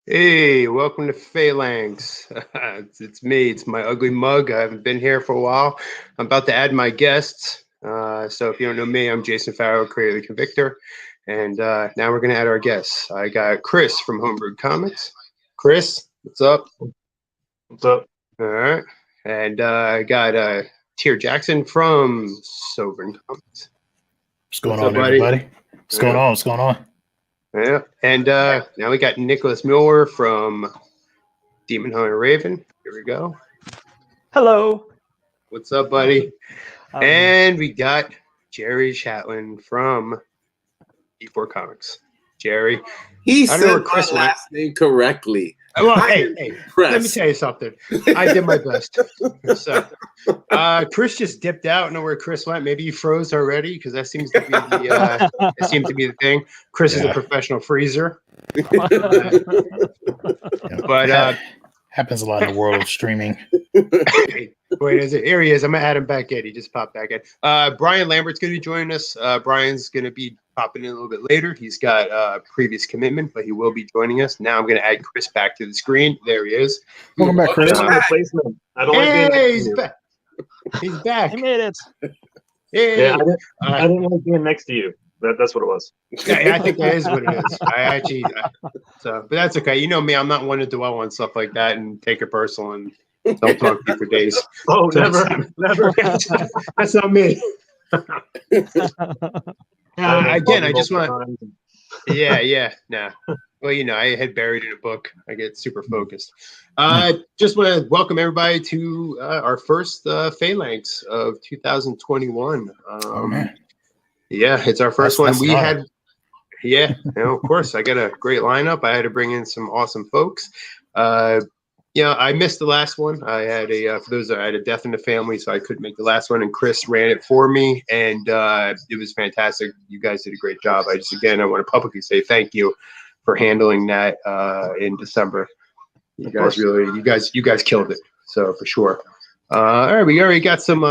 Hey, welcome to Phalanx. It's me. It's my ugly mug. I haven't been here for a while. I'm about to add my guests. So if you don't know me, I'm Jason Pharo, creator of the Convictor. And now we're going to add our guests. I got Chris from Homebrewed Comics. Chris, what's up? What's up? All right. And I got Tier Jackson from Sovereign Comics. What's going on, everybody? What's going on? What's going on? Yeah, and now we got Nicholas Mueller from Demon Hunter Raven. Here we go. Hello. What's up, buddy? And we got Jerry Chatelain from E4 Comics. Jerry. He said my last name correctly. Well, hey, let me tell you something. I did my best. So, Chris just dipped out. I don't know where Chris went. Maybe he froze already because that seems to be the thing. Chris is a professional freezer. But happens a lot in the world of streaming. Wait, is it? Here he is. I'm gonna add him back in. He just popped back in. Brian Lambert's gonna be joining us. Brian's gonna be popping in a little bit later. He's got a previous commitment, but he will be joining us. Now I'm gonna add Chris back to the screen. There he is. Welcome back, Chris. Replacement. I don't like he's back. He's back. He made it. Hey. Yeah, I didn't like being next to you. That's what it was. Yeah, I think that is what it is. But that's okay. You know me, I'm not one to dwell on stuff like that and take it personal and don't talk to you for days. Oh, never. That's not me. Again, I just want. Nah. Well, you know, I had buried in a book. I get super focused. Just want to welcome everybody to our first Phalanx of 2021. Oh man. Yeah, it's our first one. We had, of course, I got a great lineup. I had to bring in some awesome folks. I missed the last one. I had I had a death in the family, so I couldn't make the last one. And Chris ran it for me, and it was fantastic. You guys did a great job. I want to publicly say thank you for handling that in December. You guys killed it. So for sure. All right, we already got some.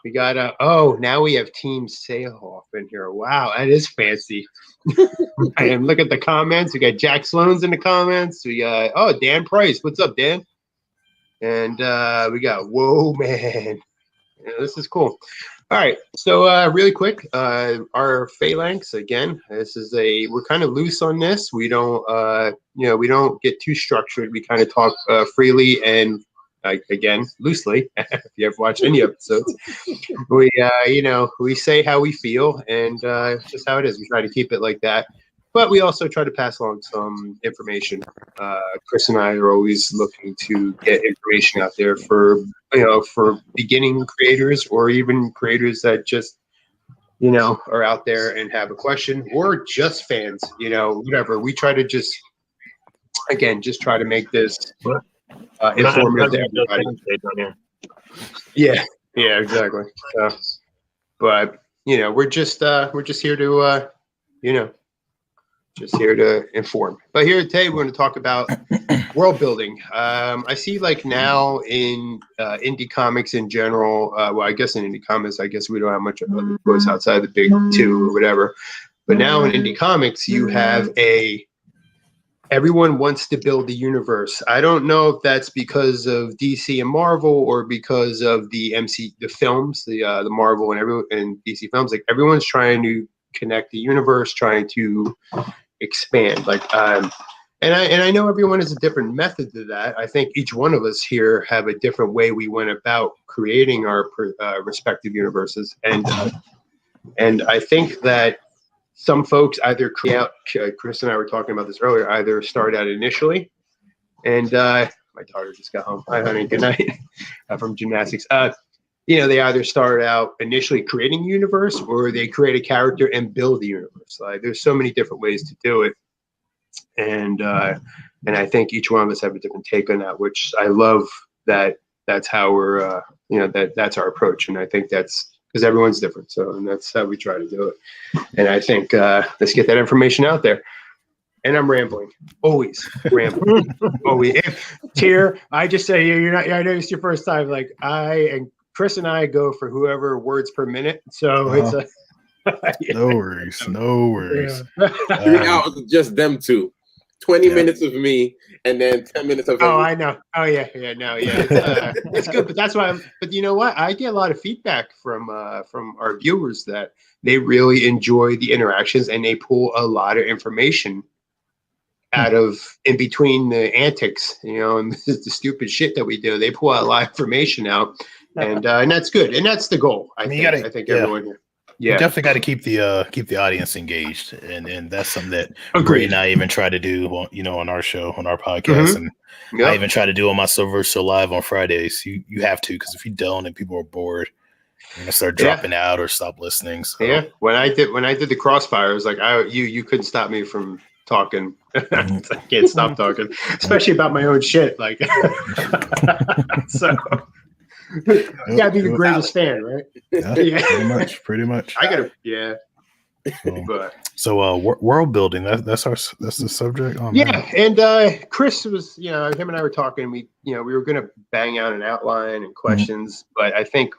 We got. Now we have Team Sayhoff in here. Wow, that is fancy. And look at the comments. We got Jack Sloan's in the comments. We got Dan Price. What's up, Dan? And we got Whoa Man. Yeah, this is cool. All right, so really quick, our Phalanx again. We're kind of loose on this. We don't we don't get too structured. We kind of talk freely and. Again, loosely, if you ever watch any episodes, we say how we feel, and it's just how it is. We try to keep it like that, but we also try to pass along some information. Chris and I are always looking to get information out there for beginning creators or even creators that just are out there and have a question, or just fans, whatever. We try to just try to make this. Informative to everybody. Yeah, exactly. But we're just here to here to inform. But here today we're going to talk about world building. I see now in indie comics in general. I guess in indie comics, we don't have much of other choice outside the big two or whatever. But now in indie comics, you have everyone wants to build the universe. I don't know if that's because of DC and Marvel or because of the films, the Marvel and DC films. Like everyone's trying to connect the universe, trying to expand. And I know everyone has a different method to that. I think each one of us here have a different way we went about creating our respective universes, and I think that some folks either create out. Chris and I were talking about this earlier. Either start out initially, and my daughter just got home. Hi, honey. Good night. From gymnastics. They either start out initially creating a universe, or they create a character and build a universe. There's so many different ways to do it. And I think each one of us have a different take on that, which I love. That's how we're that's our approach, and I think that's because everyone's different. So, and that's how we try to do it. And I think let's get that information out there. And I'm rambling, always rambling. Always. Tier, I just say you're not. I know it's your first time. Like Chris and I go for whoever words per minute. So it's a. No worries. Yeah. 3 hours of just them two. 20 minutes of me, and then 10 minutes of. I know. Oh yeah. It's good, but that's why. But you know what? I get a lot of feedback from our viewers that they really enjoy the interactions, and they pull a lot of information out of in between the antics, and the stupid shit that we do. They pull a lot of information out, and that's good, and that's the goal. I think everyone here. Yeah, you definitely got to keep the audience engaged, and that's something that Gray and I even try to do, on our show, on our podcast, and I even try to do on my Silver So Live on Fridays. You have to, because if you don't, and people are bored, you're gonna start dropping out or stop listening. So. Yeah, when I did the Crossfire, it was like you couldn't stop me from talking. I can't stop talking, especially about my own shit. Like, so. You gotta be the greatest fan, right? Yeah. Pretty much. I gotta, So world building. That's the subject. Oh, yeah, man. and Chris was, him and I were talking. We were gonna bang out an outline and questions, but I think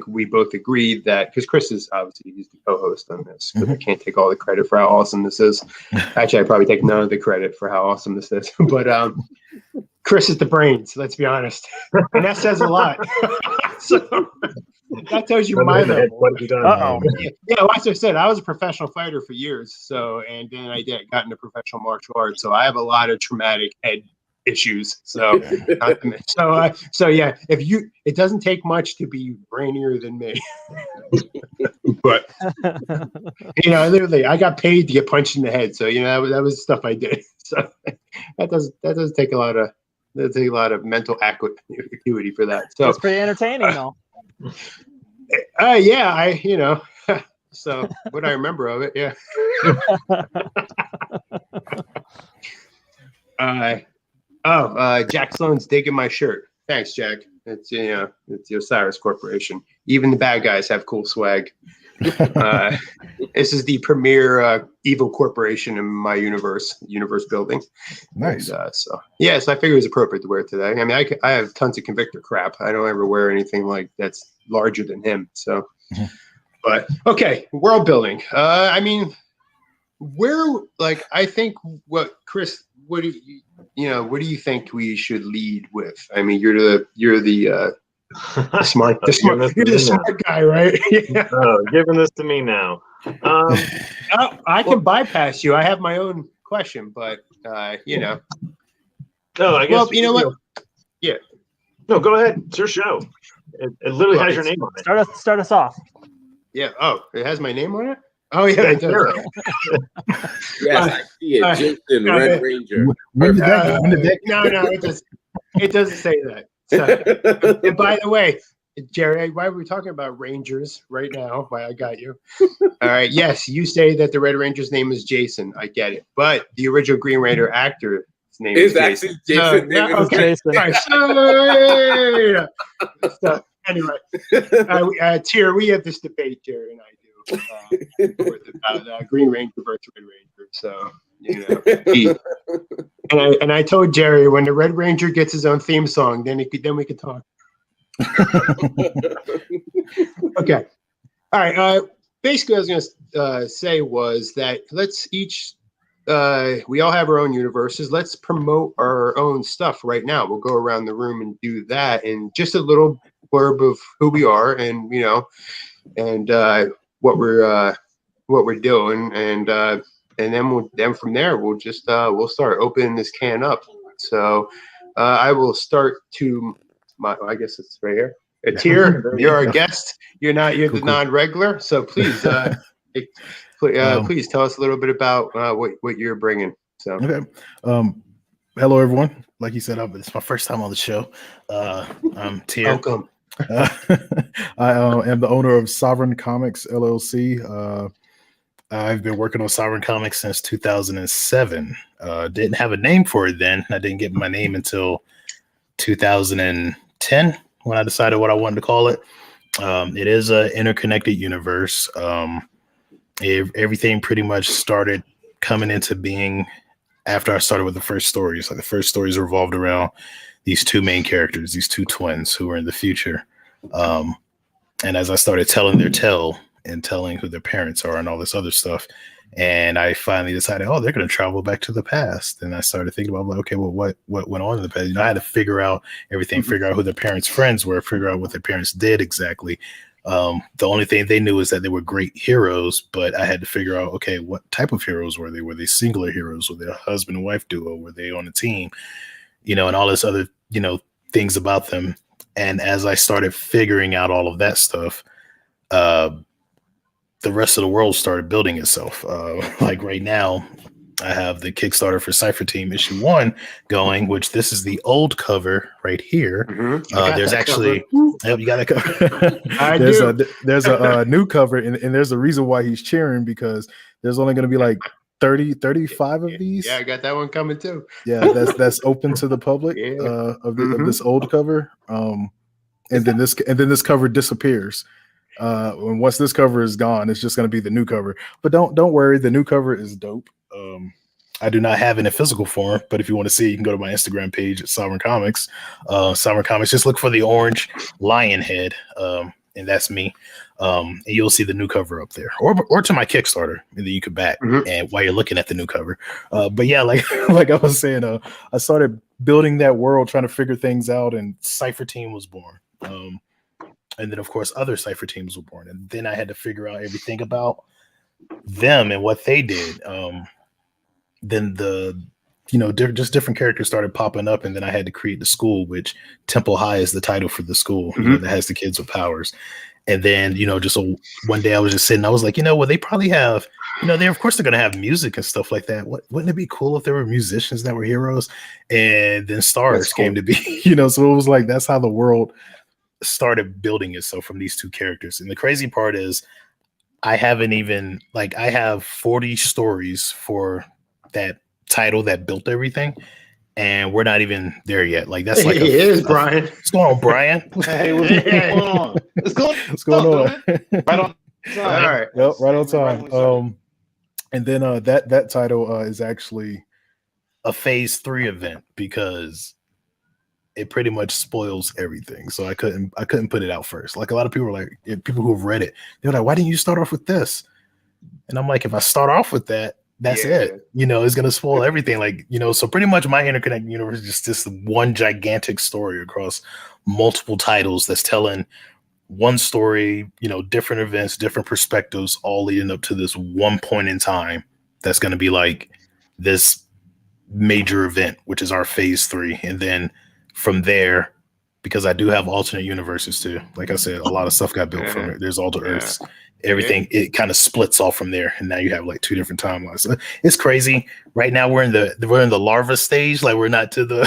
we both agreed that because Chris is obviously he's the co-host on this, because I can't take all the credit for how awesome this is. Actually, I probably take none of the credit for how awesome this is, but Chris is the brains, let's be honest. And that says a lot. So that tells you my level. Yeah, like I said, I was a professional fighter for years. So, and then I got into professional martial arts. So I have a lot of traumatic head issues. So, so yeah, it doesn't take much to be brainier than me. But, literally, I got paid to get punched in the head. So, that was stuff I did. So that doesn't take a lot of. There's a lot of mental acuity for that. So it's pretty entertaining, though. Yeah, so what I remember of it, yeah. Jack Sloan's digging my shirt. Thanks, Jack. It's it's the Osiris Corporation. Even the bad guys have cool swag. This is the premier evil corporation in my universe building. Nice. And, so I figured it was appropriate to wear it today. I mean, I have tons of Convictor crap. I don't ever wear anything like that's larger than him. So, but okay, world building. I mean, I think Chris, what do you think we should lead with? I mean, you're the smart guy, right? Yeah. Giving this to me now. I can bypass you. I have my own question, but No, I guess. Well, you know what? Yeah. No, go ahead. It's your show. It literally has your name on it. Start us off. Yeah. Oh, it has my name on it. Oh yeah, it does. Yes, I see it. Jason, Red Ranger. No, it doesn't say that. So, and by the way, Jerry, why are we talking about Rangers right now? Why I got you. All right. Yes, you say that the Red Ranger's name is Jason. I get it. But the original Green Ranger actor's name is actually Jason. Okay. Right. So anyway, Tier, we have this debate, Jerry and I do, about Green Ranger versus Red Ranger. So, and I told Jerry when the Red Ranger gets his own theme song, then we could talk. Okay. All right. Basically, what I was going to say was that let's each, we all have our own universes. Let's promote our own stuff right now. We'll go around the room and do that, and just a little blurb of who we are, and and what we're what we're doing, and then from there we'll just we'll start opening this can up. So I will start to I guess it's right here. A tier. You're a guest. You're the non-regular. So please, please tell us a little bit about what you're bringing. So okay. Hello everyone. Like you said, it's my first time on the show. I'm Tier. Welcome. I am the owner of Sovereign Comics LLC. I've been working on Sovereign Comics since 2007. Didn't have a name for it then. I didn't get my name until 2010 when I decided what I wanted to call it. It is an interconnected universe. Everything pretty much started coming into being after I started with the first stories. Like the first stories revolved around these two main characters, these two twins who were in the future. And as I started telling their tale and telling who their parents are and all this other stuff, and I finally decided, they're going to travel back to the past. And I started thinking about, like, okay, well, what went on in the past? I had to figure out everything, figure out who their parents' friends were, figure out what their parents did exactly. The only thing they knew is that they were great heroes, but I had to figure out, okay, what type of heroes were they? Were they singular heroes? Were they a husband and wife duo? Were they on a team? And all this other, things about them. And as I started figuring out all of that stuff, the rest of the world started building itself. Like right now, I have the Kickstarter for Cypher Team issue 1 going, which this is the old cover right here. There's actually, yep, you got that cover. there's a new cover, and there's a reason why he's cheering, because there's only going to be like 35 of these. Yeah, I got that one coming too. Yeah, that's open to the public of this old cover. And then this cover disappears. And once this cover is gone, it's just going to be the new cover. But don't worry, the new cover is dope. I do not have it in physical form, but if you want to see it, you can go to my Instagram page at Sovereign Comics. Sovereign Comics, just look for the orange lion head, and that's me. And you'll see the new cover up there, or to my Kickstarter, and then you can back and while you're looking at the new cover. But yeah, like I was saying, I started building that world, trying to figure things out, and Cypher Team was born. And then, of course, other Cypher teams were born. And then I had to figure out everything about them and what they did. Then just different characters started popping up. And then I had to create the school, which Temple High is the title for the school that has the kids with powers. And then, one day I was just sitting, I was like, well, they probably have, of course they're going to have music and stuff like that. Wouldn't it be cool if there were musicians that were heroes? And then stars came to be, so it was like, that's how the world started building itself from these two characters. And the crazy part is I have 40 stories for that title that built everything, and we're not even there yet. Like that's like Brian. What's going on, Brian? Hey, what's going on? What's going on? Right on time. All right. Yep, right on time. And then that title is actually a phase 3 event, because it pretty much spoils everything. So I couldn't put it out first. Like a lot of people were like, people who have read it, they're like, why didn't you start off with this? And I'm like, if I start off with that, that's it. It's going to spoil everything. Like, so pretty much my interconnected universe is just this one gigantic story across multiple titles that's telling one story, different events, different perspectives, all leading up to this one point in time that's going to be like this major event, which is our phase 3. And then from there, because I do have alternate universes too. Like I said, a lot of stuff got built from it. There's alternate Earths. Everything, it kind of splits off from there. And now you have like 2 different timelines. So it's crazy. Right now we're in the larva stage. Like we're not to the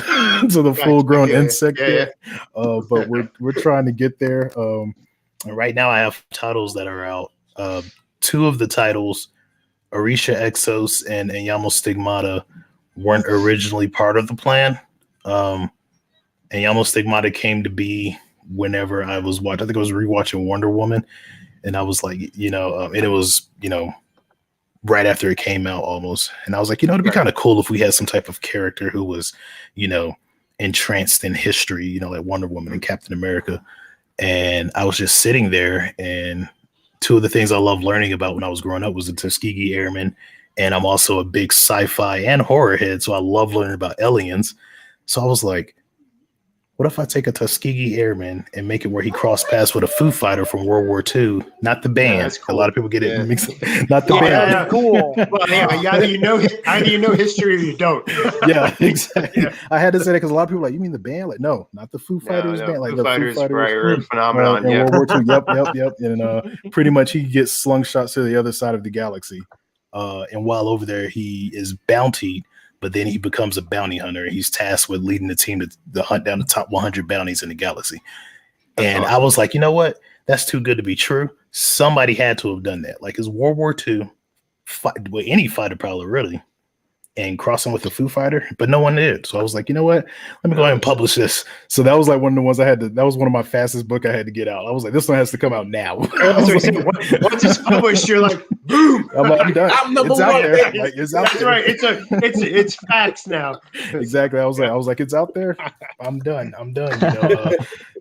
to the full grown insect yet. But we're trying to get there. And right now I have titles that are out. 2 of the titles, Orisha Exos and Yamo Stigmata, weren't originally part of the plan. And Yamo Stigmata came to be whenever I was watching. I think I was rewatching Wonder Woman, and I was like, and it was, right after it came out almost. And I was like, it'd be kind of cool if we had some type of character who was, entranced in history, like Wonder Woman and Captain America. And I was just sitting there, and 2 of the things I loved learning about when I was growing up was the Tuskegee Airmen. And I'm also a big sci-fi and horror head, so I love learning about aliens. So I was like, what if I take a Tuskegee Airman and make it where he crossed paths with a Foo Fighter from World War II, not the band? That's cool. A lot of people get it mixed. Not the band. That's cool. Well, yeah, either you know history or you don't. Yeah, exactly. Yeah. I had to say that because a lot of people are like, you mean the band? Like, no, not the Foo Fighters band. Like Foo the Fighters, Foo Fighters, right, phenomenon. in World War II. Yep. And pretty much he gets slung shots to the other side of the galaxy. And while over there, he is bountied. But then he becomes a bounty hunter, and he's tasked with leading the team to hunt down the top 100 bounties in the galaxy. And awesome. I was like, you know what? That's too good to be true. Somebody had to have done that. Like, it's World War II, any fighter pilot, really, and crossing with a Foo Fighter, but no one did. So I was like, you know what? Let me go ahead and publish this. So that was like one of the ones I had to, that was one of my fastest book I had to get out. I was like, this one has to come out now. Once it's published, you're like, boom. I'm done. I'm number it's one. Out there. Like, it's out That's there. right. It's facts now. Exactly. I was like, it's out there. I'm done. You know?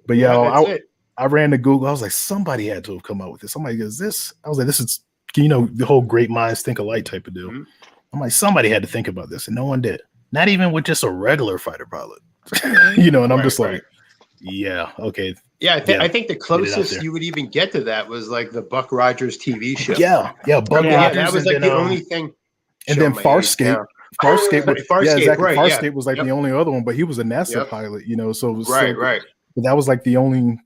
But yeah, I ran to Google. I was like, somebody had to have come out with this. Somebody goes, this. I was like, this is, you know, the whole great minds think alike type of deal. Mm-hmm. I'm like, somebody had to think about this, and no one did. Not even with just a regular fighter pilot, you know. And I'm just like, yeah, okay. Yeah, I think the closest you would even get to that was like the Buck Rogers TV show. Yeah, Buck Rogers. That was like the only thing. And then Farscape. Farscape was like the only other one, but he was a NASA pilot, you know. So it was right. But that was like the only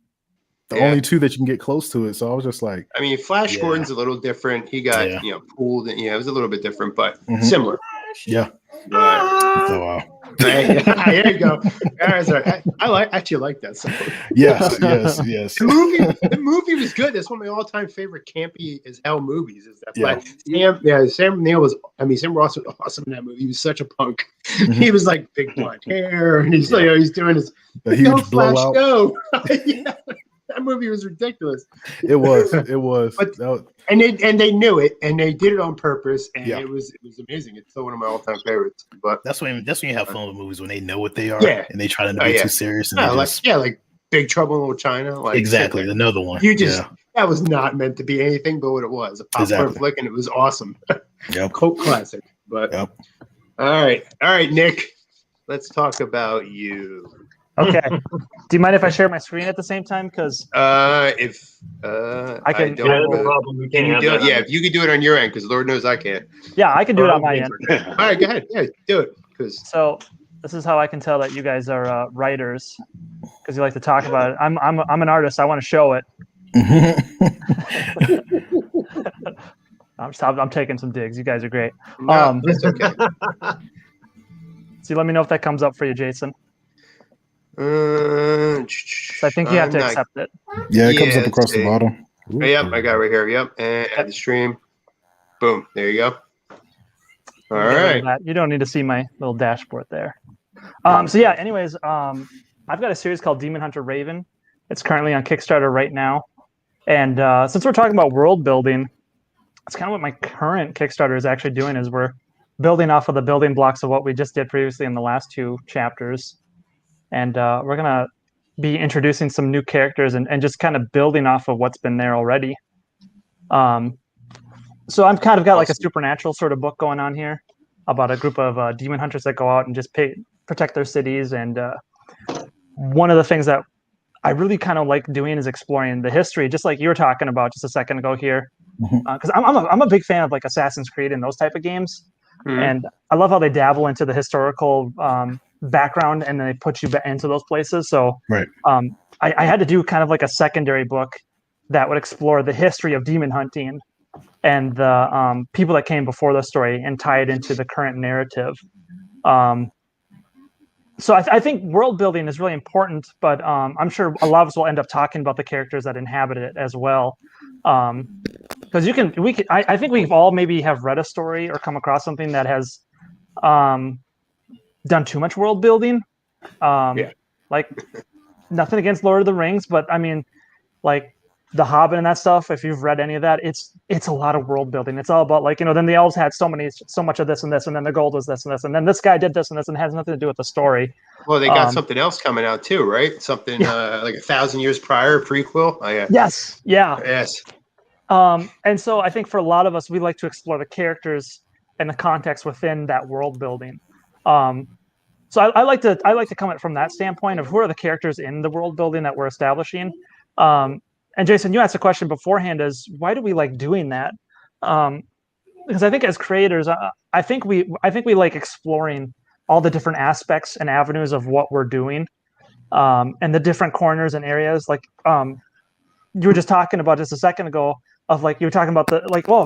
two that you can get close to it. So I was just like, I mean, Flash Gordon's a little different. He got pulled, and it was a little bit different, but similar. Yeah. But, there you go. I actually like that song. Yes. The movie was good. That's one of my all-time favorite campy as hell movies. Is that Sam Neill was? I mean, Sam Ross was awesome in that movie. He was such a punk. He was like big blonde hair, and he's like, he's doing his huge blowout. Go. That movie was ridiculous. It was. But, and they knew it, and they did it on purpose, and it was amazing. It's still one of my all-time favorites. But that's when you have fun with movies, when they know what they are, and they try not to be too serious. And like Big Trouble in Little China. Like exactly, another one. That was not meant to be anything but what it was, a popcorn flick, and it was awesome. Cult classic. But all right, Nick, let's talk about you. Okay. Do you mind if I share my screen at the same time? Because I can. No problem. If you can do it on your end, because Lord knows I can't. Yeah, I can do it on my end. All right, go ahead. Yeah, do it. So this is how I can tell that you guys are writers, because you like to talk about it. I'm an artist. I want to show it. I'm taking some digs. You guys are great. No, that's okay. So let me know if that comes up for you, Jason. So I think you have to accept it. Yeah, it comes up across the bottom. Ooh. Yep, I got it right here. Yep, and add the stream. Boom, there you go. All right. You don't need to see my little dashboard there. Anyways, I've got a series called Demon Hunter Raven. It's currently on Kickstarter right now. And since we're talking about world building, it's kind of what my current Kickstarter is actually doing, is we're building off of the building blocks of what we just did previously in the last two chapters. And we're going to be introducing some new characters and just kind of building off of what's been there already. So I've kind of got like a supernatural sort of book going on here about a group of demon hunters that go out and just protect their cities. And one of the things that I really kind of like doing is exploring the history, just like you were talking about just a second ago here. Because I'm a big fan of like Assassin's Creed and those type of games. And I love how they dabble into the historical background, and then they put you into those places. So I had to do kind of like a secondary book that would explore the history of demon hunting and the people that came before the story and tie it into the current narrative. So I think world building is really important, but I'm sure a lot of us will end up talking about the characters that inhabit it as well. Because I think we've all maybe have read a story or come across something that has done too much world building. Like nothing against Lord of the Rings, but I mean, like The Hobbit and that stuff. If you've read any of that, it's a lot of world building. It's all about like, then the elves had so much of this and this, and then the gold was this and this, and then this guy did this and this, and it has nothing to do with the story. Well, they got something else coming out too, right? Something like 1,000 years prior, prequel. Yes. Yeah. Yes. And so I think for a lot of us, we like to explore the characters and the context within that world building. So I like to come at it from that standpoint of who are the characters in the world building that we're establishing. And Jason, you asked a question beforehand: is why do we like doing that? Because I think as creators, I think we like exploring all the different aspects and avenues of what we're doing, and the different corners and areas. Like you were just talking about just a second ago of like you were talking about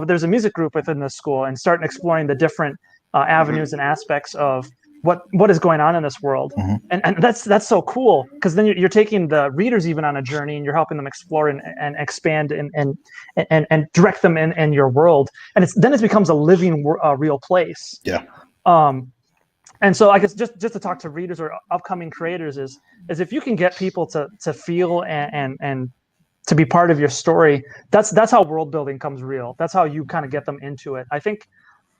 there's a music group within the school, and starting exploring the different avenues and aspects of what is going on in this world. And that's so cool, because then you're taking the readers even on a journey, and you're helping them explore and expand and direct them in your world, and it becomes a living real place. And so I guess just to talk to readers or upcoming creators is if you can get people to feel and to be part of your story, that's how world building comes real. That's how you kind of get them into it. I think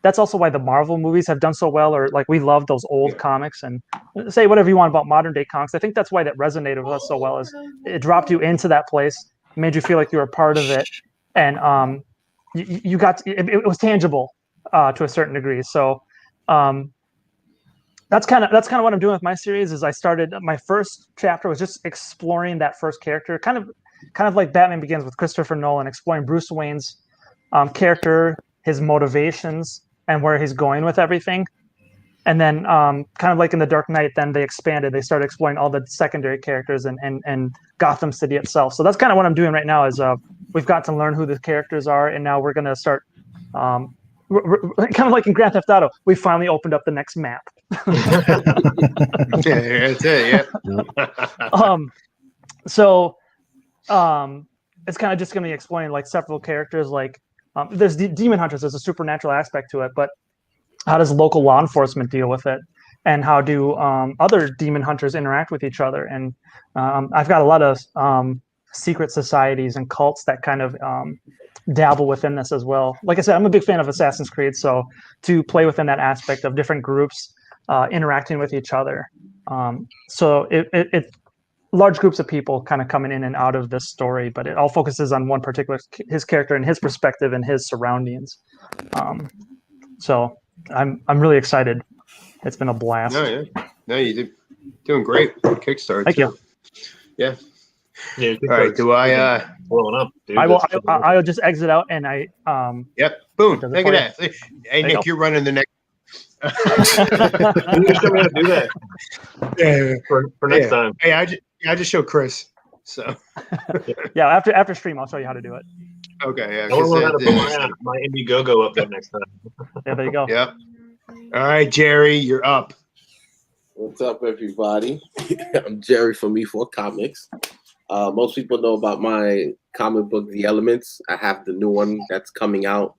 that's also why the Marvel movies have done so well, or like we love those old comics, and say whatever you want about modern day comics. I think that's why that resonated with us so well, is it dropped you into that place, made you feel like you were a part of it, and you got it was tangible to a certain degree. So that's kind of what I'm doing with my series. Is I started my first chapter was just exploring that first character, kind of like Batman Begins with Christopher Nolan, exploring Bruce Wayne's character, his motivations, and where he's going with everything. And then kind of like in The Dark Knight, then they expanded. They started exploring all the secondary characters and Gotham City itself. So that's kind of what I'm doing right now is we've got to learn who the characters are, and now we're going to start kind of like in Grand Theft Auto, we finally opened up the next map. Yeah, that's it, yeah. So it's kind of just going to be exploring like several characters, like there's demon hunters. There's a supernatural aspect to it, but how does local law enforcement deal with it, and how do other demon hunters interact with each other? And I've got a lot of secret societies and cults that kind of dabble within this as well. Like I said, I'm a big fan of Assassin's Creed, so to play within that aspect of different groups interacting with each other. So it large groups of people kind of coming in and out of this story, but it all focuses on one particular his character and his perspective and his surroundings. So I'm really excited. It's been a blast. No, you did doing great. Kickstarter. Thank you. Yeah. Yeah. All right. Do I? Blowing up, dude. I'll just exit out and I. Yep. Boom. Look at that. Hey Nick, you're running the next. You just show me how to do that. Yeah. For next time. Hey, I just show Chris. So. Yeah. After stream, I'll show you how to do it. Okay. Yeah. I want to learn how to put my Indiegogo up there next time. Yeah. There you go. Yep. All right, Jerry, you're up. What's up, everybody? I'm Jerry from E4 Comics. Most people know about my comic book, The Elements. I have the new one that's coming out.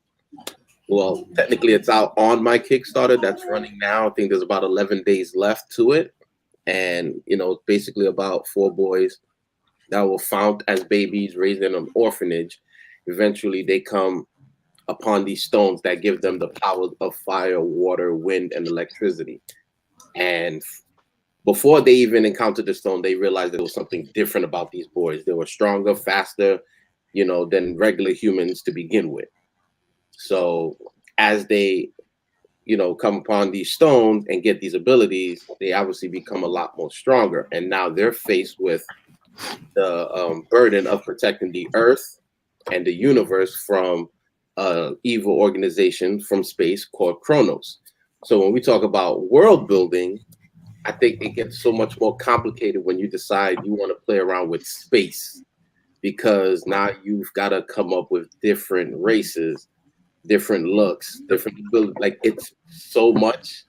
Well, technically, it's out on my Kickstarter that's running now. I think there's about 11 days left to it. And, it's basically about 4 boys that were found as babies, raised in an orphanage. Eventually, they come upon these stones that give them the power of fire, water, wind, and electricity. And before they even encountered the stone, they realized there was something different about these boys. They were stronger, faster, than regular humans to begin with. So as they, come upon these stones and get these abilities, they obviously become a lot more stronger. And now they're faced with the burden of protecting the earth and the universe from evil organization from space called Kronos. So when we talk about world building, I think it gets so much more complicated when you decide you want to play around with space, because now you've got to come up with different races, different looks, different abilities. Like, it's so much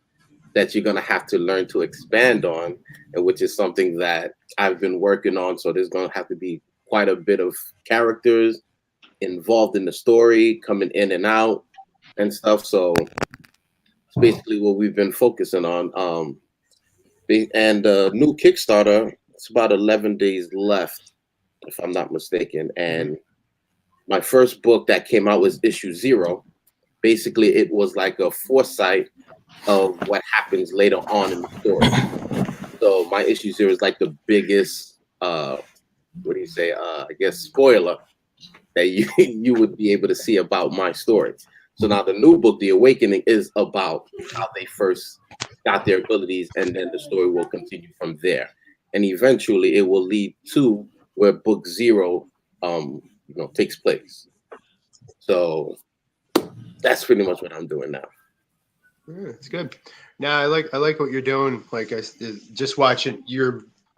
that you're going to have to learn to expand on, and which is something that I've been working on. So there's going to have to be quite a bit of characters involved in the story, coming in and out and stuff. So it's basically what we've been focusing on. And new Kickstarter, it's about 11 days left, if I'm not mistaken. And my first book that came out was issue 0. Basically, it was like a foresight of what happens later on in the story. So my issue 0 is like the biggest, I guess, spoiler that you would be able to see about my story. So now the new book, The Awakening, is about how they first got their abilities, and then the story will continue from there. And eventually it will lead to where book 0 takes place. So that's pretty much what I'm doing now. Yeah, it's good. Now I like what you're doing. Like just watching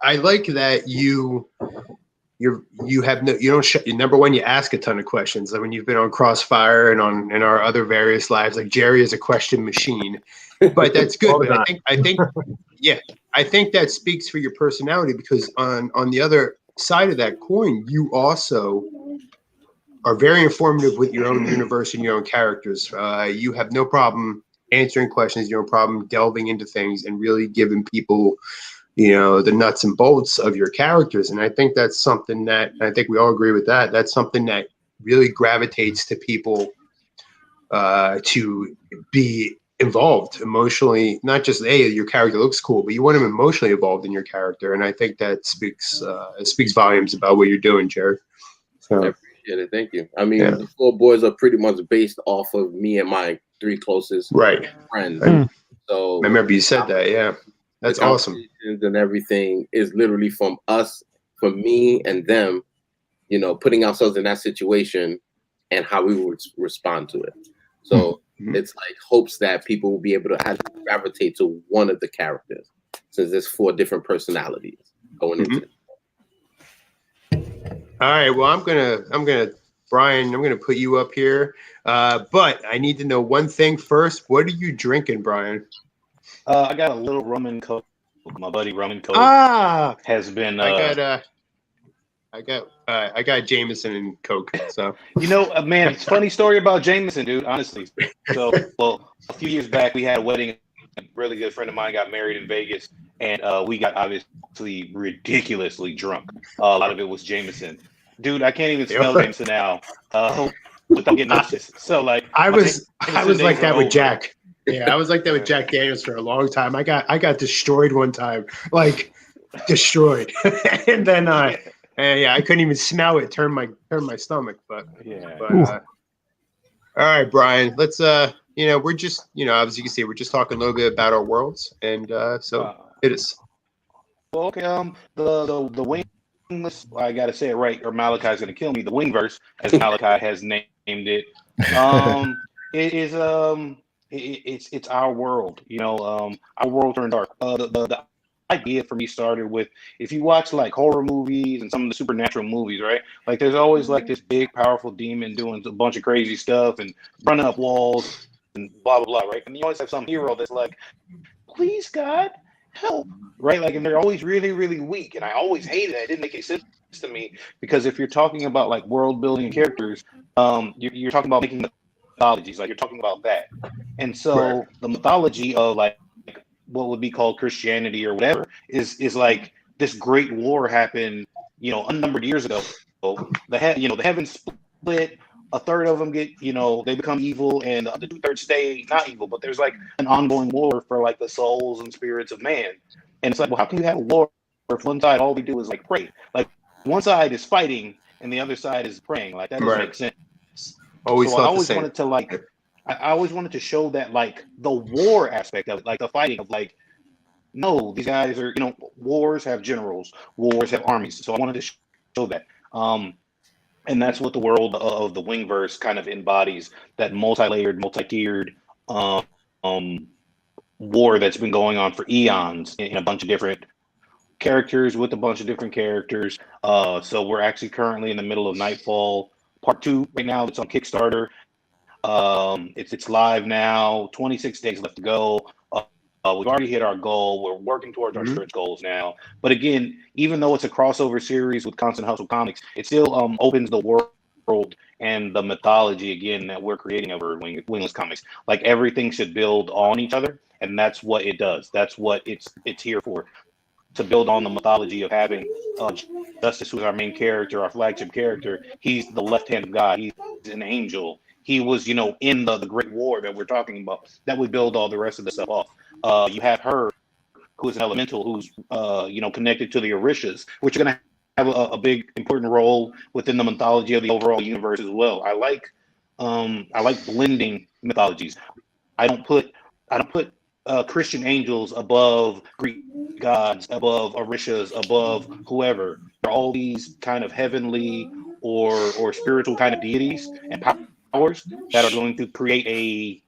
I like that you have no, you don't number one, you ask a ton of questions. Like when you've been on Crossfire and in our other various lives, like Jerry is a question machine, but that's good. But I think that speaks for your personality, because on the other side of that coin, you also are very informative with your own universe and your own characters. You have no problem answering questions, no problem delving into things and really giving people, the nuts and bolts of your characters. And I think that's something that, I think we all agree with that. That's something that really gravitates to people to be involved emotionally, not just, hey, your character looks cool, but you want them emotionally involved in your character. And I think that speaks volumes about what you're doing, Jared. So, I appreciate it. Thank you. I mean, the 4 boys are pretty much based off of me and my 3 closest friends. So I remember you said that. Yeah, that's awesome. And everything is literally from us, from me and them, putting ourselves in that situation and how we would respond to it. So it's like hopes that people will be able to gravitate to one of the characters, since there's 4 different personalities going into it. All right. Well, I'm gonna Brian, I'm gonna put you up here, but I need to know one thing first. What are you drinking, Brian? I got a little rum and coke. My buddy Rum and Coke has been. I got Jameson and Coke. So man, it's a funny story about Jameson, dude. Honestly, so a few years back we had a wedding. A really good friend of mine got married in Vegas, and we got obviously ridiculously drunk. A lot of it was Jameson. Dude, I can't even smell Jameson now without getting nauseous. So I was like that with Jack. Yeah, I was like that with Jack Daniels for a long time. I got destroyed one time, destroyed, and then I couldn't even smell it. Turned my stomach. But all right, Brian. Let's we're just as you can see, we're just talking a little bit about our worlds, and so it is. Well, okay. The Wingless. I gotta say it right, or Malachi's gonna kill me. The Wingverse, as Malachi has named it. It is it's our world. Our world turned dark. The idea for me started with, if you watch horror movies and some of the supernatural movies, right? There's always this big powerful demon doing a bunch of crazy stuff and running up walls and blah blah blah, right? And you always have some hero that's like, please God, help, right? And they're always really really weak, and I always hated it. It didn't make any sense to me, because if you're talking about world building characters, you're talking about making mythologies, you're talking about that. And so the mythology of what would be called Christianity or whatever is this great war happened, unnumbered years ago. The heavens split, a third of them get, they become evil, and the 2/3 stay not evil. But there's an ongoing war for the souls and spirits of man. And it's well, how can you have a war if one side all we do is pray? One side is fighting and the other side is praying. That doesn't make sense. I always wanted to show that the war aspect of it, the fighting of no, these guys are, wars have generals, wars have armies. So I wanted to show that. And that's what the world of the Wingverse kind of embodies, that multi-layered, multi-tiered war that's been going on for eons in a bunch of different characters with a bunch of different characters. So we're actually currently in the middle of Nightfall Part 2 right now. It's on Kickstarter. It's live now. 26 days left to go. We've already hit our goal. We're working towards our stretch goals now. But again, even though it's a crossover series with Constant Hustle Comics, it still opens the world and the mythology again that we're creating over Wingless Comics. Everything should build on each other, and that's what it does. That's what it's here for. To build on the mythology of having Justice, who's our main character, our flagship character. He's the left hand of God. He's an angel. He was, in the Great War that we're talking about, that we build all the rest of the stuff off. You have her, who is an elemental, who's, connected to the Orishas, which are going to have a big, important role within the mythology of the overall universe as well. I like blending mythologies. I don't put Christian angels above Greek gods, above Orishas, above whoever. There are all these kind of heavenly or spiritual kind of deities and powers that are going to create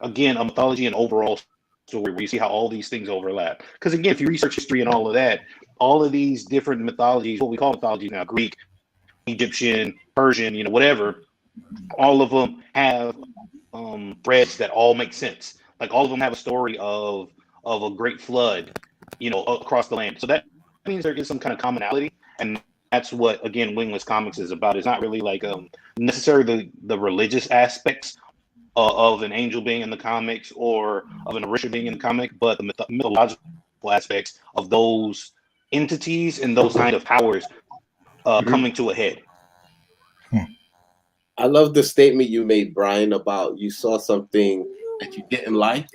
a mythology and overall story where you see how all these things overlap. Because again, if you research history and all of that, all of these different mythologies, what we call mythologies now, Greek, Egyptian, Persian, whatever, all of them have threads that all make sense. Like all of them have a story of a great flood, across the land. So that means there is some kind of commonality, and that's what, again, Wingless Comics is about. It's not really like necessarily the religious aspects of an angel being in the comics or of an Orisha being in the comic, but the mythological aspects of those entities and those kind of powers coming to a head. I love the statement you made, Brian, about you saw something that you didn't like,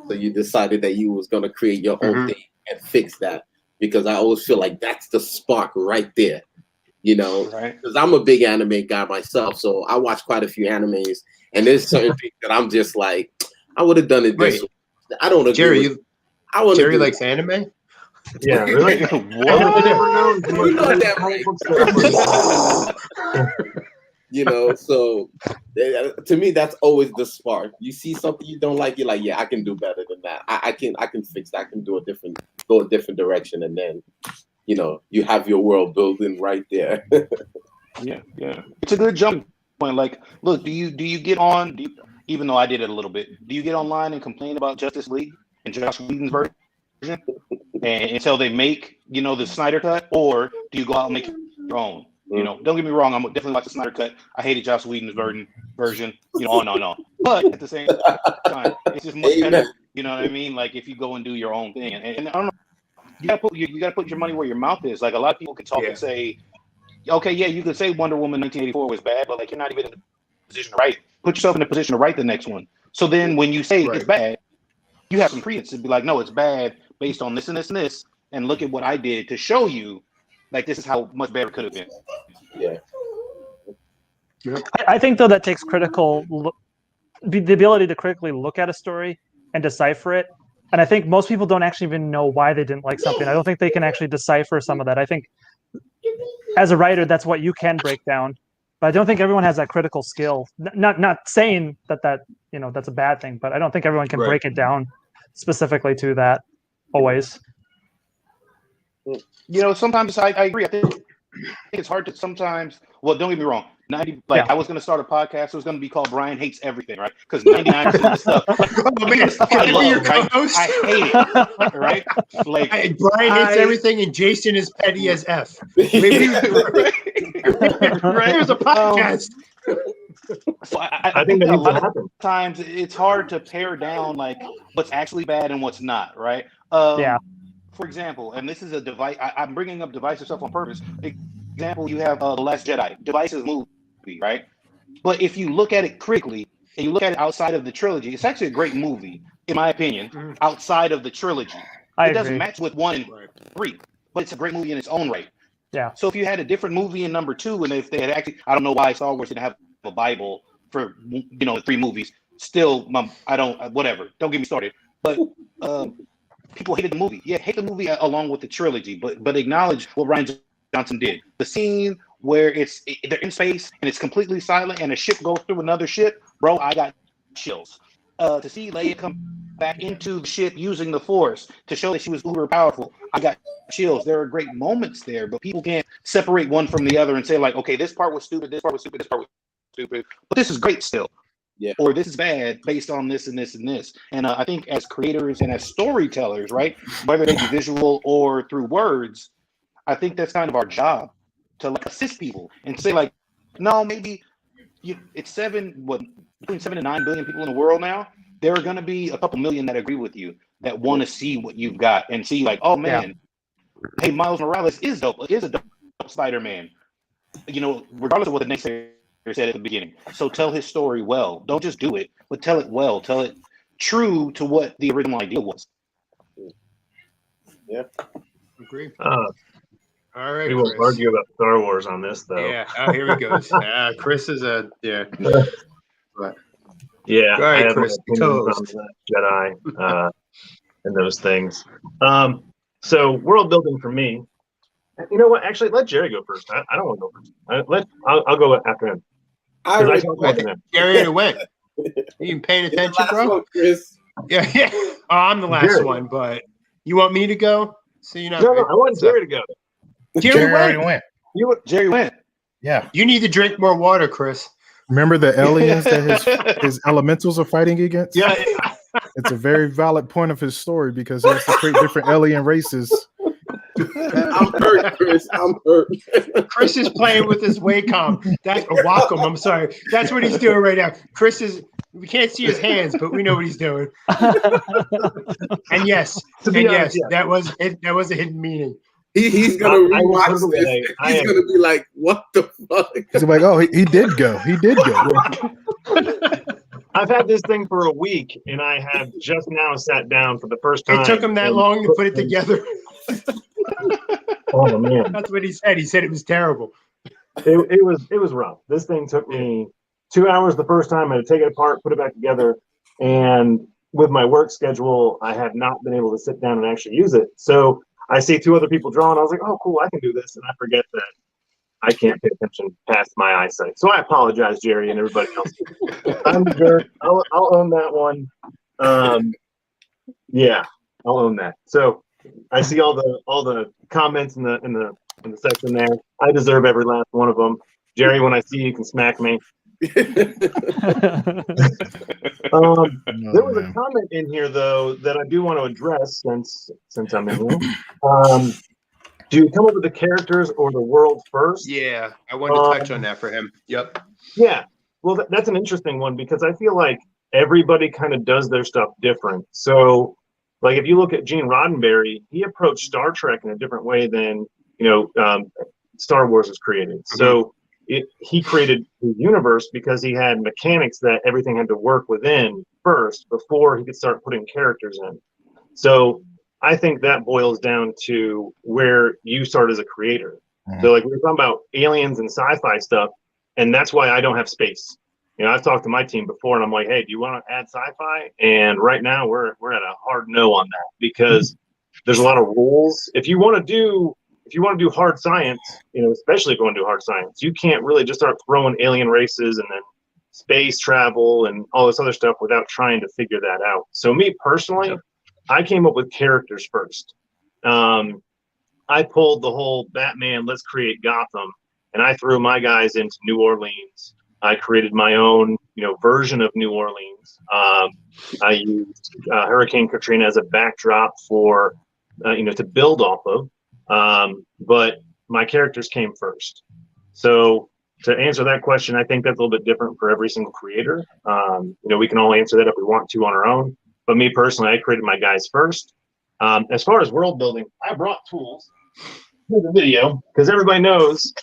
so you decided that you was going to create your own thing and fix that. Because I always feel like that's the spark right there, because I'm a big anime guy myself, so I watch quite a few animes, and there's certain things that I'm just like, I would have done it this way. I don't agree. Jerry likes anime? Yeah, really? What? You know that, right? So to me, that's always the spark. You see something you don't like, you're like, yeah, I can do better than that. I can fix that. I can go a different direction, and then you have your world building right there. Yeah. It's a good jump point. Like, look, do you get on? Even though I did it a little bit, do you get online and complain about Justice League and Joss Whedon's version, and until they make the Snyder cut, or do you go out and make your own? Don't get me wrong, I'm definitely watch the Snyder cut. I hated Joss Whedon's version. On and on. But at the same time, it's just much better. You know what I mean? Like if you go and do your own thing, and I don't know, you gotta put your money where your mouth is. Like a lot of people can talk and say, okay, yeah, you could say Wonder Woman 1984 was bad, but like you're not even in the position to write it. Put yourself in a position to write the next one. So then when you say it's bad, you have some credence to be like, no, it's bad based on this and this and this, and look at what I did to show you, like this is how much better it could have been. Yeah. I think though that takes the ability to critically look at a story and decipher it. And I think most people don't actually even know why they didn't like something. I don't think they can actually decipher some of that. I think as a writer, that's what you can break down. But I don't think everyone has that critical skill. Not saying that that's a bad thing, but I don't think everyone can break it down specifically to that always. Sometimes I agree. I think it's hard to sometimes. Well, don't get me wrong. I was going to start a podcast. It was going to be called Brian Hates Everything, right? Because 99% of the stuff, I love, right? I hate it, right? Like Brian hates everything, and Jason is petty as F. Maybe right? Here's a podcast. So I think that a lot of times it's hard to pare down like what's actually bad and what's not, right? For example, and this is a device. I'm bringing up divisive stuff on purpose. Example, you have The Last Jedi. Divisive movie, right? But if you look at it critically and you look at it outside of the trilogy, it's actually a great movie, in my opinion, outside of the trilogy. It doesn't match with 1 and 3, but it's a great movie in its own right. Yeah. So if you had a different movie in number 2, and if they had actually, I don't know why Star Wars didn't have a Bible for the 3 movies. Still, whatever. Don't get me started. But people hated the movie. Yeah, hate the movie along with the trilogy, but acknowledge what Rian Johnson did. The scene where they're in space and it's completely silent and a ship goes through another ship, bro, I got chills. To see Leia come back into the ship using the Force to show that she was uber powerful, I got chills. There are great moments there, but people can't separate one from the other and say like, okay, this part was stupid, this part was stupid, this part was stupid, but this is great still. Yeah. Or this is bad based on this and this and this. And I think as creators and as storytellers, right, whether they be visual or through words, I think that's kind of our job to like assist people and say like, no, maybe it's between 7 and 9 billion people in the world now. There are going to be a couple million that agree with you that want to see what you've got and see like, oh man, hey, Miles Morales is dope. Is a dope Spider-Man. Regardless of what the next said at the beginning. So tell his story well. Don't just do it, but tell it well. Tell it true to what the original idea was. Yeah. Agree. All right. We won't argue about Star Wars on this, though. Yeah. Oh, here we go. Chris is but Yeah, All right, I have Chris, my opinions on the Jedi and those things. So world building for me. You know what? Actually, let Jerry go first. I don't want to go first. I'll go after him. I Jerry went. You paying attention, bro? One, Chris. Yeah, yeah. Oh, I'm the last Jerry. one, but you want me to go? So you know. No, I want Jerry to go. Jerry already went. Jerry went. Yeah. You need to drink more water, Chris. Remember the aliens that his elementals are fighting against? Yeah. It's a very valid point of his story because he has to create different alien races. I'm hurt, Chris. I'm hurt. Chris is playing with his Wacom. That's a Wacom. I'm sorry. That's what he's doing right now. Chris is. We can't see his hands, but we know what he's doing. And yes, that was it. That was a hidden meaning. He's gonna rewatch this. He's gonna be like, "What the fuck?" He's like, "Oh, he did go. He did go." I've had this thing for a week, and I have just now sat down for the first time. It took him that long to put it together. Oh man, that's what he said. He said it was terrible. It was rough. This thing took me 2 hours the first time. I had to take it apart, put it back together, and with my work schedule, I have not been able to sit down and actually use it. So I see two other people drawing. I was like, "Oh, cool, I can do this," and I forget that I can't pay attention past my eyesight. So I apologize, Jerry, and everybody else. I'm the jerk. I'll own that one. Yeah, I'll own that. So I see all the comments in the section there. I deserve every last one of them. Jerry, when I see you can smack me. There was a comment in here though that I do want to address since I'm in here. Do you come up with the characters or the world first? Yeah, I wanted to touch on that for him. Yep. Yeah, well, that's an interesting one because I feel like everybody kind of does their stuff different. So, like if you look at Gene Roddenberry, he approached Star Trek in a different way than Star Wars was created. Mm-hmm. So he created the universe because he had mechanics that everything had to work within first before he could start putting characters in. So I think that boils down to where you start as a creator. Mm-hmm. So like we're talking about aliens and sci-fi stuff, and that's why I don't have space. I've talked to my team before and I'm like, hey, do you want to add sci-fi? And right now we're at a hard no on that because there's a lot of rules. If you want to do hard science, especially if you want to do hard science, you can't really just start throwing alien races and then space travel and all this other stuff without trying to figure that out. So me personally, I came up with characters first. I pulled the whole Batman, let's create Gotham, and I threw my guys into New Orleans. I created my own, version of New Orleans. I used Hurricane Katrina as a backdrop for, to build off of. But my characters came first. So to answer that question, I think that's a little bit different for every single creator. We can all answer that if we want to on our own. But me personally, I created my guys first. As far as world building, I brought tools to the video because everybody knows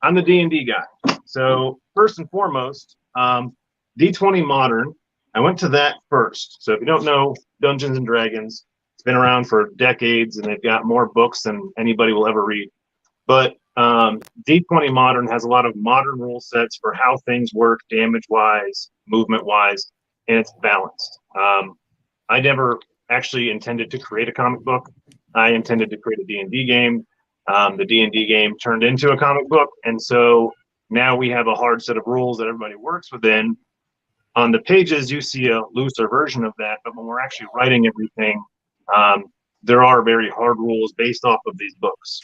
I'm the D&D guy. So first and foremost, D20 Modern, I went to that first. So if you don't know Dungeons and Dragons, it's been around for decades and they've got more books than anybody will ever read. But D20 Modern has a lot of modern rule sets for how things work, damage-wise, movement-wise, and it's balanced. I never actually intended to create a comic book. I intended to create a D&D game. The D&D game turned into a comic book, and so now we have a hard set of rules that everybody works within. On the pages, you see a looser version of that, but when we're actually writing everything, there are very hard rules based off of these books.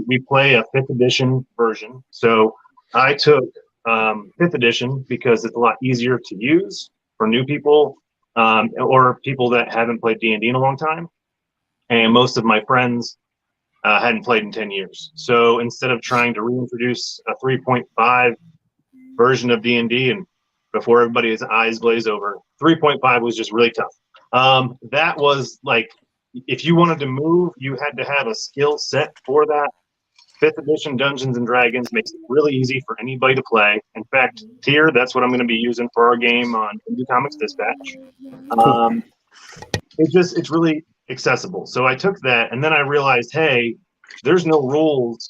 We play a 5th edition version, so I took 5th edition because it's a lot easier to use for new people or people that haven't played D&D in a long time, and most of my friends hadn't played in 10 years. So instead of trying to reintroduce a 3.5 version of D&D and before everybody's eyes glaze over, 3.5 was just really tough. That was like, if you wanted to move, you had to have a skill set for that. 5th edition Dungeons and Dragons makes it really easy for anybody to play. In fact, Tier, that's what I'm going to be using for our game on Indie Comics Dispatch. It's really accessible. So I took that, and then I realized, hey, there's no rules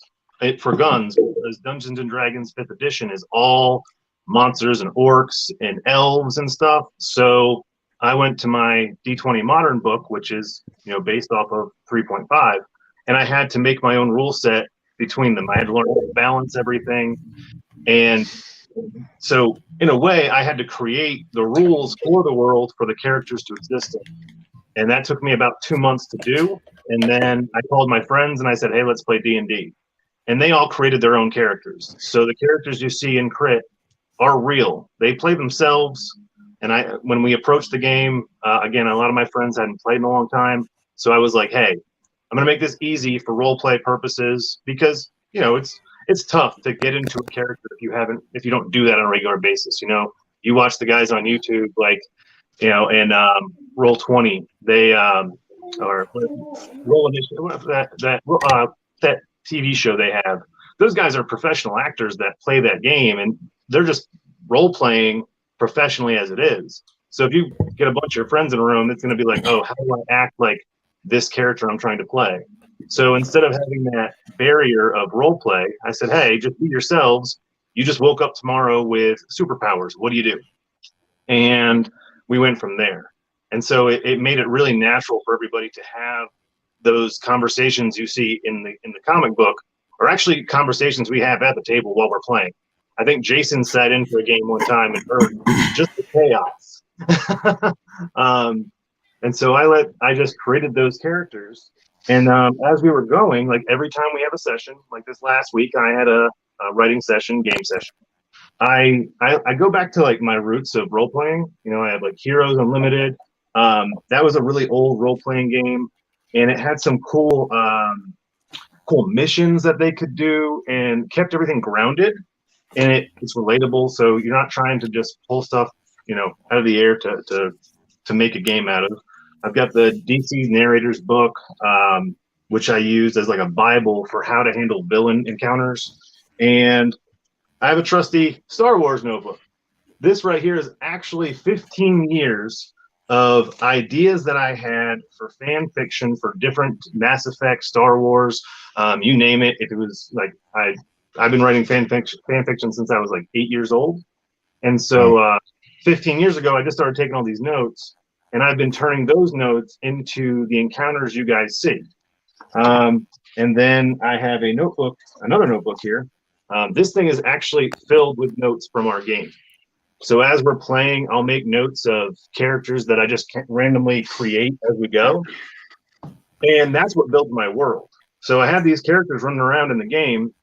for guns because Dungeons and Dragons 5th edition is all monsters and orcs and elves and stuff. So I went to my D20 Modern book, which is, based off of 3.5, and I had to make my own rule set between them. I had to learn how to balance everything. And so in a way, I had to create the rules for the world for the characters to exist in. And that took me about 2 months to do. And then I called my friends and I said, hey, let's play D&D. And they all created their own characters. So the characters you see in Crit are real. They play themselves. And when we approached the game, again, a lot of my friends hadn't played in a long time. So I was like, hey, I'm going to make this easy for role play purposes because, it's tough to get into a character if you don't do that on a regular basis. You watch the guys on YouTube, like, and Roll20, they or Roll Initiative, that TV show they have. Those guys are professional actors that play that game, and they're just role playing professionally as it is. So if you get a bunch of your friends in a room, it's going to be like, oh, how do I act like this character I'm trying to play? So instead of having that barrier of role play, I said, hey, just be yourselves. You just woke up tomorrow with superpowers. What do you do? And we went from there. And so it made it really natural for everybody to have those conversations you see in the comic book, are actually conversations we have at the table while we're playing. I think Jason sat in for a game one time and heard just the chaos. And so I just created those characters. And as we were going, like every time we have a session, like this last week, I had a writing session, game session. I go back to like my roots of role playing. I have like Heroes Unlimited. That was a really old role playing game, and it had some cool missions that they could do, and kept everything grounded. And it's relatable, so you're not trying to just pull stuff, out of the air to make a game out of. I've got the DC Narrator's book, which I used as like a Bible for how to handle villain encounters. And I have a trusty Star Wars notebook. This right here is actually 15 years of ideas that I had for fan fiction for different Mass Effect, Star Wars, you name it. If it was like, I've been writing fan fiction since I was like 8 years old. And so 15 years ago, I just started taking all these notes, and I've been turning those notes into the encounters you guys see. And then I have another notebook here. This thing is actually filled with notes from our game. So as we're playing, I'll make notes of characters that I just can't randomly create as we go. And that's what built my world. So I have these characters running around in the game,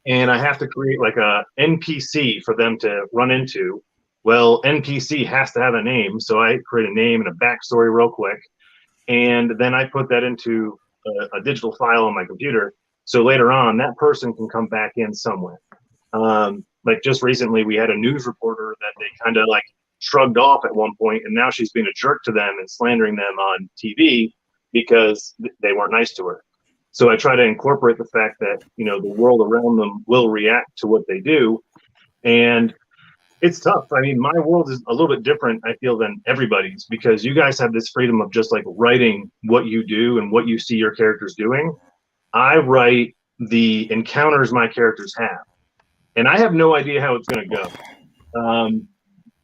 and I have to create like a NPC for them to run into. Well, NPC has to have a name, so I create a name and a backstory real quick, and then I put that into a digital file on my computer, so later on that person can come back in somewhere. Like just recently, we had a news reporter that they kind of like shrugged off at one point, and now she's being a jerk to them and slandering them on TV because they weren't nice to her. So I try to incorporate the fact that, the world around them will react to what they do. And it's tough. I mean, my world is a little bit different, I feel, than everybody's, because you guys have this freedom of just like writing what you do and what you see your characters doing. I write the encounters my characters have, and I have no idea how it's going to go.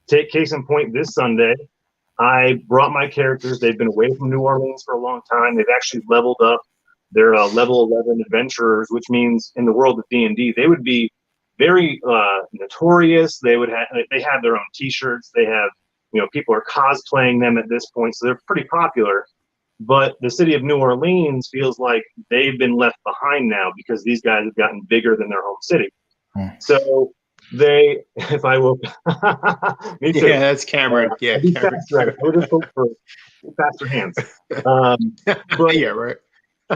Take case in point, this Sunday, I brought my characters. They've been away from New Orleans for a long time. They've actually leveled up. They're level 11 adventurers, which means in the world of D&D, they would be very notorious. They have their own T-shirts. They have, people are cosplaying them at this point, so they're pretty popular. But the city of New Orleans feels like they've been left behind now because these guys have gotten bigger than their home city. So if I will, me too. Yeah, that's Cameron. Yeah, Cameron. I would just hope for faster hands. But yeah, right.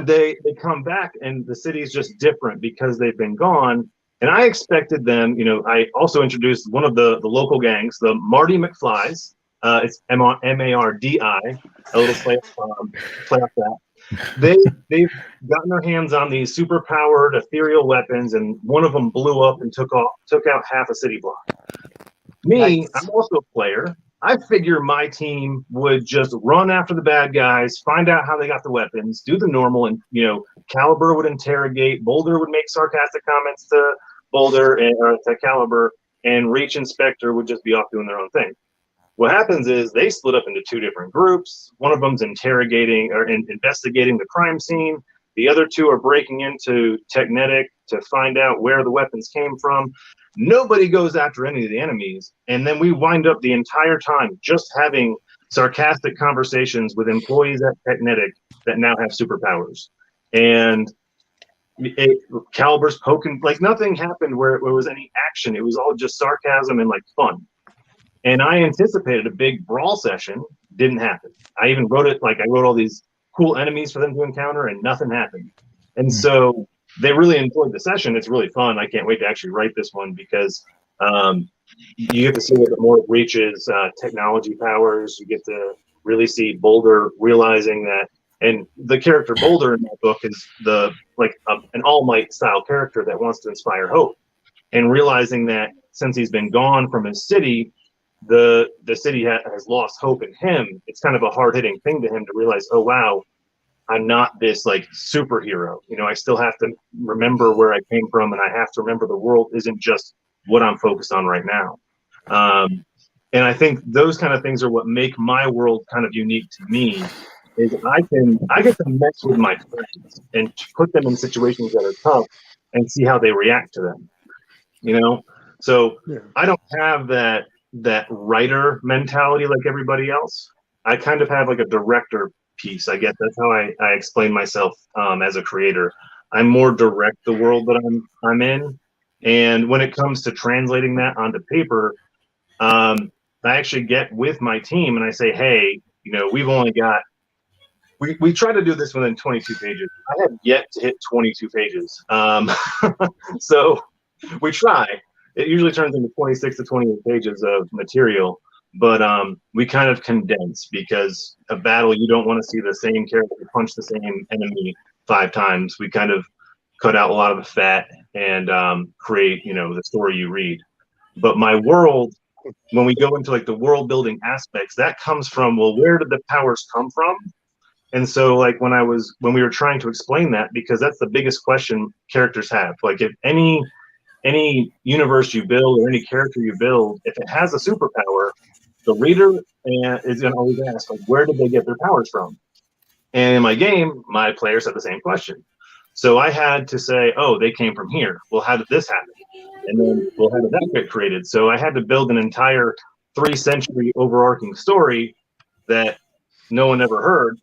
They come back, and the city is just different because they've been gone. And I expected them, I also introduced one of the local gangs, the Marty McFlies. It's Mardi, a little play off that. They've gotten their hands on these super powered ethereal weapons, and one of them blew up and took out half a city block. Me, nice. I'm also a player. I figure my team would just run after the bad guys, find out how they got the weapons, do the normal, and Caliber would interrogate, Boulder would make sarcastic comments to Boulder or to Caliber, and Reach and Spectre would just be off doing their own thing. What happens is they split up into two different groups. One of them's interrogating or investigating the crime scene. The other two are breaking into Technetic to find out where the weapons came from. Nobody goes after any of the enemies. And then we wind up the entire time just having sarcastic conversations with employees at Technetic that now have superpowers. And Caliber's poking, like nothing happened where it was any action. It was all just sarcasm and like fun. And I anticipated a big brawl session. Didn't happen. I even wrote it, like I wrote all these cool enemies for them to encounter and nothing happened. And so they really enjoyed the session. It's really fun. I can't wait to actually write this one because you get to see a little bit more of Reach's technology powers. You get to really see Boulder realizing that, and the character Boulder in that book is an All Might style character that wants to inspire hope, and realizing that since he's been gone from his city, the city has lost hope in him. It's kind of a hard-hitting thing to him to realize, oh wow, I'm not this like superhero. You know, I still have to remember where I came from, and I have to remember the world isn't just what I'm focused on right now. And I think those kind of things are what make my world kind of unique to me. Is I get to mess with my friends and put them in situations that are tough and see how they react to them. You know, so I don't have that writer mentality like everybody else. I kind of have like a director piece. I guess that's how I explain myself as a creator. I more direct the world that I'm in, and when it comes to translating that onto paper, I actually get with my team and I say, hey, you know, we've only got. We try to do this within 22 pages. I have yet to hit 22 pages. So we try. It usually turns into 26 to 28 pages of material, but we kind of condense because a battle, you don't want to see the same character punch the same enemy 5 times. We kind of cut out a lot of the fat and create, you know, the story you read. But my world, when we go into like the world building aspects, that comes from, well, where did the powers come from? And so like when we were trying to explain that, because that's the biggest question characters have. Like if any universe you build or any character you build, if it has a superpower, the reader is going to always ask, like, where did they get their powers from? And in my game, my players had the same question. So I had to say, oh, they came from here. Well, how did this happen? And then, well, how did that get created? So I had to build an entire 3-century overarching story that no one ever heard.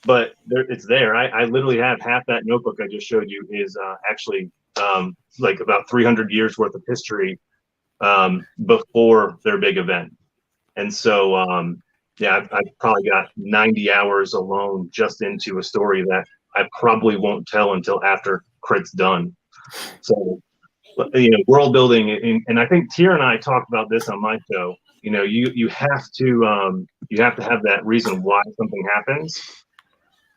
But it's there. I literally have half that notebook I just showed you is actually like about 300 years worth of history before their big event. And so, I've probably got 90 hours alone just into a story that I probably won't tell until after Crit's done. So, you know, world building, and I think Tier and I talked about this on my show. You know, you have to have that reason why something happens.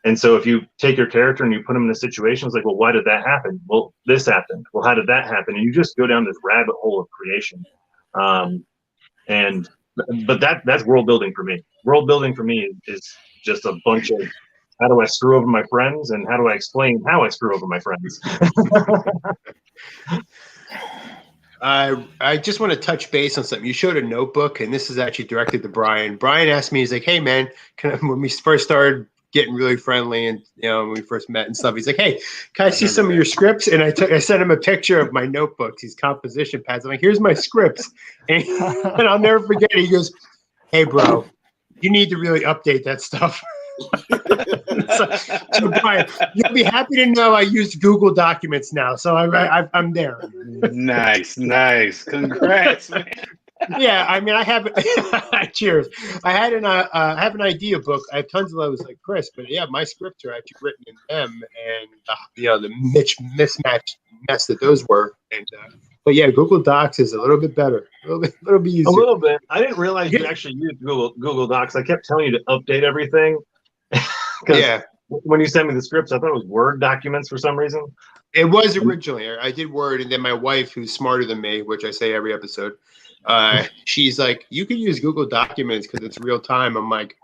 And so if you take your character and you put him in a situation, it's like, well, why did that happen? Well, this happened. Well, how did that happen? And you just go down this rabbit hole of creation. But that's world building for me. World building for me is just a bunch of how do I screw over my friends and how do I explain how I screw over my friends. I just want to touch base on something. You showed a notebook, and this is actually directed to Brian. Brian asked me, he's like, hey, man, when we first started getting really friendly and, you know, when we first met and stuff, he's like, hey, can I see some of your scripts? And I sent him a picture of my notebooks, these composition pads. I'm like, here's my scripts. And I'll never forget it. He goes, hey, bro, you need to really update that stuff. so Brian, you'll be happy to know I use Google Documents now. So I'm there. Nice. Congrats, man. Yeah, I mean, I have. Cheers. I have an idea book. I have tons of those like Chris, but yeah, my scripts are actually written in them, and the mismatched mess that those were. And but yeah, Google Docs is a little bit better, a little bit easier. A little bit. I didn't realize you actually used Google Docs. I kept telling you to update everything. Yeah. When you sent me the scripts, I thought it was Word documents for some reason. It was originally. I did Word, and then my wife, who's smarter than me, which I say every episode, She's like, you can use Google Documents because it's real time. I'm like,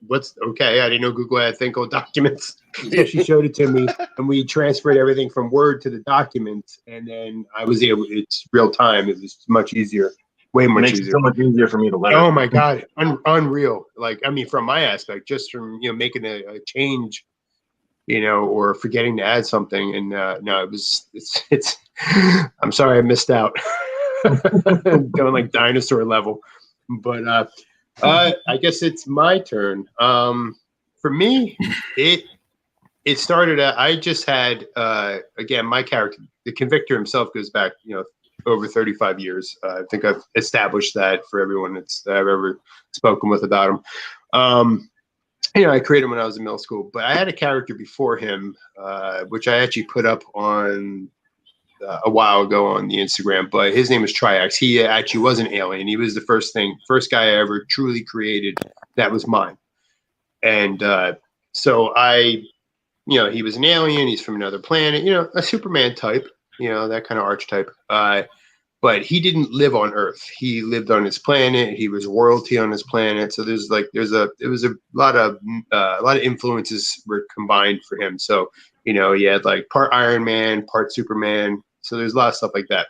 what's okay? I didn't know Google had a thing called Documents. So she showed it to me, and we transferred everything from Word to the documents, and then I was able. It's real time. It was much easier, way much Makes easier. it so much easier for me to letter. Oh my god, unreal! Like, I mean, from my aspect, just from making a change, or forgetting to add something, and no, it's. I'm sorry I missed out. Going like dinosaur level, but I guess it's my turn. For me, it started out. I just had again, my character, the Convictor himself, goes back over 35 years. I think I've established that for everyone that I've ever spoken with about him. I created him when I was in middle school, but I had a character before him, which I actually put up on a while ago on the Instagram, but his name is Triax. He actually was an alien. He was the first guy I ever truly created that was mine. And so he was an alien. He's from another planet, a Superman type, that kind of archetype. But he didn't live on Earth. He lived on his planet. He was royalty on his planet. So it was a lot of influences were combined for him. So, he had like part Iron Man, part Superman. So there's a lot of stuff like that.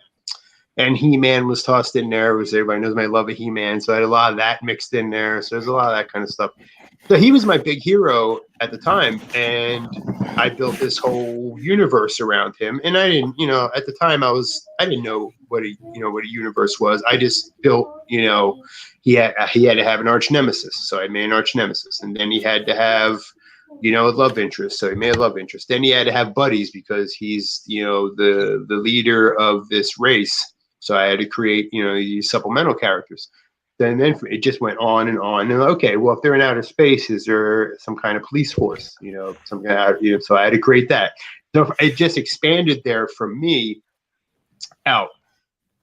And He-Man was tossed in there, which everybody knows my love of He-Man. So I had a lot of that mixed in there. So there's a lot of that kind of stuff. So he was my big hero at the time. And I built this whole universe around him. And I didn't, at the time I didn't know what a universe was. I just built, he had to have an arch nemesis. So I made an arch nemesis. And then he had to have, a love interest. So he made a love interest. Then he had to have buddies because he's, the leader of this race. So I had to create, these supplemental characters. Then it just went on and on. And okay, well, if they're in outer space, is there some kind of police force? Some kind of, so I had to create that. So it just expanded there from me out.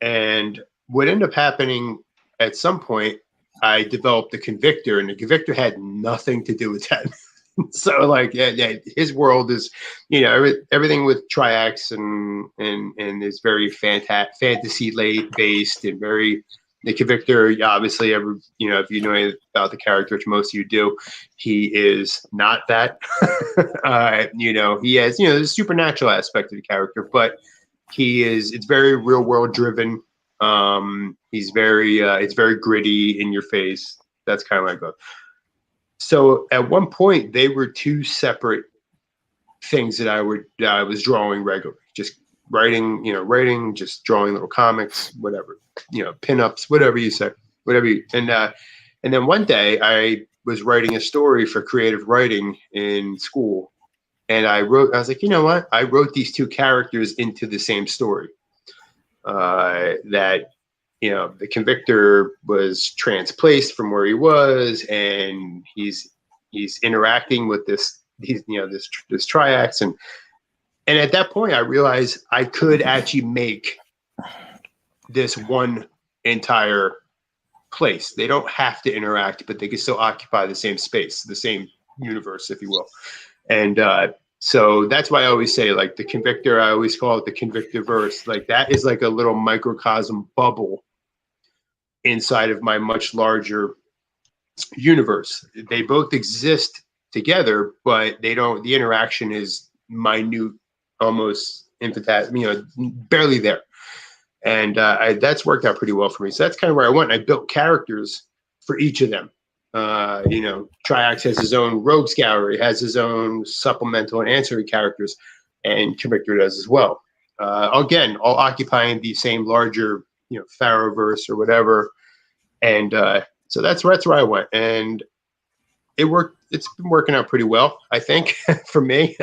And what ended up happening at some point, I developed the Convictor, and the Convictor had nothing to do with that. So like, yeah, his world is, everything with Triax and is very fantasy based and very. The Convictor, obviously, if you know anything about the character, which most of you do, he is not that. He has, the supernatural aspect of the character, but it's very real world driven. It's very gritty in your face. That's kind of like So at one point, they were two separate things that I was drawing regularly, just writing, just drawing little comics, whatever, pinups, whatever you say, and then one day I was writing a story for creative writing in school, and I was like, you know what? I wrote these two characters into the same story, that, the Convictor was transplaced from where he was, and he's interacting with this Triax, and at that point, I realized I could actually make this one entire place. They don't have to interact, but they can still occupy the same space, the same universe, if you will. And so that's why I always say, like, the Convictor, I always call it the Convictorverse. Like, that is like a little microcosm bubble inside of my much larger universe. They both exist together, but they don't. The interaction is minute, almost infinitesimal, barely there. And that's worked out pretty well for me. So that's kind of where I went. I built characters for each of them. Triax has his own rogues gallery, has his own supplemental and ancillary characters, and Convictor does as well. Again, all occupying the same larger, Pharoverse or whatever. And so that's where I went, and it worked. It's been working out pretty well, I think, for me.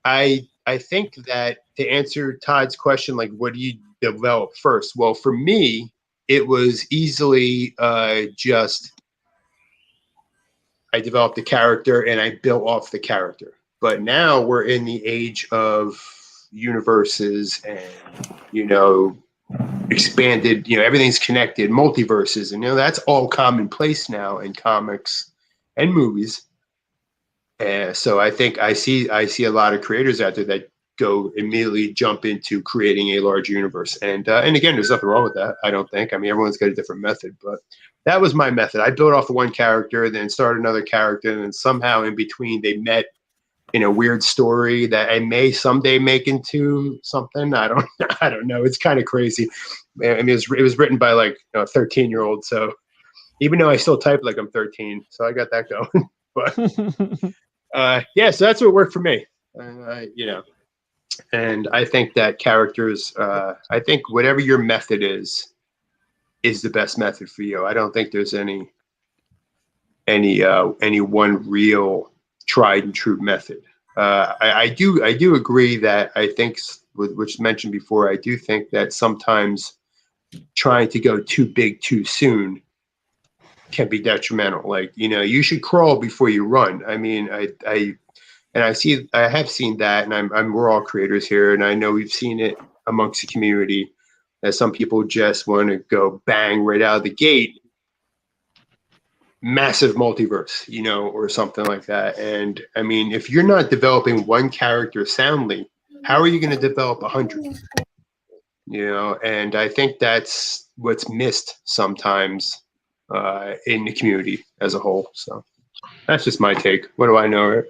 I think that to answer Todd's question, like, what do you develop first? Well, for me, it was easily just I developed the character and I built off the character. But now we're in the age of universes and, expanded, everything's connected, multiverses, and that's all commonplace now in comics and movies. So I think I see a lot of creators out there that go immediately jump into creating a large universe. And again, there's nothing wrong with that, I don't think. I mean, everyone's got a different method, but that was my method. I built off of one character, then started another character, and then somehow in between they met in a weird story that I may someday make into something. I don't know. It's kind of crazy. I mean, it was written by like a 13-year-old, so even though I still type like I'm 13, so I got that going. But yeah, so that's what worked for me. You know, and I think that characters, I think whatever your method is the best method for you. I don't think there's any one real tried and true method. I do agree that I think, which mentioned before, I do think that sometimes trying to go too big too soon can be detrimental. Like, you know, you should crawl before you run. I mean, I have seen that, and we're all creators here, and I know we've seen it amongst the community that some people just want to go bang right out of the gate, massive multiverse, you know, or something like that. And I mean, if you're not developing one character soundly, how are you going to develop 100? You know, and I think that's what's missed sometimes in the community as a whole. So that's just my take. What do I know?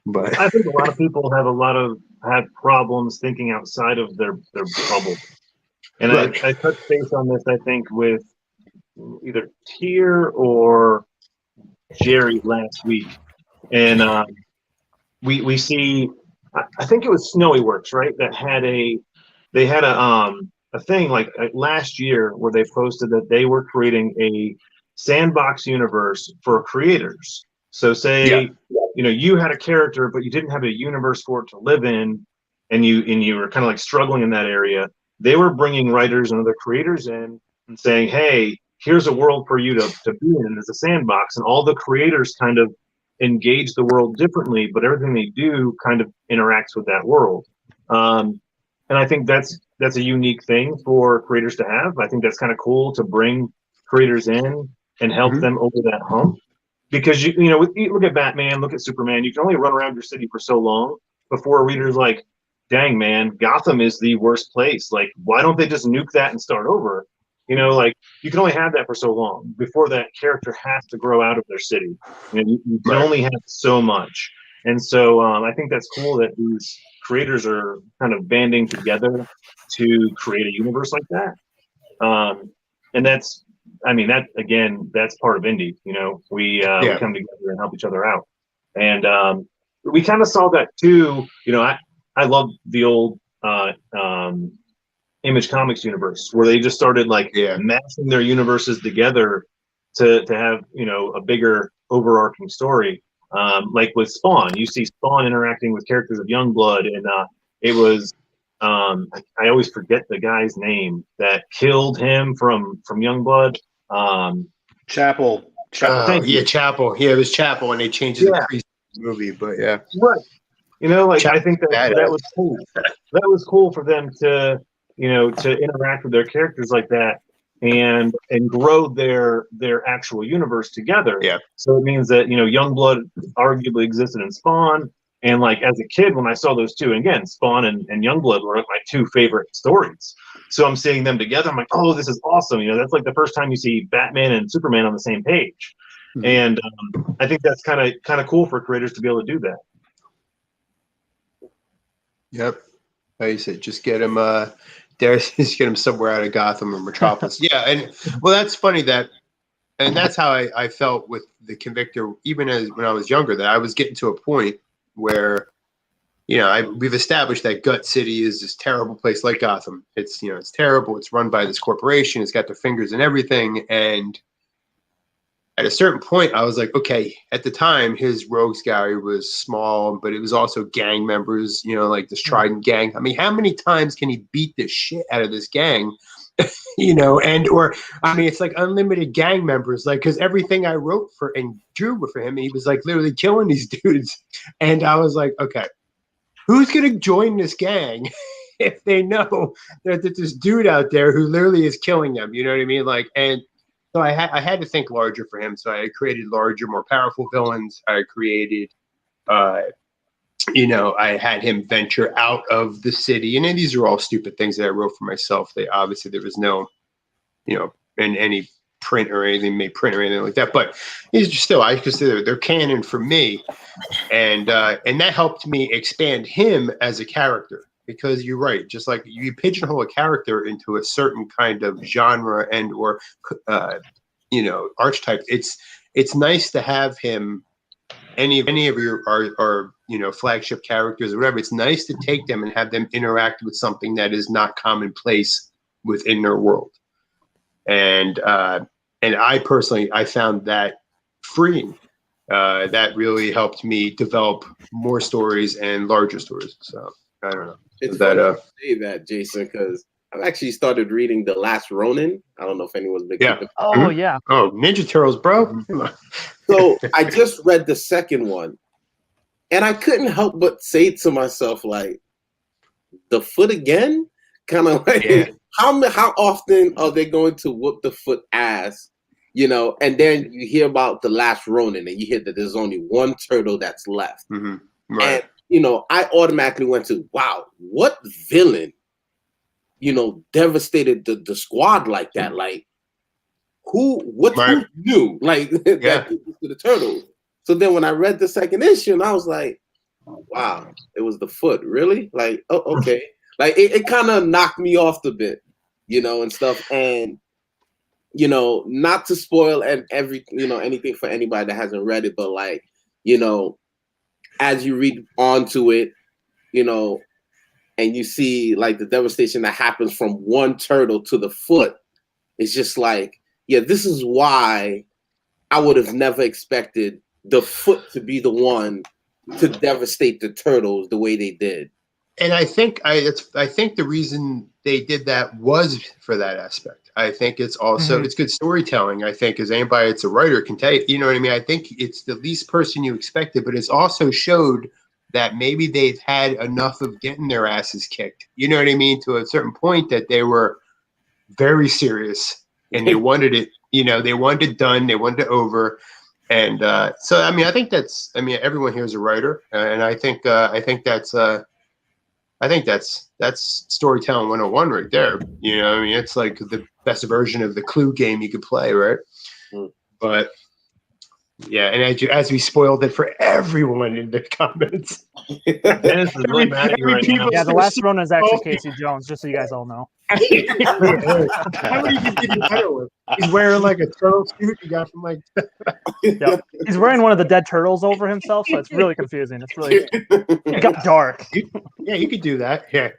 But I think a lot of people have problems thinking outside of their bubble. And right. I touched base on this, I think, with either Tier or Jerry last week. And we see, I think it was Snowy Works, right? That had they had a thing like last year where they posted that they were creating a sandbox universe for creators. So say, you know, you had a character, but you didn't have a universe for it to live in, and you were kind of like struggling in that area. They were bringing writers and other creators in and saying, hey, here's a world for you to be in as a sandbox. And all the creators kind of engage the world differently, but everything they do kind of interacts with that world. And I think that's a unique thing for creators to have. I think that's kind of cool to bring creators in and help them over that hump. Because, you know, look at Batman, look at Superman, you can only run around your city for so long before a reader's like, dang, man, Gotham is the worst place. Like, why don't they just nuke that and start over? You know, like, you can only have that for so long before that character has to grow out of their city. You know, you can only have so much. And so I think that's cool that these creators are kind of banding together to create a universe like that. And that's, I mean, that, again, that's part of indie. You know, we come together and help each other out. And we kind of saw that too. You know, I love the old Image Comics universe where they just started like mashing their universes together to have, you know, a bigger overarching story. Like with Spawn, you see Spawn interacting with characters of Youngblood, and it was I always forget the guy's name that killed him from Youngblood. Chapel. Chapel. Yeah, it was Chapel, and they changed it in the movie, but right. You know, like Chapel, I think that was cool. That was cool for them to, you know, to interact with their characters like that and grow their actual universe together. Yeah. So it means that, you know, Youngblood arguably existed in Spawn. And like as a kid, when I saw those two, and again, Spawn and Youngblood were my two favorite stories. So I'm seeing them together. I'm like, oh, this is awesome. You know, that's like the first time you see Batman and Superman on the same page. And I think that's kind of cool for creators to be able to do that. Yep. Like you said, just get him just get him somewhere out of Gotham or Metropolis. And well, that's funny and that's how I felt with the Convictor, even when I was younger, that I was getting to a point where, you know, we've established that Gut City is this terrible place like Gotham. It's, you know, it's terrible. It's run by this corporation. It's got their fingers in everything. And at a certain point, I was like, okay, at the time, his rogues gallery was small, but it was also gang members, you know, like this Trident gang. I mean, how many times can he beat the shit out of this gang? You know, it's like unlimited gang members, like, because everything I wrote for and drew for him, he was like literally killing these dudes. And I was like, okay, who's going to join this gang if they know that there's this dude out there who literally is killing them? You know what I mean? Like, and so I had to think larger for him. So I created larger, more powerful villains. I created I had him venture out of the city. And then these are all stupid things that I wrote for myself. There was no, in any print or anything like that. But it's just still, I consider they're canon for me. And that helped me expand him as a character. Because you're right, just like you pigeonhole a character into a certain kind of genre and or archetype. It's nice to have him. Any of your our flagship characters or whatever. It's nice to take them and have them interact with something that is not commonplace within their world. And I personally found that freeing. That really helped me develop more stories and larger stories. So I don't know. It's funny to say that, Jason, because I've actually started reading The Last Ronin. I don't know if anyone's been. Yeah. Oh, yeah. Oh, Ninja Turtles, bro. So I just read the second one, and I couldn't help but say to myself, like, the foot again? Kind of like, how often are they going to whoop the foot ass? And then you hear about The Last Ronin, and you hear that there's only one turtle that's left. Mm-hmm. Right. And, I automatically went to, wow, what villain, devastated the squad like that? Like, who knew? Like, that to the turtles. So then when I read the second issue, and I was like, wow, it was the foot. Really? Like, oh, okay. Like, it kind of knocked me off the bit, and stuff. And, not to spoil anything for anybody that hasn't read it, but like, as you read onto it, and you see like the devastation that happens from one turtle to the foot, it's just like, yeah, this is why I would have never expected the foot to be the one to devastate the turtles the way they did. And I think the reason they did that was for that aspect. I think it's also it's good storytelling. I think as anybody that's a writer can tell you, you know what I mean? I think it's the least person you expected, but it's also showed that maybe they've had enough of getting their asses kicked. You know what I mean? To a certain point that they were very serious and they wanted it, they wanted it done, they wanted it over. And so, I mean, I think everyone here is a writer. And I think that's storytelling 101 right there. I mean, it's like the best version of the Clue game you could play, right? But yeah, and as we spoiled it for everyone in the comments. The Last Ronin is actually Casey Jones, just so you guys all know. How would you get even better with? He's wearing like a turtle suit you got from like. He's wearing one of the dead turtles over himself, so it's really confusing. It got dark. You could do that. Yeah.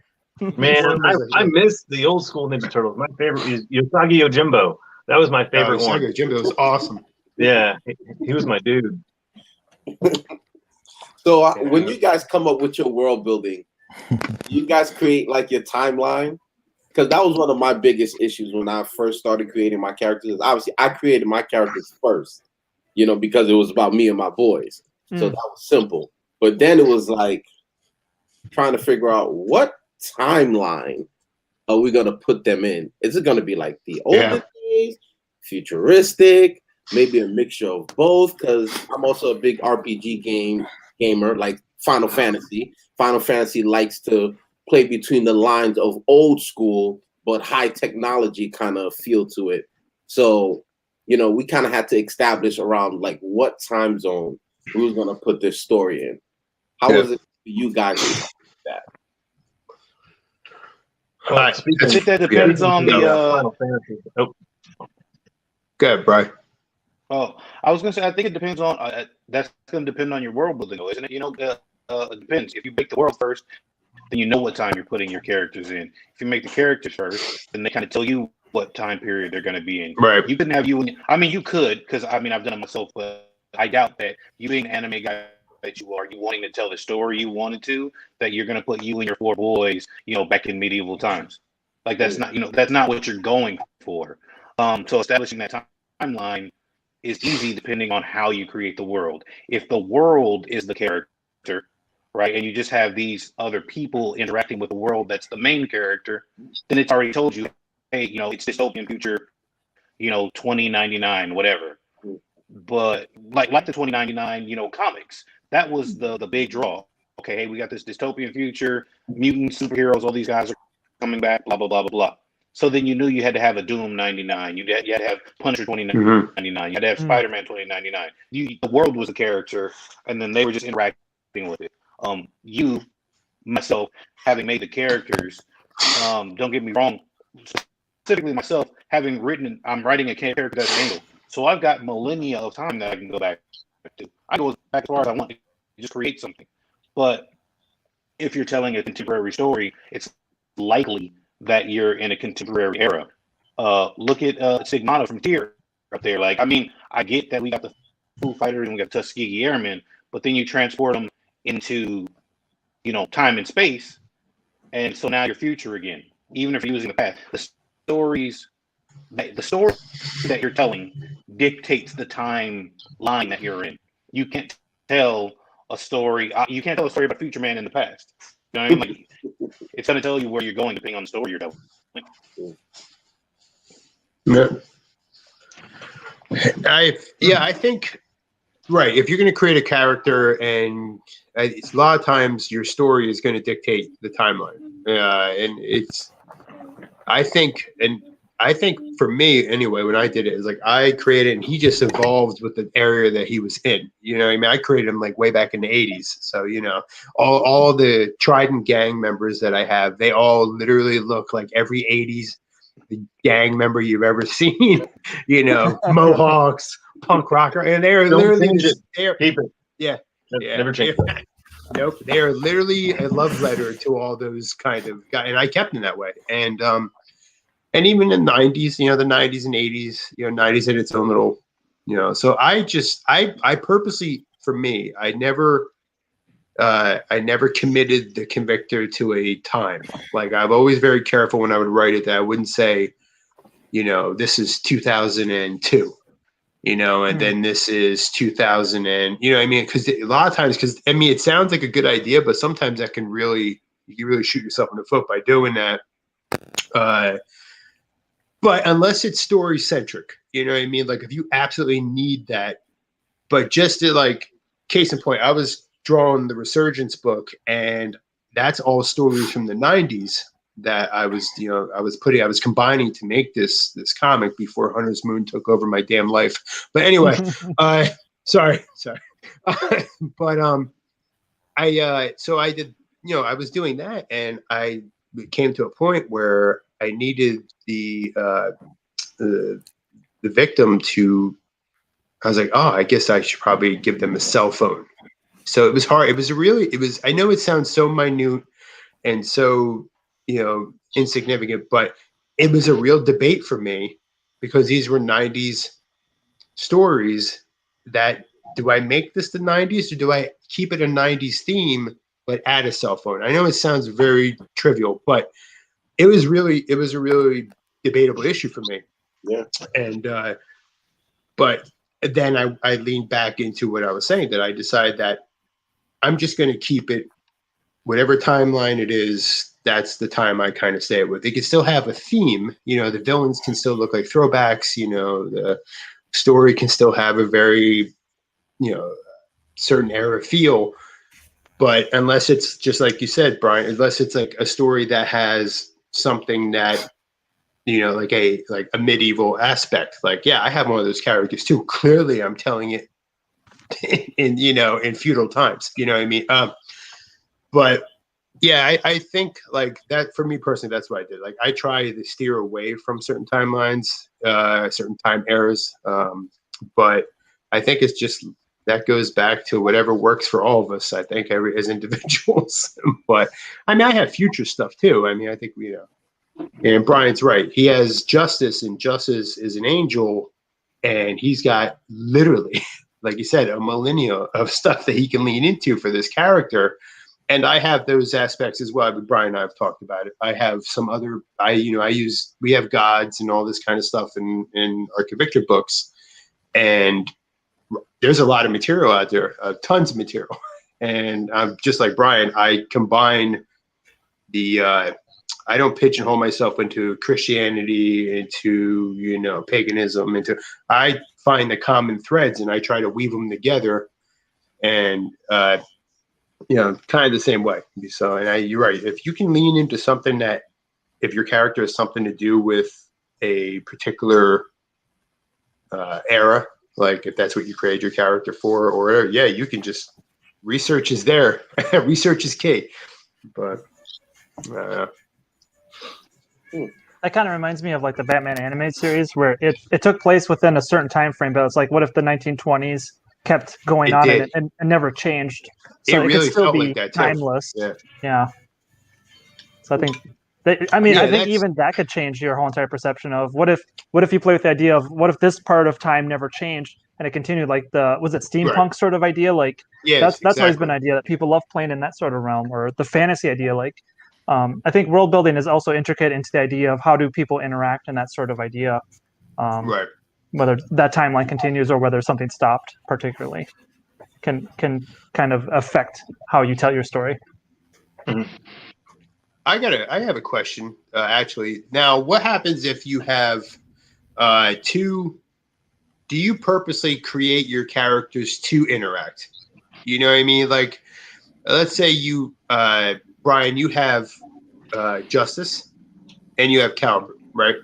Man, I miss the old school Ninja Turtles. My favorite is Usagi Yojimbo. That was my favorite one. Usagi Yojimbo was awesome. Yeah, he was my dude. So when you guys come up with your world building, you guys create like your timeline? Because that was one of my biggest issues when I first started creating my characters. Obviously, I created my characters first, because it was about me and my boys. So that was simple. But then it was like trying to figure out what timeline are we going to put them in? Is it going to be like the olden days, futuristic, maybe a mixture of both? Because I'm also a big RPG gamer, like Final Fantasy. Final Fantasy likes to play between the lines of old school but high technology kind of feel to it. So, we kind of had to establish around like what time zone we was going to put this story in. How was it for you guys to do that? Well, I think that depends on the Final Fantasy. Go ahead, Brian. Oh, I was gonna say I think it depends on that's gonna depend on your world building, though, isn't it? It depends. If you make the world first, then you know what time you're putting your characters in. If you make the characters first, then they kind of tell you what time period they're gonna be in. Right. You couldn't have you could, because I've done it myself, but I doubt that you being an anime guy that you wanting to tell the story you wanted to, that you're going to put you and your four boys, back in medieval times. Like that's not, that's not what you're going for. So establishing that timeline is easy depending on how you create the world. If the world is the character, right, and you just have these other people interacting with the world that's the main character, then it's already told you, hey, it's dystopian future, 2099, whatever. But like the 2099, comics, that was the big draw. okay, hey, we got this dystopian future, mutant superheroes, all these guys are coming back, blah, blah, blah, blah, blah. So then you knew you had to have a Doom 99. You had to have Punisher 2099. You had to have Spider-Man 2099. The world was a character, and then they were just interacting with it. Myself, having made the characters, don't get me wrong, specifically myself, I'm writing a character that's an angle. So I've got millennia of time that I can go back to. I go back as far as I want to just create something. But if you're telling a contemporary story, it's likely that you're in a contemporary era. Look at Sigmata from Tyr up there. Like, I mean, I get that we got the Foo Fighters and we got Tuskegee Airmen, but then you transport them into, time and space, and so now you're future again. Even if you're using the past, the story that you're telling dictates the timeline that you're in. You can't tell a story. You can't tell a story about Future Man in the past. You know what I mean? Like, it's going to tell you where you're going depending on the story you're telling. Yeah. I think, right, if you're going to create a character, and it's a lot of times your story is going to dictate the timeline. And I think for me anyway, when I did it, is like I created, and he just evolved with the area that he was in. You know what I mean? I created him like way back in the 80s. So, all the Trident gang members that I have, they all literally look like every 80s gang member you've ever seen. Mohawks, punk rocker, and they're literally never change. Nope, they are literally a love letter to all those kind of guys, and I kept them that way. And even in the 90s, the 90s and 80s, 90s had its own little, So I purposely, for me, I never committed the convictor to a time. Like, I'm always very careful when I would write it that I wouldn't say, this is 2002. And then this is 2000, and I mean, because a lot of times, it sounds like a good idea, but sometimes that can you can really shoot yourself in the foot by doing that. But unless it's story centric, you know what I mean? Like, if you absolutely need that, but just to, like, case in point, I was drawing the Resurgence book, and that's all stories from the 90s that I was combining to make this comic before Hunter's Moon took over my damn life. But anyway, sorry. But so I did, I was doing that, and I came to a point where I needed the victim to. I was like, oh, I guess I should probably give them a cell phone. So it was hard. I know it sounds so minute and so, insignificant, but it was a real debate for me, because these were 90s stories that, do I make this the 90s, or do I keep it a 90s theme, but add a cell phone? I know it sounds very trivial, but it was a really debatable issue for me. Yeah. And, but then I leaned back into what I was saying, that I decided that I'm just going to keep it, whatever timeline it is, that's the time I kind of stay with. It can still have a theme, the villains can still look like throwbacks, the story can still have a very, certain era feel. But unless it's just like you said, Brian, unless it's like a story that has something that, like a medieval aspect, like, yeah, I have one of those characters too. Clearly I'm telling it in feudal times, you know what I mean? But yeah, I think, like, that for me personally, that's what I did. Like, I try to steer away from certain timelines, certain time eras. But I think it's just, that goes back to whatever works for all of us, I think, as individuals. But I mean, I have future stuff too. I mean, I think, and Brian's right. He has Justice, and Justice is an angel, and he's got literally, like you said, a millennia of stuff that he can lean into for this character. And I have those aspects as well. Brian and I have talked about it. I have some other, we have gods and all this kind of stuff in our convictor books. And there's a lot of material out there, tons of material. And I'm just like Brian, I combine I don't pigeonhole myself into Christianity, into, paganism, I find the common threads and I try to weave them together. And kind of the same way. So, and you're right. If you can lean into something that, if your character has something to do with a particular era, like if that's what you created your character for, or whatever, you can just research is there. Research is key. But that kind of reminds me of like the Batman animated series, where it took place within a certain time frame, but it's like, what if the 1920s kept going on and never changed? So it really could still be like that timeless. Yeah. So I think I think even that could change your whole entire perception of what if you play with the idea of what if this part of time never changed and it continued, like was it steampunk sort of idea? Like that's always been an idea that people love playing in that sort of realm, or the fantasy idea. Like I think world building is also intricate into the idea of how do people interact in that sort of idea. Whether that timeline continues or whether something stopped particularly can kind of affect how you tell your story. Mm-hmm. I have a question, actually. Now, what happens if you have do you purposely create your characters to interact? You know what I mean? Like, let's say you, Brian, you have Justice and you have Calvert, right?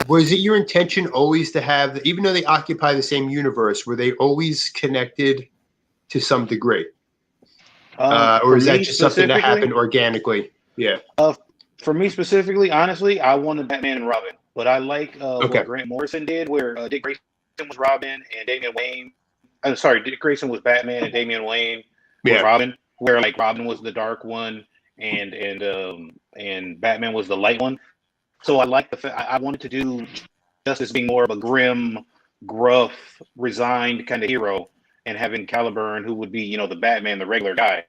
Was it your intention always to have, even though they occupy the same universe, were they always connected to some degree? Or is that just something that happened organically? Yeah. For me specifically, honestly, I wanted Batman and Robin, but I like what Grant Morrison did, where Dick Grayson was Robin and Damian Wayne. Dick Grayson was Batman and Damian Wayne was Robin, where like Robin was the dark one and Batman was the light one. So I like the fact I wanted to do Justice being more of a grim, gruff, resigned kind of hero, and having Caliburn, who would be, the Batman, the regular guy,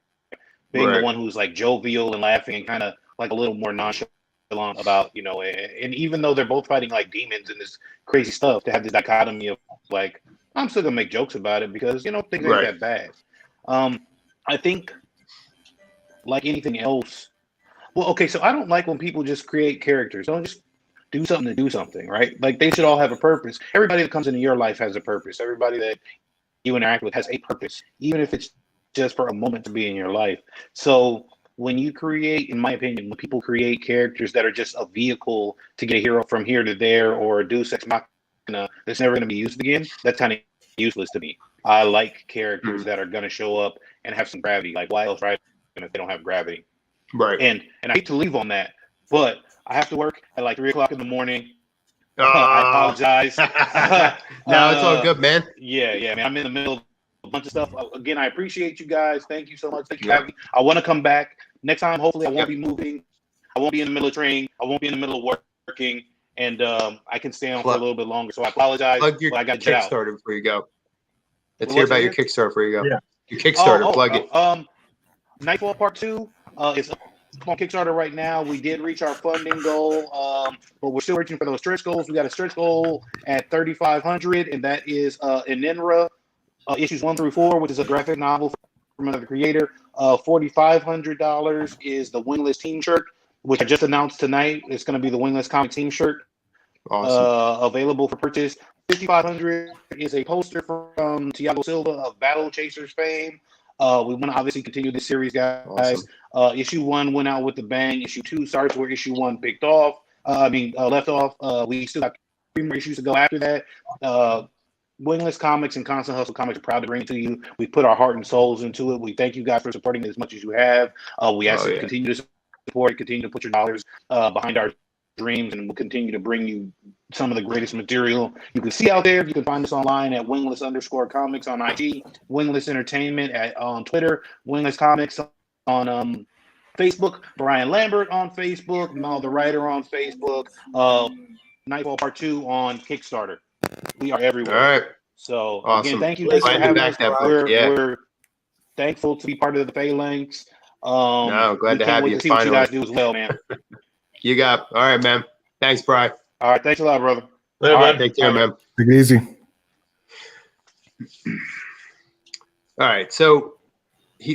being the one who's like jovial and laughing and kind of like a little more nonchalant about, and even though they're both fighting like demons and this crazy stuff, to have this dichotomy of like, I'm still gonna make jokes about it because, things ain't that bad. I think like anything else, well, okay, so I don't like when people just create characters. Don't just do something to do something, right? Like they should all have a purpose. Everybody that comes into your life has a purpose. Everybody that you interact with has a purpose, even if it's just for a moment to be in your life. So when you create, in my opinion, when people create characters that are just a vehicle to get a hero from here to there, or a deus ex machina that's never going to be used again, that's kind of useless to me. I like characters that are going to show up and have some gravity. Like, why else write them if they don't have gravity? Right. And I hate to leave on that, but I have to work at like 3 o'clock in the morning. I apologize. No, it's all good, man. Yeah, man. I'm in the middle of a bunch of stuff. Again, I appreciate you guys. Thank you so much. Thank you for having me. I want to come back next time. Hopefully, I won't be moving. I won't be in the middle of training. I won't be in the middle of working, and I can stay on for a little bit longer. So I apologize. Plug your Kickstarter before you go. Let's hear about your Kickstarter before you go. Yeah. Your Kickstarter, plug it. Nightfall Part 2 is on Kickstarter right now. We did reach our funding goal, but we're still reaching for those stretch goals. We got a stretch goal at 3,500, and that is Inenra issues 1 through 4, which is a graphic novel from another creator. $4,500 is the Wingless team shirt, which I just announced tonight. It's going to be the Wingless comic team shirt. Awesome. Available for purchase. $5,500 is a poster from Thiago Silva of Battle Chasers fame. We want to obviously continue this series, guys. Awesome. Issue 1 went out with a bang. Issue 2 starts where issue 1 left off. We still have 3 more issues to go after that. Wingless Comics and Constant Hustle Comics are proud to bring it to you. We put our heart and souls into it. We thank you guys for supporting it as much as you have. We ask you to continue to support, continue to put your dollars behind our dreams, and we'll continue to bring you some of the greatest material you can see out there. You can find us online at Wingless_Comics on IG, Wingless Entertainment on Twitter, Wingless Comics on Facebook, Brian Lambert on Facebook, Mal the Writer on Facebook, Nightfall Part 2 on Kickstarter. We are everywhere. All right. So awesome. Again, thank you. Thanks for having us. We're thankful to be part of the Phalanx. Glad to have you. See what you guys do as well, man. You got. All right, man. Thanks, Brian. All right. Thanks a lot, brother. All right. Take care, man. Take it easy. All right. So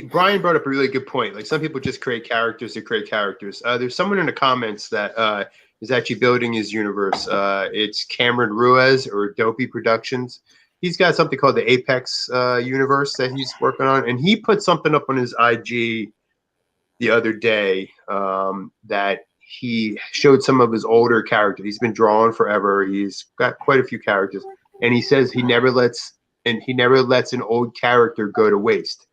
Brian brought up a really good point. Like, some people just create characters to create characters. There's someone in the comments that is actually building his universe. It's Cameron Ruiz or Dopey Productions. he's got something called the Apex universe that he's working on, and he put something up on his IG the other day that he showed some of his older characters. He's been drawing forever. He's got quite a few characters, and he says he never lets an old character go to waste.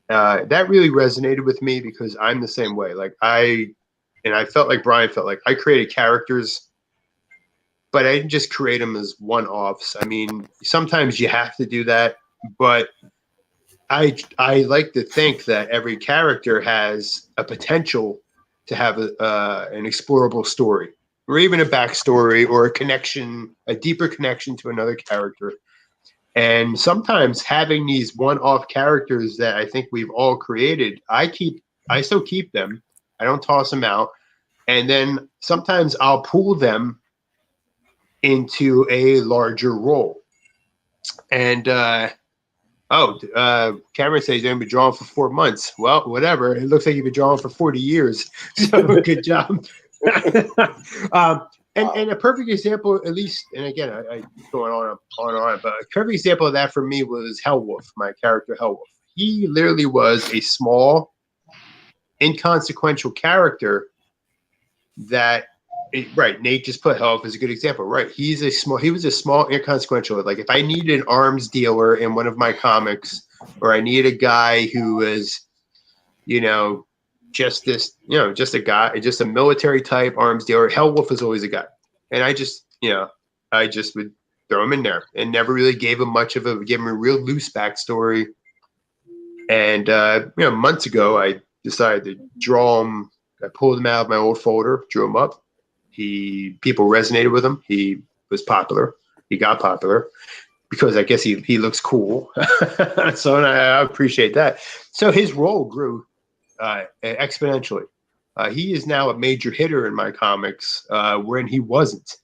That really resonated with me because I'm the same way. Like I felt like Brian felt like I created characters, but I didn't just create them as one-offs. I mean, sometimes you have to do that, but I like to think that every character has a potential to have an explorable story, or even a backstory, or a connection, a deeper connection to another character. And sometimes having these one-off characters that I think we've all created, I still keep them. I don't toss them out. And then sometimes I'll pull them into a larger role. And Cameron says he's going to be drawing for 4 months. Well, whatever. It looks like you've been drawing for 40 years. So good job. And a perfect example, at least, and again, I going on, but a perfect example of that for me was Hellwolf, my character Hellwolf. He literally was a small, inconsequential character that, right, Nate just put Hellwolf as a good example, right? He was a small, inconsequential. Like if I needed an arms dealer in one of my comics, or I needed a guy who was, just a guy, just a military type arms dealer. Hellwolf was always a guy. And I just would throw him in there and never really gave him a real loose backstory. And, months ago, I decided to draw him. I pulled him out of my old folder, drew him up. People resonated with him. He was popular. He got popular because I guess he looks cool. So and I appreciate that. So his role grew exponentially. He is now a major hitter in my comics when he wasn't.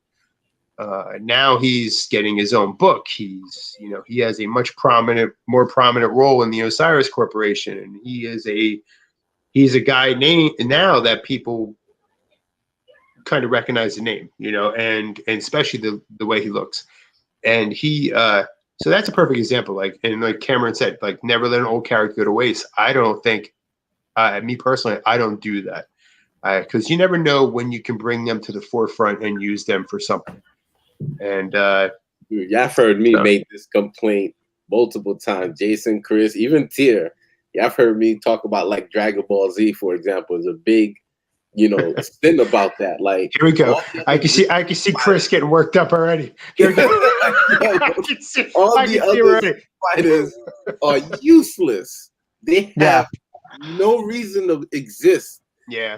Now he's getting his own book. He has a more prominent role in the Osiris Corporation, and he's a guy named now that people kind of recognize the name, and especially the way he looks. And so that's a perfect example. Like Cameron said, like never let an old character go to waste. I don't think. Me personally, I don't do that because you never know when you can bring them to the forefront and use them for something. And y'all heard me make this complaint multiple times. Jason, Chris, even Tier. Y'all heard me talk about like Dragon Ball Z, for example, is a big, sin about that. Like here we go. I can see Chris getting worked up already. Here we go. All the other fighters are useless. They have no reason to exist. Yeah.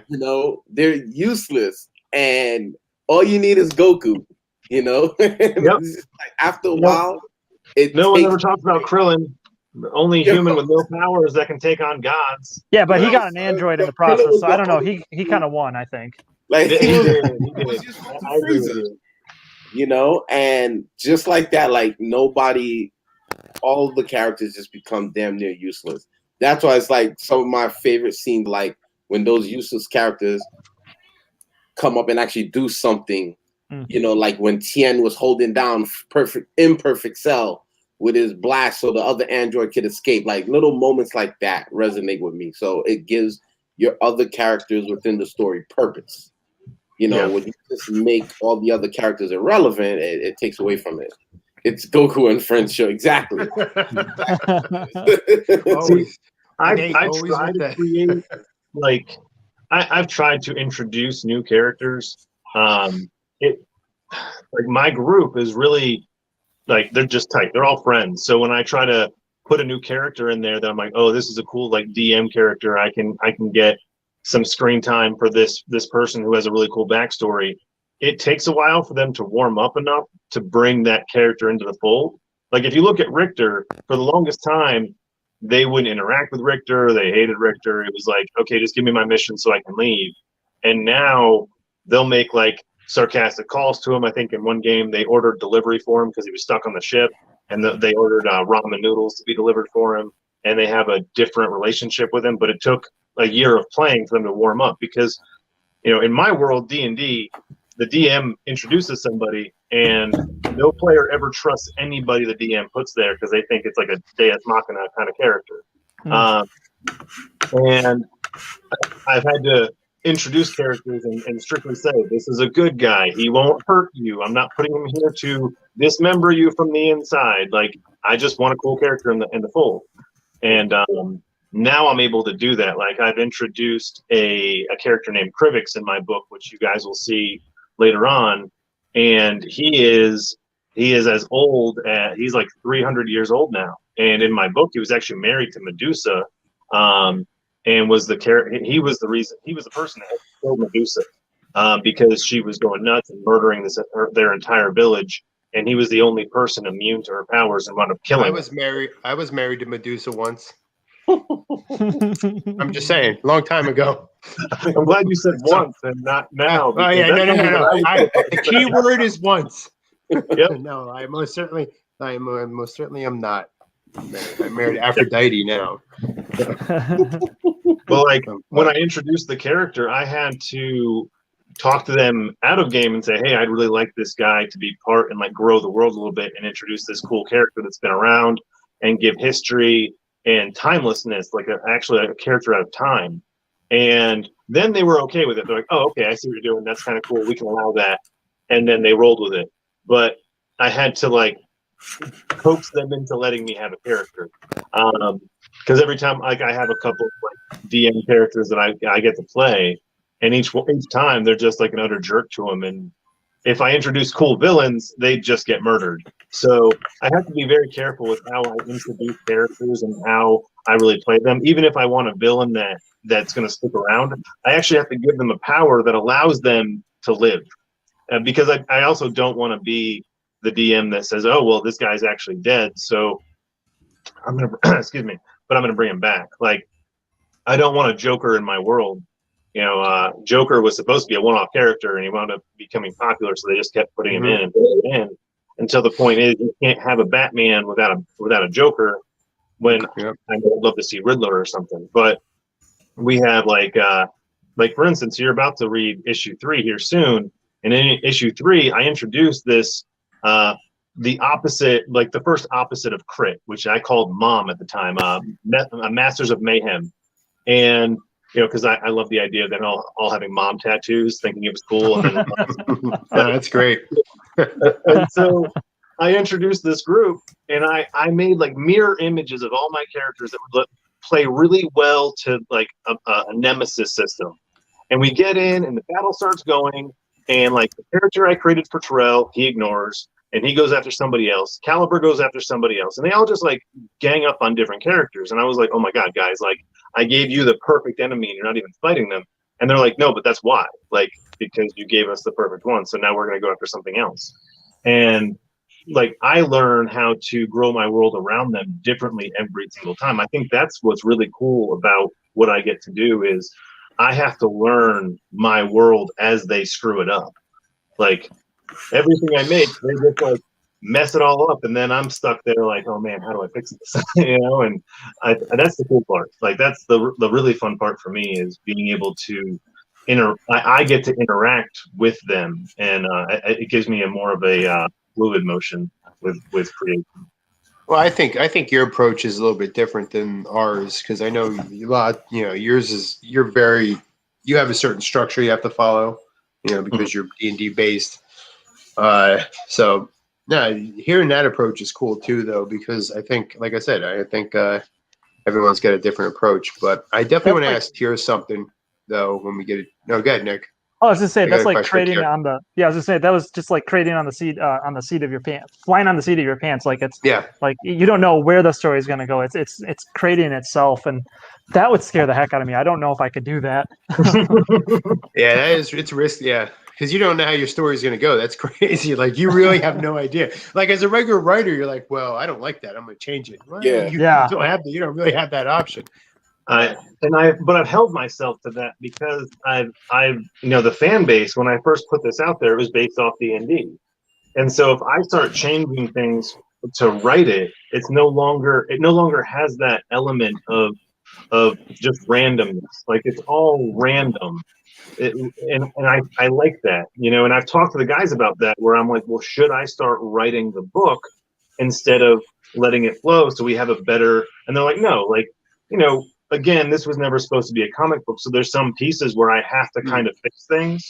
They're useless. And all you need is Goku, Yep. Like after a while, no one ever talks about Krillin. The only human with no powers that can take on gods. Yeah, but he got an android in the process, so I don't know. He kind of won, I think. Like he was just Frieza, and just like that, like all the characters just become damn near useless. That's why it's like some of my favorite scenes, like when those useless characters come up and actually do something, like when Tien was holding down imperfect Cell with his blast so the other android could escape. Like little moments like that resonate with me. So it gives your other characters within the story purpose. When you just make all the other characters irrelevant, it takes away from it. It's Goku and Friends show. Exactly. I've tried to introduce new characters. My group is really like they're just tight. They're all friends. So when I try to put a new character in there, that I'm like, oh, this is a cool like DM character. I can get some screen time for this person who has a really cool backstory. It takes a while for them to warm up enough to bring that character into the fold. Like if you look at Richter, for the longest time, they wouldn't interact with Richter. They hated Richter. It was like, okay, just give me my mission so I can leave. And now they'll make like sarcastic calls to him. I think in one game they ordered delivery for him because he was stuck on the ship, and they ordered ramen noodles to be delivered for him. And they have a different relationship with him. But it took a year of playing for them to warm up because, in my world, D&D, the DM introduces somebody, and no player ever trusts anybody the DM puts there because they think it's like a Deus Machina kind of character. And I've had to introduce characters and strictly say, this is a good guy. He won't hurt you. I'm not putting him here to dismember you from the inside. Like, I just want a cool character in the fold. And now I'm able to do that. Like, I've introduced a character named Krivix in my book, which you guys will see later on. And he is as old as, he's like 300 years old now. And in my book, he was actually married to Medusa. And was the person that killed Medusa because she was going nuts and murdering their entire village, and he was the only person immune to her powers and wound up killing. I was married to Medusa once. I'm just saying, long time ago. I'm glad you said once and not now. Oh yeah, no. The key word is once. Yep. No, I most certainly am not. I'm married to Aphrodite now. Well, like when I introduced the character, I had to talk to them out of game and say, hey, I'd really like this guy to be part and like grow the world a little bit and introduce this cool character that's been around and give history and timelessness, like actually a character out of time. And then they were okay with it. They're like, oh, okay, I see what you're doing. That's kind of cool. We can allow that. And then they rolled with it. But I had to like coax them into letting me have a character. Because every time, like, I have a couple of like DM characters that I get to play, and each time they're just like an utter jerk to them. And if I introduce cool villains, they just get murdered. So I have to be very careful with how I introduce characters and how I really play them. Even if I want a villain that's going to stick around, I actually have to give them a power that allows them to live. Because I also don't want to be the DM that says, oh, well, this guy's actually dead, so I'm going to, excuse me, but I'm going to bring him back. Like, I don't want a Joker in my world. You know, Joker was supposed to be a one-off character, and he wound up becoming popular, so they just kept putting him in and putting him in until the point is you can't have a Batman without a Joker. When I would love to see Riddler or something, but we have like for instance, you're about to read issue 3 here soon, and in issue 3, I introduced this the opposite, like the first opposite of Crit, which I called Mom at the time, Masters of Mayhem, and you know, because I love the idea of them all having mom tattoos, thinking it was cool. And then, that's great. And so I introduced this group, and I made like mirror images of all my characters that would play really well to like a nemesis system. And we get in, and the battle starts going, and like the character I created for Terrell, he ignores, and he goes after somebody else. Caliber goes after somebody else, and they all just like gang up on different characters. And I was like, oh my god, guys, like I gave you the perfect enemy, and you're not even fighting them. And they're like, no, but that's why, like, because you gave us the perfect one, so now we're gonna go after something else. And like I learn how to grow my world around them differently every single time. I think that's what's really cool about what I get to do is I have to learn my world as they screw it up. Like everything I make, they just like mess it all up, and then I'm stuck there like, oh man, how do I fix this? You know, and that's the cool part. Like that's the really fun part for me is being able to I get to interact with them, and it gives me a more of a fluid motion with creation. Well, I think your approach is a little bit different than ours because I know a lot. You know, yours is you have a certain structure you have to follow. You know, because you're D&D based. So no, hearing that approach is cool too, though, because I think, like I said, I think everyone's got a different approach. But I definitely want to ask Tier something though when we get it. No, go ahead, Nick. Oh, I was just saying that's like creating on the. Yeah, I was just saying that was just like creating on the seat of your pants, flying on the seat of your pants. Like it's like you don't know where the story is going to go. It's creating itself, and that would scare the heck out of me. I don't know if I could do that. Yeah, it's risky. Yeah, because you don't know how your story is going to go. That's crazy. Like you really have no idea. Like as a regular writer, you're like, well, I don't like that. I'm going to change it. Well, you don't really have that option. But I've held myself to that because I've the fan base when I first put this out there, it was based off D&D, and so if I start changing things to write it, it no longer has that element of just randomness. Like it's all random, I like that, you know, and I've talked to the guys about that where I'm like, well, should I start writing the book instead of letting it flow so we have a better, and they're like, no, like, you know, again, this was never supposed to be a comic book, so there's some pieces where I have to kind of fix things,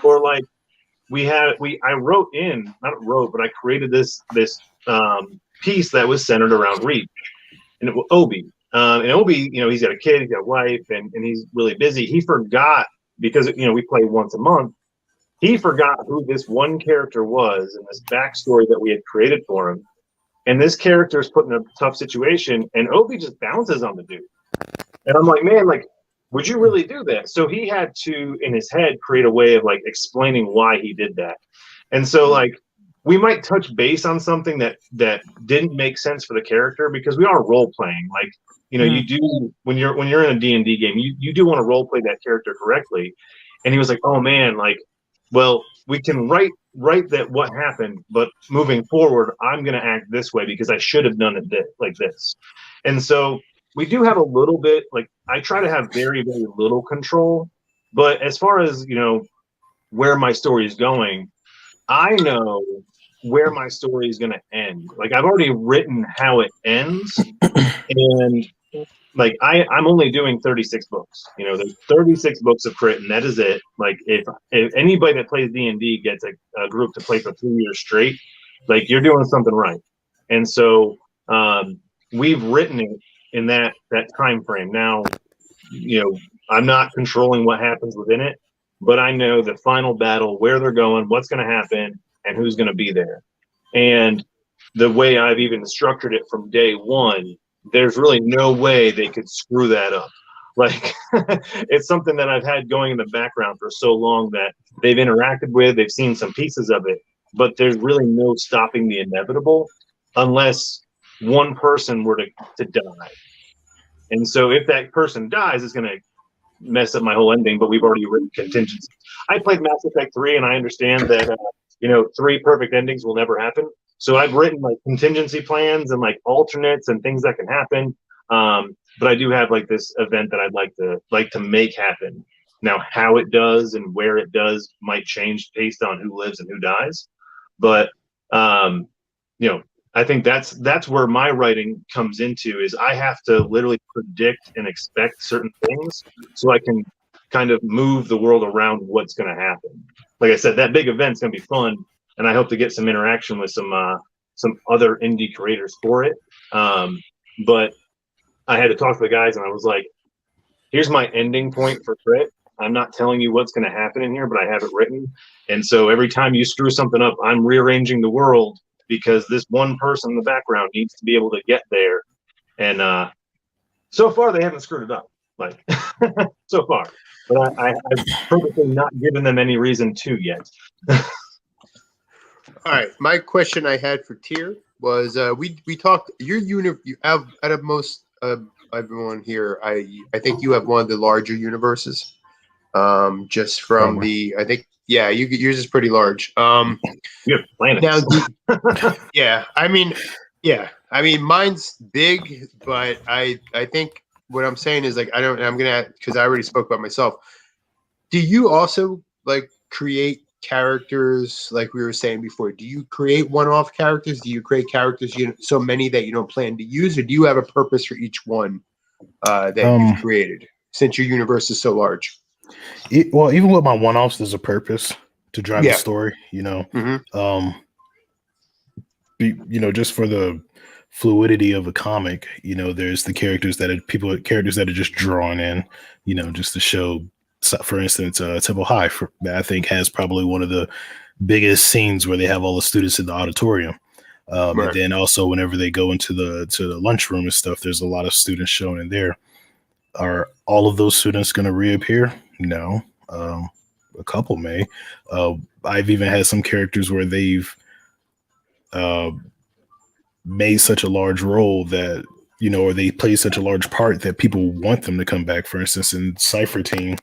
or like I wrote in, not wrote, but I created this piece that was centered around Reach, and it was Obi. And Obi, you know, he's got a kid, he's got a wife, and he's really busy. He forgot, because, you know, we play once a month, he forgot who this one character was and this backstory that we had created for him. And this character is put in a tough situation, and Obi just bounces on the dude. And I'm like, man, like, would you really do that? So he had to, in his head, create a way of like explaining why he did that. And so like, we might touch base on something that didn't make sense for the character, because we are role playing. Like, you know, you do, when you're in a D&D game, you do want to role play that character correctly. And he was like, oh man, like, well, we can write that what happened, but moving forward, I'm going to act this way because I should have done it like this. And so we do have a little bit, like, I try to have very, very little control, but as far as, you know, where my story is going, I know where my story is going to end. Like, I've already written how it ends, and like, I'm only doing 36 books. You know, there's 36 books of Crit, and that is it. Like, if anybody that plays D&D gets a group to play for 3 years straight, like, you're doing something right. And so we've written it in that time frame. Now, you know, I'm not controlling what happens within it, but I know the final battle, where they're going, what's going to happen, and who's going to be there. And the way I've even structured it from day one, there's really no way they could screw that up. Like, it's something that I've had going in the background for so long that they've interacted with, they've seen some pieces of it, but there's really no stopping the inevitable unless one person were to die. And so if that person dies, it's going to mess up my whole ending, but we've already written contingencies. I played Mass Effect 3, and I understand that, you know, 3 perfect endings will never happen. So I've written like contingency plans and like alternates and things that can happen. But I do have like this event that I'd like to make happen. Now, how it does and where it does might change based on who lives and who dies. But, you know, I think that's where my writing comes into, is I have to literally predict and expect certain things so I can kind of move the world around what's going to happen. Like I said, that big event's going to be fun, and I hope to get some interaction with some other indie creators for it. But I had to talk to the guys, and I was like, here's my ending point for Crit. I'm not telling you what's going to happen in here, but I have it written. And so every time you screw something up, I'm rearranging the world, because this one person in the background needs to be able to get there. And so far, they haven't screwed it up, like, so far. But I've purposely not given them any reason to yet. All right. My question I had for Tier was, we talked, you have, out of most everyone here, I think you have one of the larger universes. Just from I think, yeah, yours is pretty large. You have planets. Now, yeah, I mean, mine's big, but I think what I'm saying is, like, I'm gonna, because I already spoke about myself. Do you also like create characters, like we were saying before? Do you create one-off characters? Do you create characters so many that you don't plan to use, or do you have a purpose for each one that you've created, since your universe is so large? Well, even with my one-offs, there's a purpose to drive the story, you know. You know, just for the fluidity of a comic, you know, there's the characters that are just drawn in, you know, just to show. For instance, Temple High, I think, has probably one of the biggest scenes where they have all the students in the auditorium. And then also whenever they go into the lunchroom and stuff, there's a lot of students shown in there. Are all of those students going to reappear? No. A couple may. I've even had some characters where they've made such a large role that, you know, or they play such a large part that people want them to come back. For instance, in Cypher Team,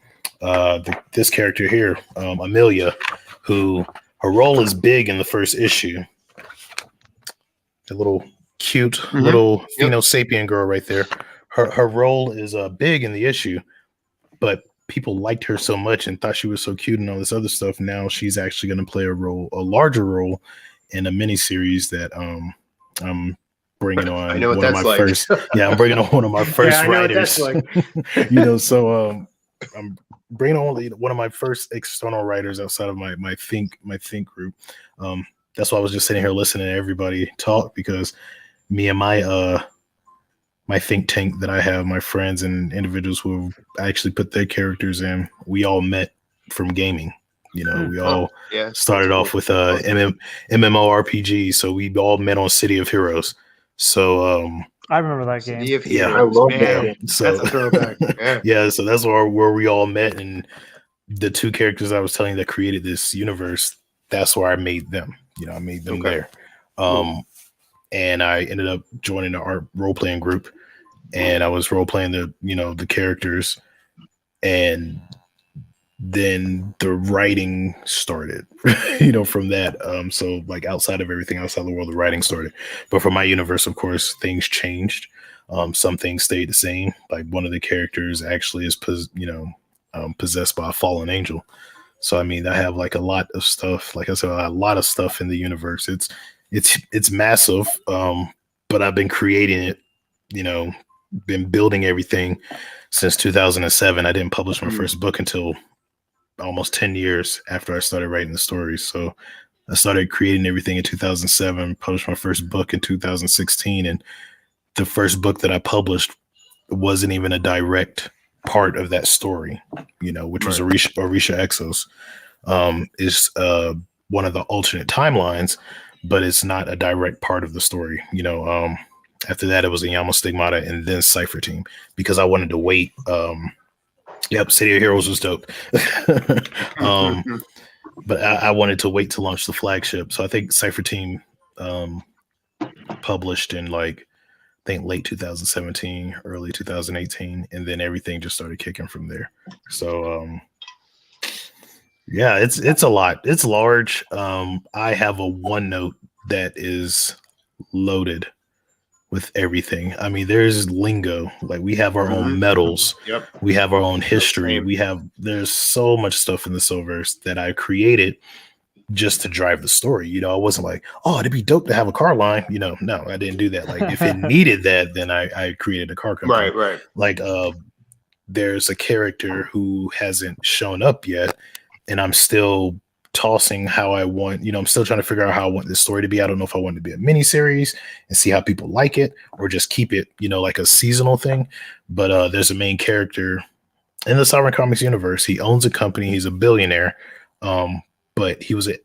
this character here, Amelia, who her role is big in the first issue. The little cute little Pheno sapien girl right there. Her role is big in the issue, but people liked her so much and thought she was so cute and all this other stuff. Now she's actually going to play a larger role in a miniseries that I'm bringing on. I know what one that's of my like. first. Yeah, I'm bringing on one of my first writers. Like. So I'm bringing on one of my first external writers outside of my think group. That's why I was just sitting here listening to everybody talk, because me and my think tank that I have, my friends and individuals who have actually put their characters in, we all met from gaming. We all started off with MMORPG, so we all met on City of Heroes. So I remember that game. I love that game. So, that's a throwback. Yeah, so that's where we all met, and the two characters I was telling you that created this universe, that's where I made them. I made them there. And I ended up joining the art role-playing group, and I was role-playing the characters, and then the writing started, from that. So like outside of everything outside the world, the writing started. But for my universe, of course, things changed. Some things stayed the same. Like one of the characters actually is, possessed by a fallen angel. So, I mean, I have like a lot of stuff, like I said, a lot of stuff in the universe. It's massive. But I've been creating it, been building everything since 2007. I didn't publish my first book until almost 10 years after I started writing the stories. So I started creating everything in 2007, published my first book in 2016. And the first book that I published wasn't even a direct part of that story, which was Orisha Exos. Is one of the alternate timelines, but it's not a direct part of the story. After that, it was Yama Stigmata and then Cypher Team, because I wanted to wait. City of Heroes was dope. But I wanted to wait to launch the flagship. So I think Cypher Team published in late 2017, early 2018, and then everything just started kicking from there. So it's a lot. It's large. I have a OneNote that is loaded with everything. I mean, there's lingo. Like we have our own medals. Yep. We have our own history. There's so much stuff in the Silververse that I created just to drive the story. I wasn't like, oh, it'd be dope to have a car line. No, I didn't do that. Like if it needed that, then I created a car company. Right. Like there's a character who hasn't shown up yet, and I'm still tossing how I want, I'm still trying to figure out how I want this story to be. I don't know if I want it to be a mini series and see how people like it, or just keep it, like a seasonal thing. But there's a main character in the Sovereign Comics universe. He owns a company. He's a billionaire. But he was a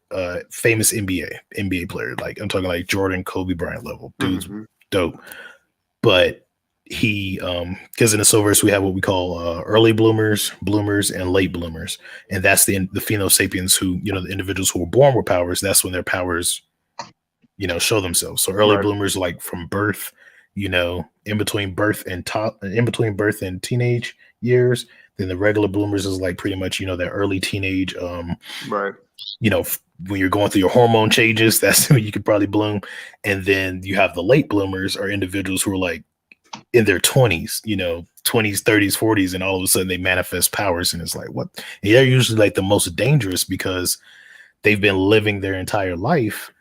famous NBA player. Like I'm talking like Jordan, Kobe Bryant level. Dude's dope. But he, because in the Silververse we have what we call early bloomers, and late bloomers, and that's the Pheno sapiens who, the individuals who were born with powers. That's when their powers, show themselves. So early bloomers, like from birth, in between birth and teenage years. Then the regular bloomers is like pretty much, that early teenage, when you're going through your hormone changes, that's when you could probably bloom. And then you have the late bloomers, are individuals who are like in their 20s, 20s, 30s, 40s, and all of a sudden they manifest powers. And it's like, what? And they're usually like the most dangerous because they've been living their entire life,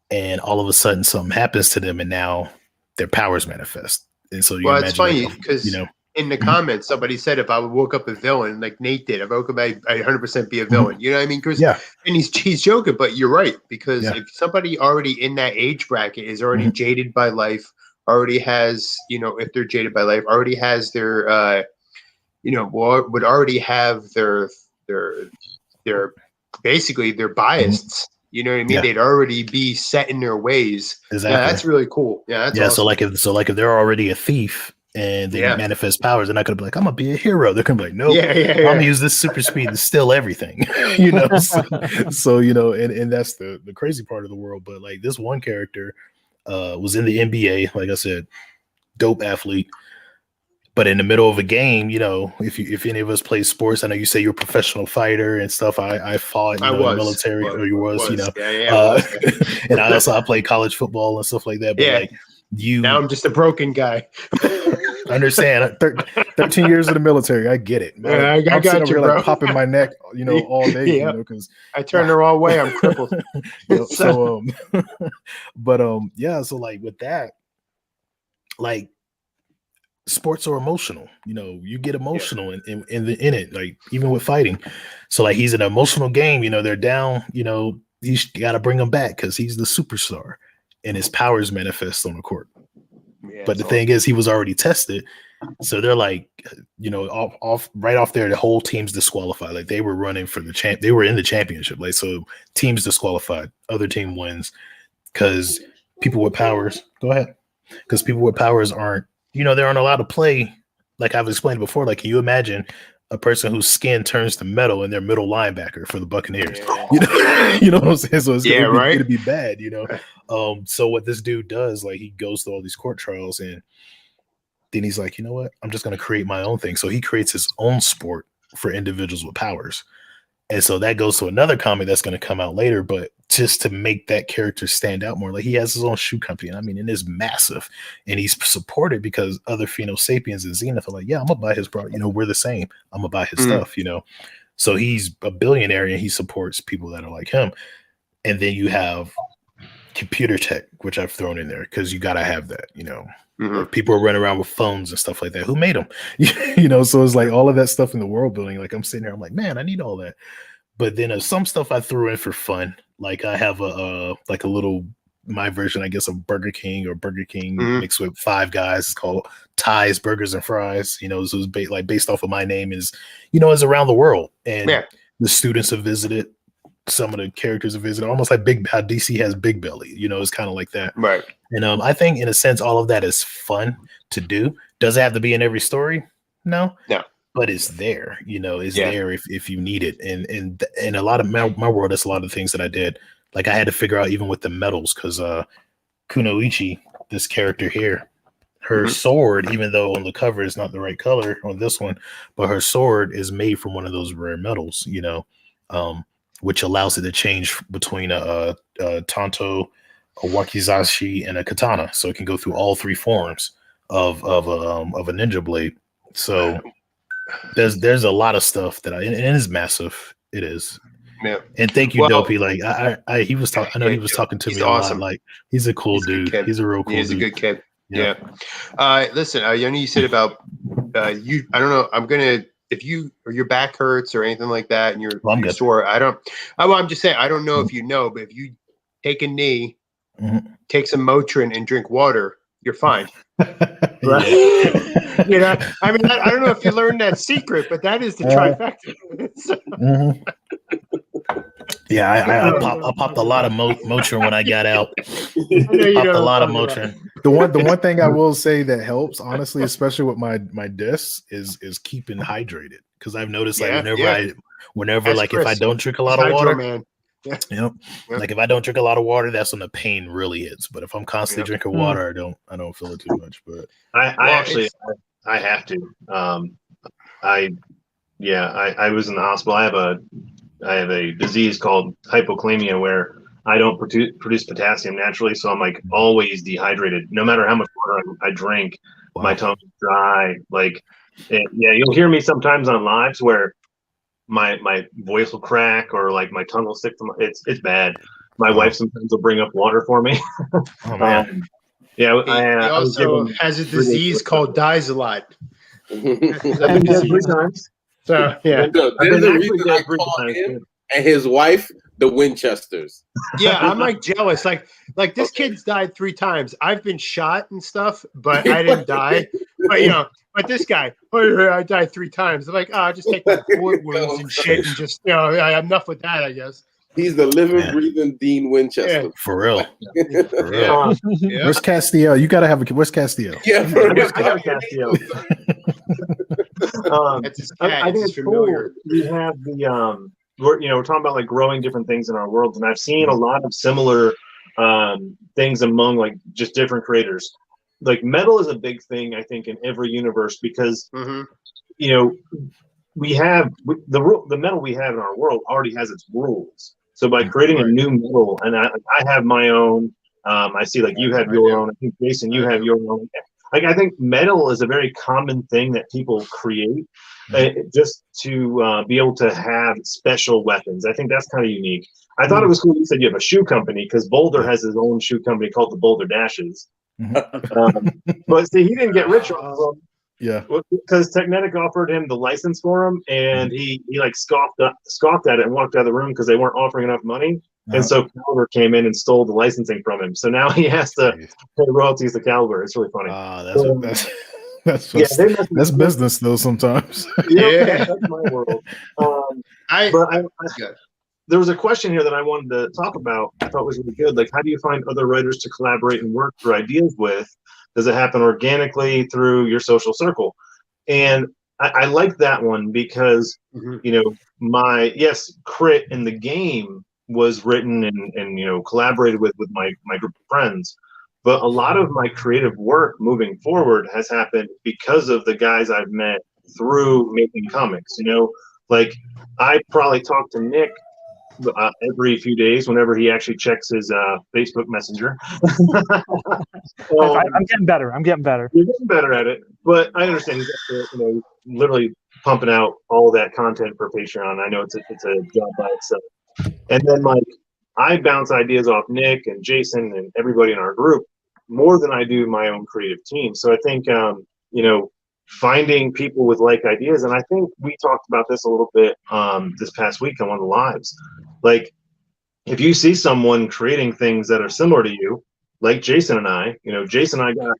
and all of a sudden something happens to them, and now their powers manifest. And so it's funny because in the comments somebody said if I woke up a villain like Nate did, if I woke up, I'd 100% be a villain. You know what I mean? And he's joking, but you're right, because if somebody already in that age bracket is already jaded by life, already has, if they're jaded by life, already has their, would already have their basically their biased. You know what I mean? They'd already be set in their ways. Exactly. Yeah, that's really cool. Yeah, that's awesome. So if they're already a thief and they manifest powers, they're not gonna be like, I'm gonna be a hero. They're gonna be like, no, I'm gonna use this super speed to steal everything. So and that's the crazy part of the world. But like this one character was in the NBA, like I said, dope athlete. But in the middle of a game, if any of us play sports, I know you say you're a professional fighter and stuff. I fought in the military, or you was. And I played college football and stuff like that. But now I'm just a broken guy. Understand? 13 years in the military. I get it. Yeah, I got sitting you, over bro. like popping my neck, all day, because I turned the wrong way. I'm crippled. So yeah. So like with that, like sports are emotional. You get emotional in it, like even with fighting. So like he's an emotional game. They're down. You got to bring him back because he's the superstar, and his powers manifest on the court. But the thing is, he was already tested, so they're like, right off there, the whole team's disqualified. Like they were running for the they were in the championship. Like so, team's disqualified. Other team wins because people with powers. Go ahead, because people with powers aren't. They aren't allowed to play. Like I've explained before. Like, can you imagine a person whose skin turns to metal and they're middle linebacker for the Buccaneers? You know what I'm saying? So it's gonna be bad. So what this dude does, like he goes through all these court trials, and then he's like, you know what? I'm just gonna create my own thing. So he creates his own sport for individuals with powers. And so that goes to another comic that's going to come out later, but just to make that character stand out more, like he has his own shoe company. And it is massive, and he's supported because other Pheno Sapiens and Zenith are like, yeah, I'm gonna buy his product. We're the same. I'm gonna buy his stuff. So he's a billionaire and he supports people that are like him. And then you have computer tech, which I've thrown in there because you gotta have that. Like people are running around with phones and stuff like that. Who made them? So it's like all of that stuff in the world building. Like I'm sitting there, I'm like, man, I need all that. But then some stuff I threw in for fun. Like I have a little my version, I guess, of Burger King mixed with Five Guys. It's called Ty's Burgers and Fries. So it's based off of my name is around the world, and the students have visited. Some of the characters have visited, almost like how DC has Big Belly. It's kind of like that, right? And I think in a sense, all of that is fun to do. Does it have to be in every story? No. But it's there, it's there if you need it. And a lot of my world, that's a lot of things that I did. Like I had to figure out even with the metals, because Kunoichi, this character here, her sword, even though on the cover is not the right color on this one, but her sword is made from one of those rare metals, which allows it to change between a tanto, a wakizashi, and a katana. So it can go through all three forms of a ninja blade. So there's a lot of stuff that it is massive. It is. Yeah. And thank you, Dopey. Like he was talking. I know he was talking to me awesome. a lot. Like he's a cool dude. He's a real cool dude. He's a good kid. Yeah. Listen, I know you said about you. I don't know. I'm gonna if your back hurts or anything like that, and you're sore. I'm just saying. I don't know if you know, but if you take a knee, take some Motrin, and drink water, you're fine. Right? I don't know if you learned that secret, but that is the trifecta. Yeah, I popped a lot of Motrin when I got out. Popped a lot of Motrin. The one thing I will say that helps, honestly, especially with my discs, is keeping hydrated. Because I've noticed whenever That's if I don't drink a lot of water, man. Like if I don't drink a lot of water, that's when the pain really hits. But if I'm constantly drinking water, I don't feel it too much. But I have to. I was in the hospital. I have a disease called hypokalemia where I don't produce potassium naturally, so I'm like always dehydrated. No matter how much water I drink, my tongue's dry. You'll hear me sometimes on lives where my voice will crack or like my tongue will stick to it's bad. My wife sometimes will bring up water for me. Oh man. He also has a disease called dies a lot. I've been dead 3 times. So there's a reason I call him and his wife the Winchesters. Yeah, I'm like jealous. Like this kid's died 3 times. I've been shot and stuff, but I didn't die. But this guy, I died 3 times. I'm like, just take my bullet wounds and shit, and just enough with that, I guess. He's the living, breathing Dean Winchester. Yeah. For real. Where's Castiel? You gotta have where's Castiel? Yeah, I have Castiel. I think it's familiar. We have the we're talking about like growing different things in our worlds, and I've seen a lot of similar things among like just different creators. Like metal is a big thing, I think, in every universe because we have the metal we have in our world already has its rules. So by creating a new metal, and I have my own. I see like you have your own. I think Jason, you have your own. like I think metal is a very common thing that people create just to be able to have special weapons. I think that's kind of unique. I thought it was cool you said you have a shoe company, because Boulder has his own shoe company called the Boulder Dashes. But see, he didn't get rich off of them. Yeah, because Technetic offered him the license for him, and he like scoffed at it and walked out of the room because they weren't offering enough money. And so Caliber came in and stole the licensing from him. So now he has to pay royalties to Caliber. It's really funny. That's business though sometimes. Yeah, that's my world. There was a question here that I wanted to talk about. I thought was really good. Like, how do you find other writers to collaborate and work through ideas with? Does it happen organically through your social circle? And I like that one because, Crit in the game was written and collaborated with my group of friends. But a lot of my creative work moving forward has happened because of the guys I've met through making comics. Like I probably talk to Nick every few days whenever he actually checks his Facebook Messenger. I'm getting better. You're getting better at it, but I understand he's literally pumping out all that content for Patreon. I know it's a job by itself. And then I bounce ideas off Nick and Jason and everybody in our group more than I do my own creative team. So I think finding people with like ideas, and I think we talked about this a little bit this past week on one of the lives. Like, if you see someone creating things that are similar to you, like Jason and I, Jason and I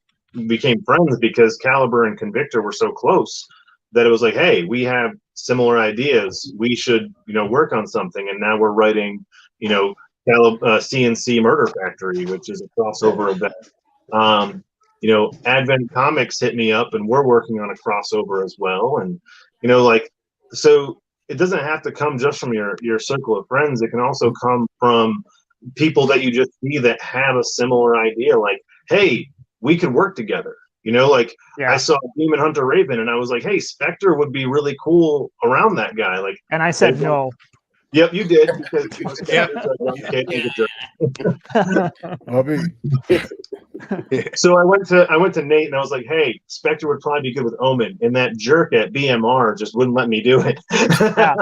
became friends because Caliber and Convictor were so close that it was like, hey, we have similar ideas. We should, work on something. And now we're writing, CNC Murder Factory, which is a crossover event. Advent Comics hit me up and we're working on a crossover as well. And, so it doesn't have to come just from your circle of friends. It can also come from people that you just see that have a similar idea. Like, hey, we could work together. I saw Demon Hunter Raven and I was like, hey, Spectre would be really cool around that guy. Like, and I said no. Yep, you did. Because So I went to Nate and I was like, hey, Spectre would probably be good with Omen, and that jerk at BMR just wouldn't let me do it.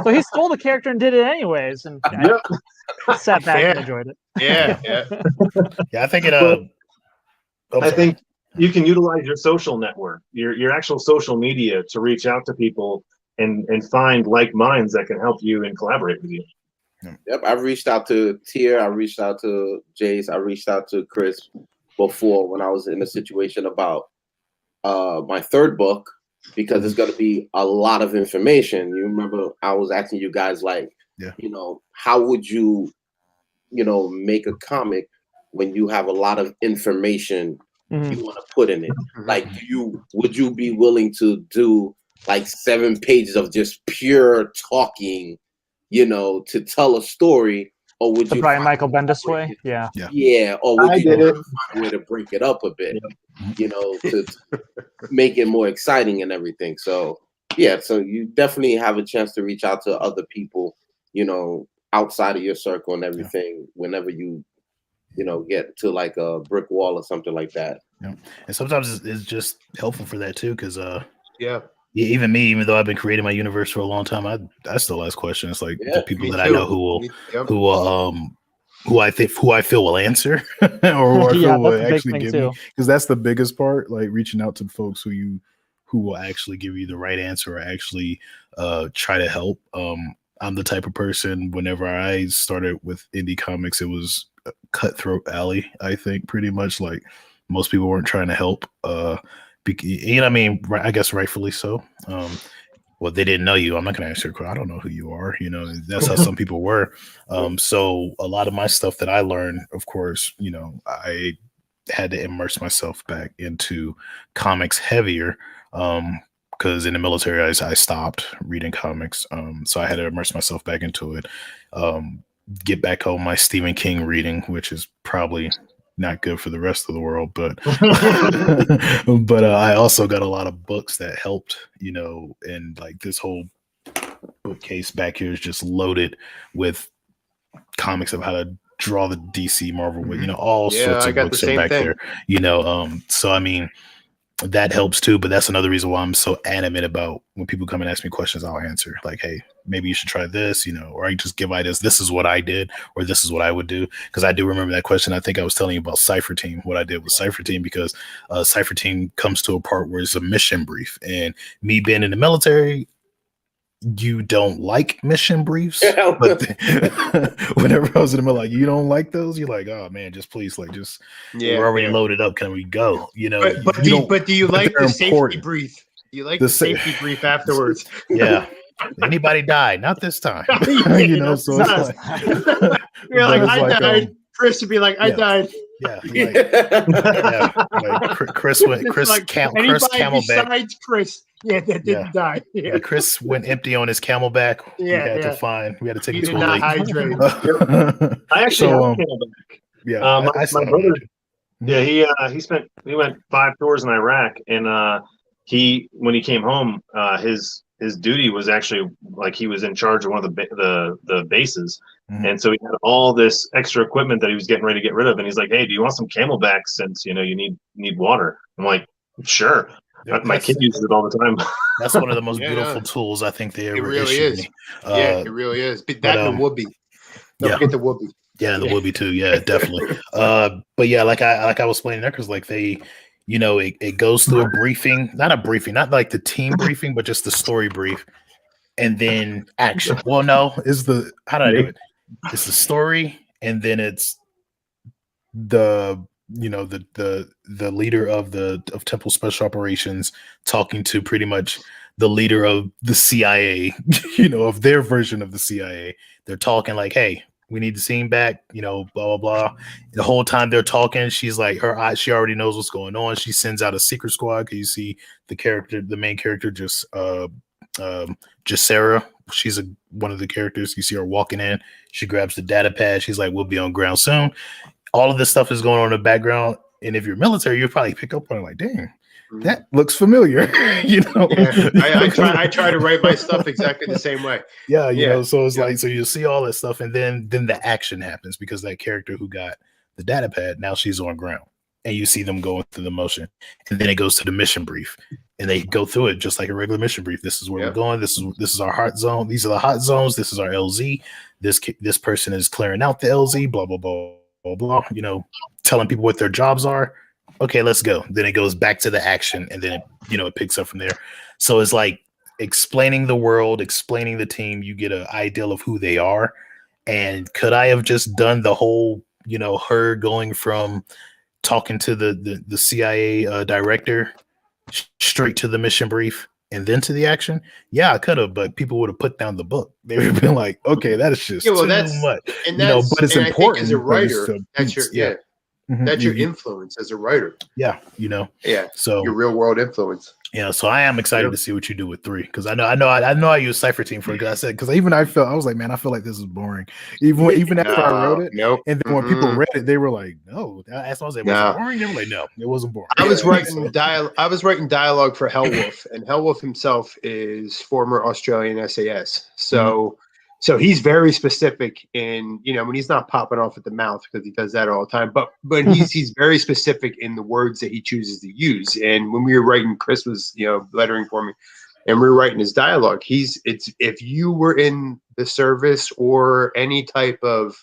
So he stole the character and did it anyways, and I sat back and enjoyed it. I think it. I think you can utilize your social network, your actual social media, to reach out to people and find like minds that can help you and collaborate with you. Yep, I've reached out to Tier, I reached out to Jace, I reached out to Chris before when I was in a situation about my third book, because it's going to be a lot of information. You remember I was asking you guys, like, how would you, make a comic when you have a lot of information you want to put in it? Like, would you be willing to do like 7 pages of just pure talking, to tell a story, or would you Brian Michael Bendis way? Or would you find a way to break it up a bit, to make it more exciting and everything? So so you definitely have a chance to reach out to other people, outside of your circle and everything, whenever you get to like a brick wall or something like that. And sometimes it's just helpful for that too, because even me, even though I've been creating my universe for a long time, I still ask questions. Like the people that I know who I feel will answer, or who I feel will actually give me, because that's the biggest part. Like reaching out to folks who will actually give you the right answer or actually try to help. I'm the type of person, whenever I started with indie comics, it was cutthroat alley. I think pretty much, like, most people weren't trying to help. I mean, I guess rightfully so. Well, they didn't know you. I'm not going to answer your question. I don't know who you are. That's how some people were. So a lot of my stuff that I learned, of course, I had to immerse myself back into comics heavier. Because in the military, I stopped reading comics. So I had to immerse myself back into it. Get back on my Stephen King reading, which is probably not good for the rest of the world, but I also got a lot of books that helped, and like this whole bookcase back here is just loaded with comics of how to draw the DC Marvel with, all sorts of books are back there, so I mean, that helps too. But that's another reason why I'm so adamant about when people come and ask me questions, I'll answer like, hey, maybe you should try this, or I just give ideas. This is what I did, or this is what I would do. Because I do remember that question. I think I was telling you about Cypher Team, what I did with Cypher Team, because Cypher Team comes to a part where it's a mission brief, and me being in the military, you don't like mission briefs, but whenever I was in the middle, like, you don't like those, you're like, oh man, just please, like, just we're already loaded up, can we go? But do you like the safety brief? Do you like the safety brief afterwards? Yeah. Anybody died? Not this time. So it's like, you're like, I died. Chris would be like, I died. Yeah, like Chris went. Chris like, Chris Camelback. Besides Chris, that didn't die. Yeah, Chris went empty on his Camelback. We had to take him to a lake. Hydrate. I actually have a Camelback. Yeah, my brother. Yeah, he went 5 tours in Iraq, and when he came home, his duty was actually like he was in charge of one of the bases. Mm-hmm. And so he had all this extra equipment that he was getting ready to get rid of. And he's like, hey, do you want some Camelback since, you need water? I'm like, sure. Yeah, my kid uses it all the time. That's one of the most beautiful tools I think they ever really is. Me. It really is. But that and the Whoopee. Don't forget the Whoopee. Yeah, the Whoopee too. Yeah, definitely. But yeah, like I was explaining there, because like they, it goes through a briefing, not like the team briefing, but just the story brief, and then action. Well, no, how do I do it? It's the story, and then it's the leader of Temple Special Operations talking to pretty much the leader of the CIA, of their version of the CIA. They're talking like, hey, we need the scene back, blah, blah, blah. The whole time they're talking, she's like, she already knows what's going on. She sends out a secret squad. You see the main character, just Sarah. She's one of the characters. You see her walking in. She grabs the data pad. She's like, we'll be on ground soon. All of this stuff is going on in the background. And if you're military, you'll probably pick up on it like, dang, that looks familiar. I try to write my stuff exactly the same way. So it's like, so you see all this stuff, and then the action happens, because that character who got the data pad, now she's on ground, and you see them going through the motion, and then it goes to the mission brief, and they go through it just like a regular mission brief. This is where we're going. This is our hot zone. These are the hot zones. This is our LZ. This person is clearing out the LZ. Blah blah blah blah blah. Telling people what their jobs are. Okay, let's go. Then it goes back to the action, and then it picks up from there. So it's like explaining the world, explaining the team. You get an idea of who they are. And could I have just done the whole, her going from talking to the CIA director straight to the mission brief and then to the action? Yeah, I could have, but people would have put down the book. They would have been like, okay, that is just too much. And but it's important as a writer. That's your that's your influence as a writer. Yeah, So your real world influence. Yeah, so I am excited to see what you do with 3, because I know I use Cypher Team for it. Because even I was like, man, I feel like this is boring. Even after I wrote it, and then when people read it, they were like, no. I asked them, was it boring? They were like, no, it wasn't boring. I was writing dialogue for Hellwolf, and Hellwolf himself is former Australian SAS. So he's very specific in, when he's not popping off at the mouth, because he does that all the time, but he's very specific in the words that he chooses to use. And when we were writing, Chris was, lettering for me, and we were writing his dialogue, if you were in the service or any type of,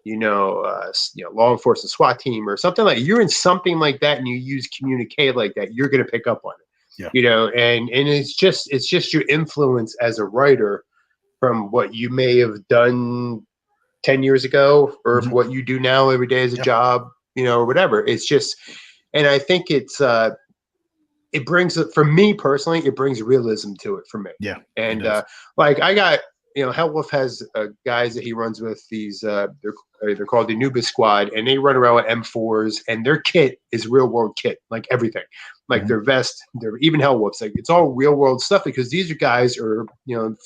law enforcement SWAT team or something like, you're in something like that and you use communicate like that, you're going to pick up on it, and it's just your influence as a writer from what you may have done 10 years ago, or what you do now every day as a job, or whatever. It's just, and I think it brings, for me personally, it brings realism to it for me. Yeah. And like I got, Hellwolf has guys that he runs with, these, they're called the Anubis Squad, and they run around with M4s, and their kit is real world kit, like everything. Like their vest, their even Hellwolf's, like it's all real world stuff, because these are guys are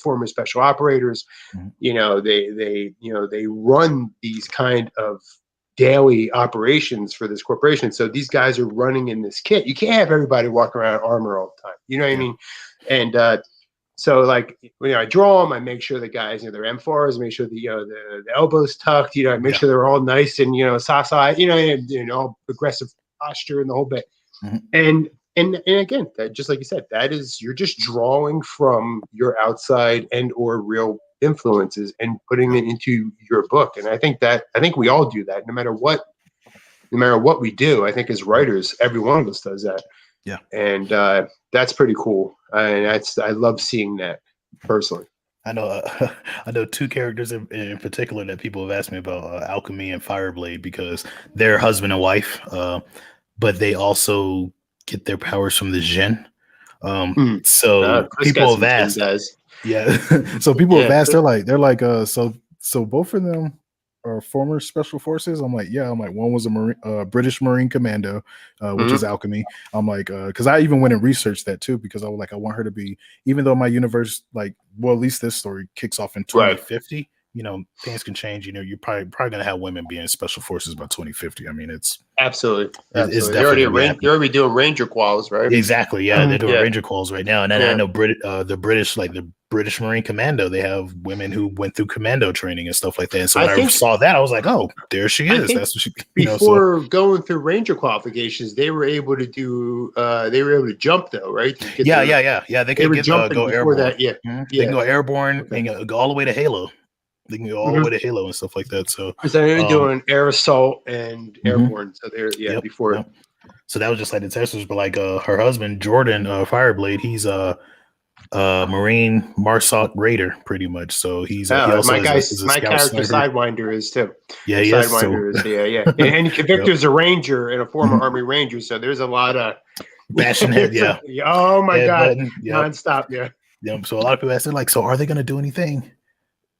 former special operators. They run these kind of daily operations for this corporation. So these guys are running in this kit. You can't have everybody walking around armor all the time. You know what I mean? And so like I draw them, I make sure the guys, their M4s, make sure the elbows tucked, I make sure they're all nice and sasa, all aggressive posture and the whole bit. And and again, that just like you said, that is you're just drawing from your outside and or real influences and putting it into your book. And I think we all do that, no matter what we do. I think as writers, every one of us does that. Yeah, and that's pretty cool. I love seeing that personally. I know two characters in particular that people have asked me about, Alchemy and Fireblade, because they're husband and wife, but they also get their powers from the Jinn. So people have asked, yeah. So people have asked, they're like, so both of them are former special forces. I'm like, one was a British Marine Commando, which is Alchemy. I'm like, because I even went and researched that too, because I was like, I want her to be, even though my universe, like, well, at least this story kicks off in 2050. You know, things can change. You know, you're probably gonna have women being special forces by 2050. I mean, it's absolutely. It's they're already doing Ranger quals, right? Exactly. Yeah, they're doing Ranger quals right now. And then I know the British, like the British Marine Commando, they have women who went through commando training and stuff like that. And so when I saw that, I was like, oh, there she is. That's what she. Before going through Ranger qualifications, they were able to do. They were able to jump though, right? Yeah. They could go airborne. That, They can go airborne and go all the way to Halo. They can go all the way to Halo and stuff like that. So they're doing air assault and airborne. So they're before. Yep. So that was just like the Texas, but like her husband Jordan Fireblade, he's a Marine Marsoc Raider, pretty much. So he's my character Sidewinder is too. Yeah, he Sidewinder is. And Victor's a Ranger and a former Army Ranger, so there's a lot of bashing head. Yeah. Oh my God, nonstop. Yeah. So a lot of people ask, like, so are they going to do anything?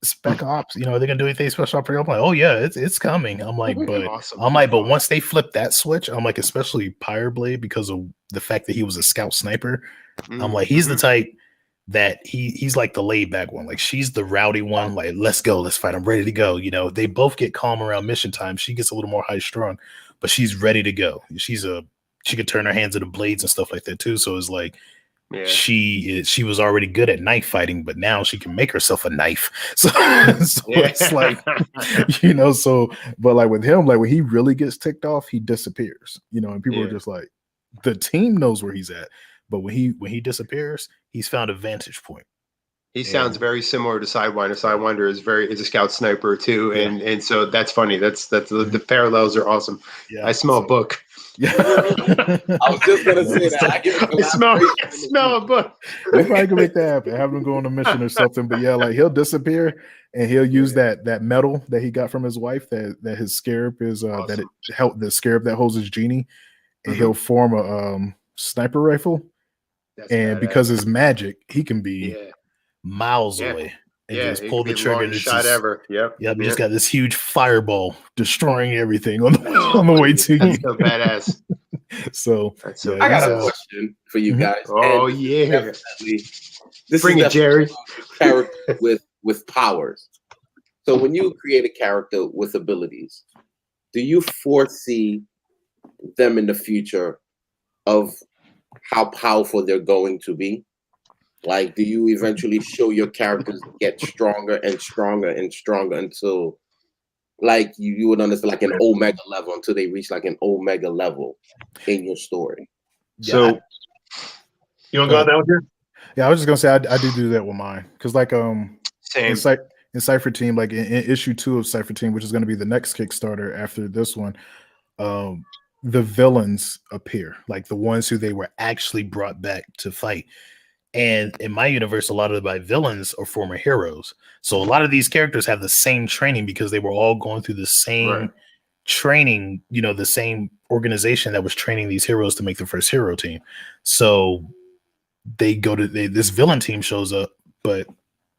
Spec Ops, are they gonna do anything special operations? I'm like, oh yeah, it's coming. I'm like, but once they flip that switch, I'm like, especially Fireblade, because of the fact that he was a scout sniper, I'm like, he's the type that he's like the laid back one. Like, she's the rowdy one, like, let's go, let's fight, I'm ready to go. They both get calm around mission time. She gets a little more high strung, but she's ready to go. She could turn her hands into blades and stuff like that too. So it's like, she was already good at knife fighting, but now she can make herself a knife. So it's like, but like with him, like when he really gets ticked off, he disappears, and people are just like, the team knows where he's at, but when he disappears, he's found a vantage point. He sounds very similar to Sidewinder. Sidewinder is a scout sniper too, and so that's funny. That's the parallels are awesome. I smell a book. I was just gonna say that. I smell a book. We probably can make that happen. Have him go on a mission or something. But like, he'll disappear and he'll use that metal that he got from his wife, that his scarab is awesome. That it helped, the scarab that holds his genie, and he'll form a sniper rifle. That's badass. Because it's magic, he can be miles away. And just pull the trigger. And shot ever. Yep. Just got this huge fireball destroying everything on the way to you. So badass. I got a question for you guys. Oh this bring it, Jerry. Character with powers. So when you create a character with abilities, do you foresee them in the future of how powerful they're going to be? Like, do you eventually show your characters get stronger and stronger and stronger until, like, you would understand, like, an Omega level, until they reach, like, an Omega level in your story? So, you want to go out that one here? Yeah, I was just going to say, I do that with mine. Because, like, same. In Cypher Team, like, in issue 2 of Cypher Team, which is going to be the next Kickstarter after this one, the villains appear, like the ones who they were actually brought back to fight. And in my universe, a lot of my villains are former heroes. So a lot of these characters have the same training because they were all going through the same training, you know, the same organization that was training these heroes to make the first hero team. So they go to this villain team shows up, but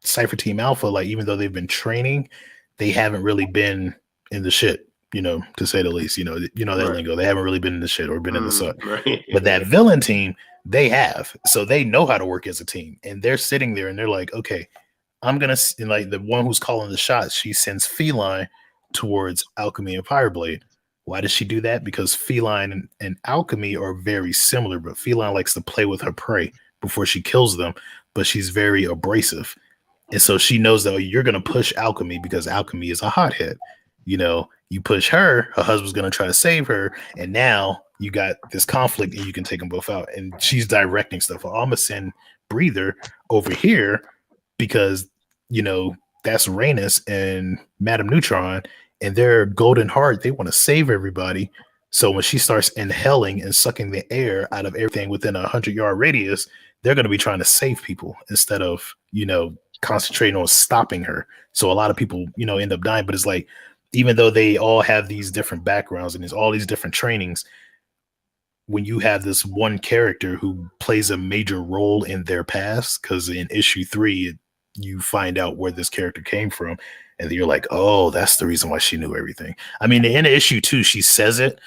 Cypher Team Alpha, like, even though they've been training, they haven't really been in the shit, you know, to say the least. You know that lingo. They haven't really been in the shit or been in the suck. But that villain team, they have. So they know how to work as a team. And they're sitting there and they're like, okay, I'm going to, like, the one who's calling the shots, she sends Feline towards Alchemy and Fireblade. Why does she do that? Because Feline and Alchemy are very similar, but Feline likes to play with her prey before she kills them, but she's very abrasive. And so she knows that you're going to push Alchemy because Alchemy is a hothead. You know, you push her, her husband's going to try to save her. And now you got this conflict and you can take them both out. And she's directing stuff. I'm gonna send Breather over here because that's Rhaenys and Madame Neutron, and their golden heart. They want to save everybody. So when she starts inhaling and sucking the air out of everything within 100-yard radius, they're going to be trying to save people instead of concentrating on stopping her. So a lot of people end up dying. But it's like, even though they all have these different backgrounds and there's all these different trainings, when you have this one character who plays a major role in their past, because in issue 3 you find out where this character came from, and you're like, oh, that's the reason why she knew everything. I mean, in issue 2 she says it,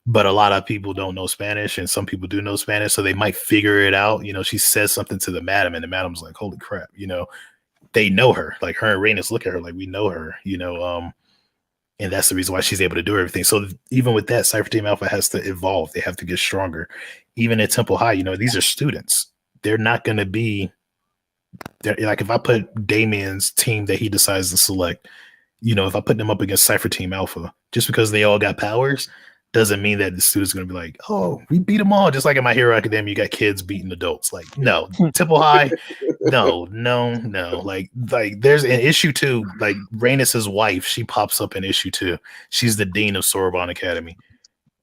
but a lot of people don't know Spanish, and some people do know Spanish, so they might figure it out. She says something to the madam, and the madam's like, holy crap, they know her. Like, her and Rhaenys look at her like, we know her, and that's the reason why she's able to do everything. So even with that, Cypher Team Alpha has to evolve. They have to get stronger. Even at Temple High, these are students. They're not going to be like, if I put Damien's team that he decides to select, if I put them up against Cypher Team Alpha, just because they all got powers doesn't mean that the students are going to be like, oh, we beat them all. Just like in My Hero Academia, you got kids beating adults. Like, no. Temple High, no. Like there's an issue 2, like Rhaenys' wife, she pops up in issue 2. She's the dean of Sorbonne Academy.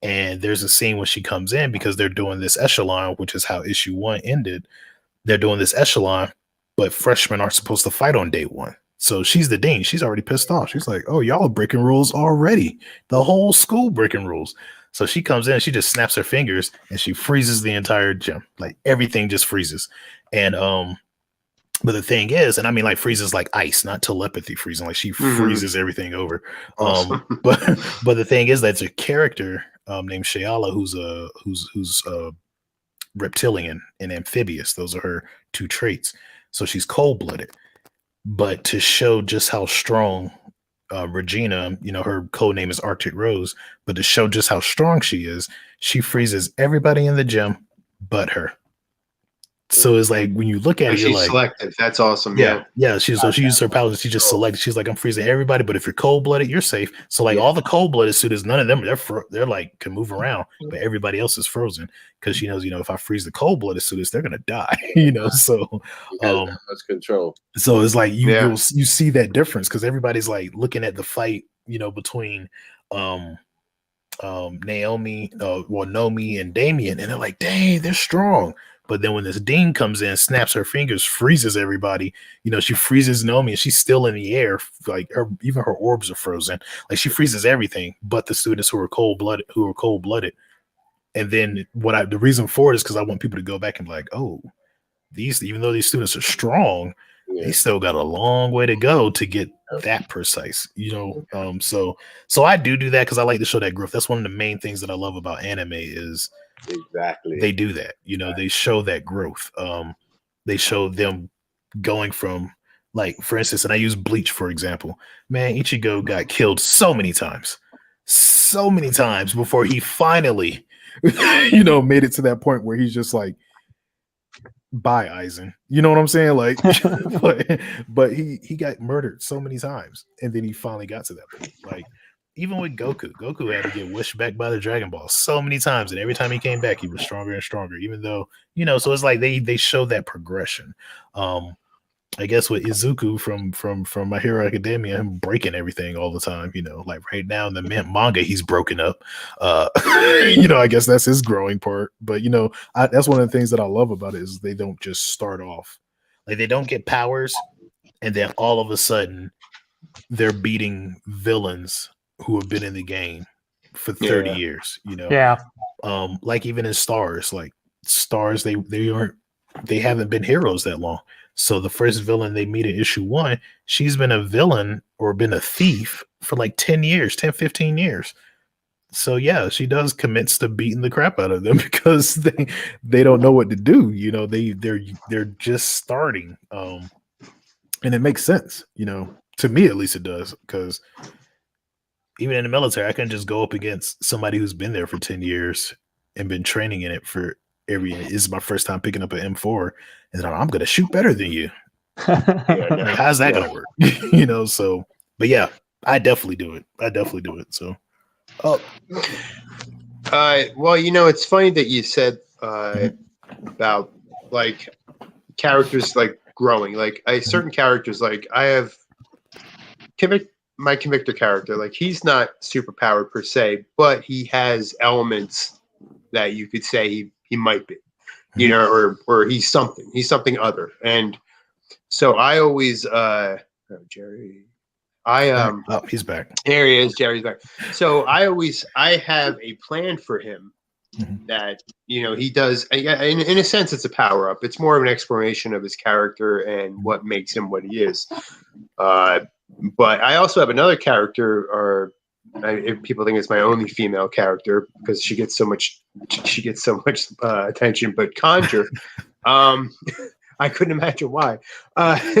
And there's a scene when she comes in because they're doing this echelon, which is how issue 1 ended. They're doing this echelon, but freshmen aren't supposed to fight on day 1. So she's the dean. She's already pissed off. She's like, oh, y'all are breaking rules already. The whole school breaking rules. So she comes in, she just snaps her fingers and she freezes the entire gym. Like, everything just freezes. And but the thing is, and I mean, like, freezes like ice, not telepathy freezing. Like, she freezes everything over. But the thing is, that's a character named Shayala, who's reptilian and amphibious. Those are her 2 traits. So she's cold-blooded. But to show just how strong Regina, her code name is Arctic Rose, but to show just how strong she is, she freezes everybody in the gym but her. So it's like, when you look at it, you're like, selective. That's awesome. Yeah. She used her powers. She just selected. She's like, I'm freezing everybody, but if you're cold blooded, you're safe. So like, all the cold blooded students, none of them they're like, can move around, but everybody else is frozen because she knows, if I freeze the cold blooded students, they're gonna die. So that's control. So it's like you see that difference because everybody's like looking at the fight, between Nomi and Damien, and they're like, dang, they're strong. But then when this dean comes in, snaps her fingers, freezes everybody, she freezes Nomi, and she's still in the air. Like, even her orbs are frozen. Like, she freezes everything but the students who are cold blooded. And then the reason for it is because I want people to go back and be like, oh, even though these students are strong, they still got a long way to go to get that precise, So I do that because I like to show that growth. That's one of the main things that I love about anime is they do that. They show that growth. They show them going from, like, for instance, and I use Bleach for example. Man, Ichigo got killed so many times before he finally, made it to that point where he's just like, bye, Aizen. You know what I'm saying? Like, but he got murdered so many times, and then he finally got to that point. Like, even with Goku had to get wished back by the Dragon Ball so many times, and every time he came back, he was stronger and stronger. Even though, so it's like they show that progression. I guess with Izuku from My Hero Academia, him breaking everything all the time, like right now in the manga, he's broken up. I guess that's his growing part. But, that's one of the things that I love about it is they don't just start off. Like, they don't get powers, and then all of a sudden, they're beating villains who have been in the game for 30 years, Yeah. Like, even in Stars, they haven't been heroes that long. So the first villain they meet in issue 1, she's been a villain or been a thief for like 10 years, 10, 15 years. So yeah, she does commits to beating the crap out of them because they don't know what to do. They're just starting. And it makes sense, to me, at least it does. Because even in the military, I couldn't just go up against somebody who's been there for 10 years and been training in it for this is my first time picking up an M4, and I'm going to shoot better than you. How's that going to work? So, but yeah, I definitely do it. So, Well, it's funny that you said about like characters like growing. Like certain characters, like I have my Convictor character. Like he's not super powered per se, but he has elements that you could say he might be, or he's something other. And so I always Jerry. He's back. There he is. Jerry's back. So I have a plan for him that he does. In a sense, it's a power up. It's more of an exploration of his character and what makes him what he is. But I also have another character, if people think it's my only female character because she gets so much attention. But Conjure, I couldn't imagine why.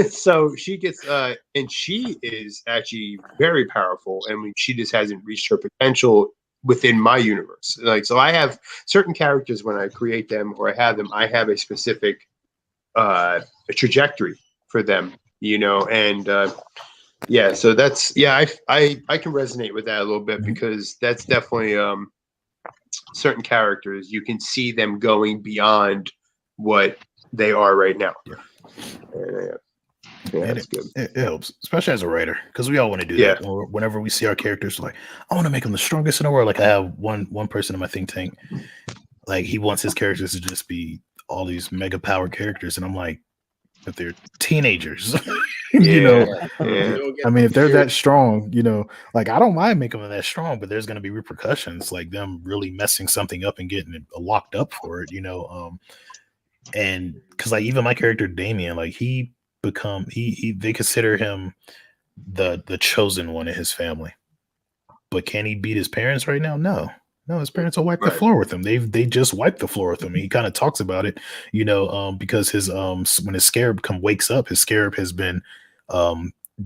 So she gets, and she is actually very powerful, and she just hasn't reached her potential within my universe. Like, so I have certain characters when I create them or I have them, I have a specific a trajectory for them, and yeah. So that's I can resonate with that a little bit because that's definitely certain characters you can see them going beyond what they are right now. Yeah, that's good. It helps, especially as a writer, because we all want to do that. Whenever we see our characters, like, I want to make them the strongest in the world. Like I have one person in my think tank, like he wants his characters to just be all these mega powered characters, and I'm like, but they're teenagers. I mean, if they're that strong, like I don't mind making them that strong, but there's going to be repercussions, like them really messing something up and getting it locked up for it, and because like even my character Damien, like they consider him the chosen one in his family, but can he beat his parents right now? No, his parents will wipe the floor with him. They just wiped the floor with him. He kind of talks about it, because his when his scarab wakes up, his scarab has been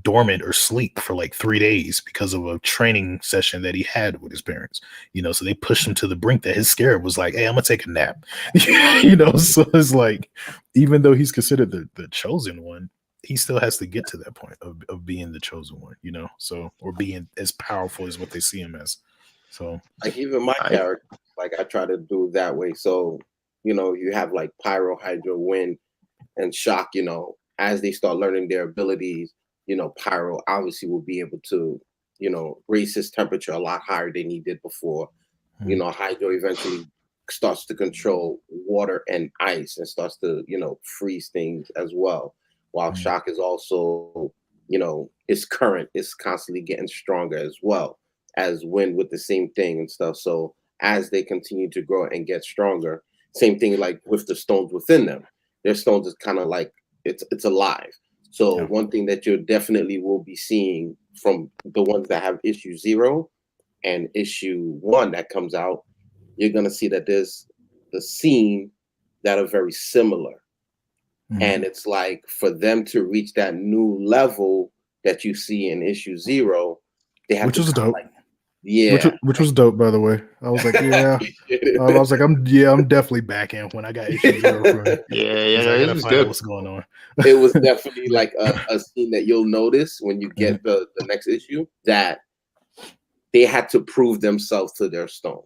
dormant or sleep for like 3 days because of a training session that he had with his parents. So they pushed him to the brink that his scarab was like, hey, I'm gonna take a nap. So it's like, even though he's considered the chosen one, he still has to get to that point of being the chosen one, so, or being as powerful as what they see him as. So like even my character, like I try to do it that way. So, you have like Pyro, Hydro, Wind, and Shock, as they start learning their abilities, Pyro obviously will be able to, raise his temperature a lot higher than he did before. Hydro eventually starts to control water and ice and starts to, freeze things as well. While Shock is also, his current is constantly getting stronger as well as Wind with the same thing and stuff. So as they continue to grow and get stronger, same thing like with the stones within them. Their stones is kind of like it's alive. So one thing that you definitely will be seeing from the ones that have issue 0 and issue 1 that comes out, you're gonna see that there's the scene that are very similar. And it's like for them to reach that new level that you see in issue 0, they have which was dope. Like, which was dope, by the way. I was like, I was like, I'm definitely back in when I got issue 0 from it. It was good. What's going on? It was definitely like a scene that you'll notice when you get the next issue, that they had to prove themselves to their stone.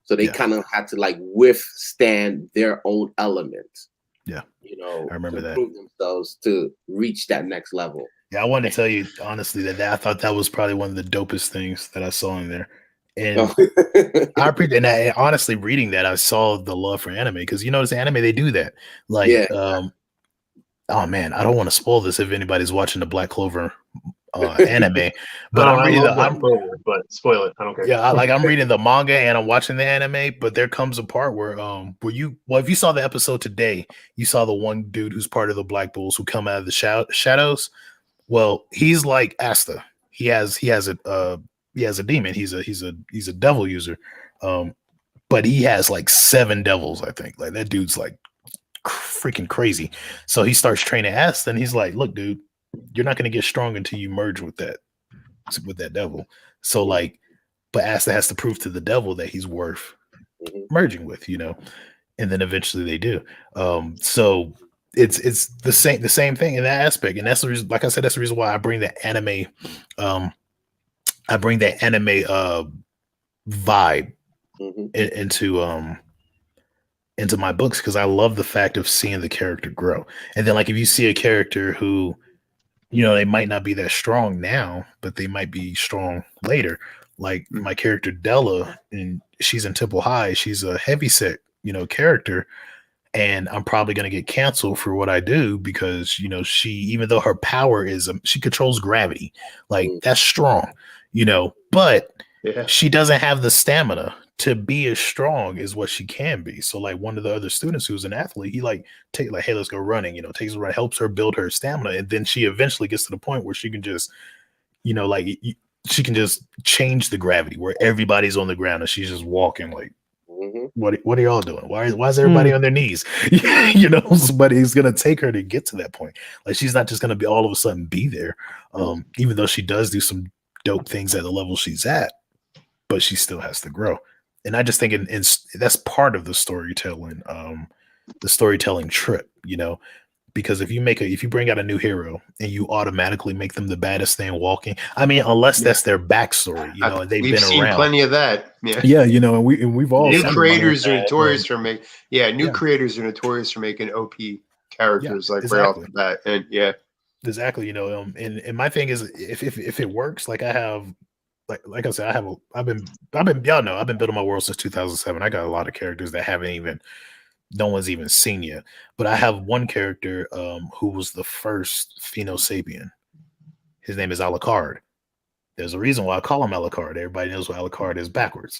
So they kind of had to like withstand their own element. Yeah. I remember that. Prove themselves to reach that next level. Yeah, I wanted to tell you honestly that I thought that was probably one of the dopest things that I saw in there. And I appreciate that. Honestly, reading that, I saw the love for anime because this anime, they do that. Like, oh man, I don't want to spoil this if anybody's watching the Black Clover anime, but but spoil it. I don't care. Yeah, I'm reading the manga and I'm watching the anime, but there comes a part where if you saw the episode today, you saw the one dude who's part of the Black Bulls who come out of the shadows. Well, he's like Asta. He has a demon. He's a devil user. But he has like 7 devils, I think. Like that dude's like freaking crazy. So he starts training Asta, and he's like, "Look, dude, you're not going to get strong until you merge with that devil." So like, but Asta has to prove to the devil that he's worth merging with, and then eventually they do. So it's the same thing in that aspect, and that's the reason. Like I said, that's the reason why I bring that anime. I bring that anime vibe into my books, because I love the fact of seeing the character grow. And then, like, if you see a character who, they might not be that strong now, but they might be strong later. Like my character Della, and she's in Temple High. She's a heavyset, character. And I'm probably going to get canceled for what I do because, she, even though her power is, she controls gravity, like that's strong, but she doesn't have the stamina to be as strong as what she can be. So like one of the other students who's an athlete, he hey, let's go running, takes a run, helps her build her stamina. And then she eventually gets to the point where she can just, she can just change the gravity where everybody's on the ground and she's just walking like, what are y'all doing? Why is everybody on their knees? Somebody's gonna take her to get to that point. Like she's not just gonna be all of a sudden be there. Even though she does do some dope things at the level she's at, but she still has to grow. And I just think that's part of the storytelling trip, because if you bring out a new hero and you automatically make them the baddest thing walking, I mean, unless that's their backstory, and they've been seen around. Plenty of that. And we've all new creators are notorious for making creators are notorious for making OP characters right off the bat. And exactly. And my thing is if it works, like I have, like I said, I've been building my world since 2007. I got a lot of characters that no one's even seen yet, but I have one character who was the first Pheno Sapien. His name is Alucard. There's a reason why I call him Alucard. Everybody knows what Alucard is backwards.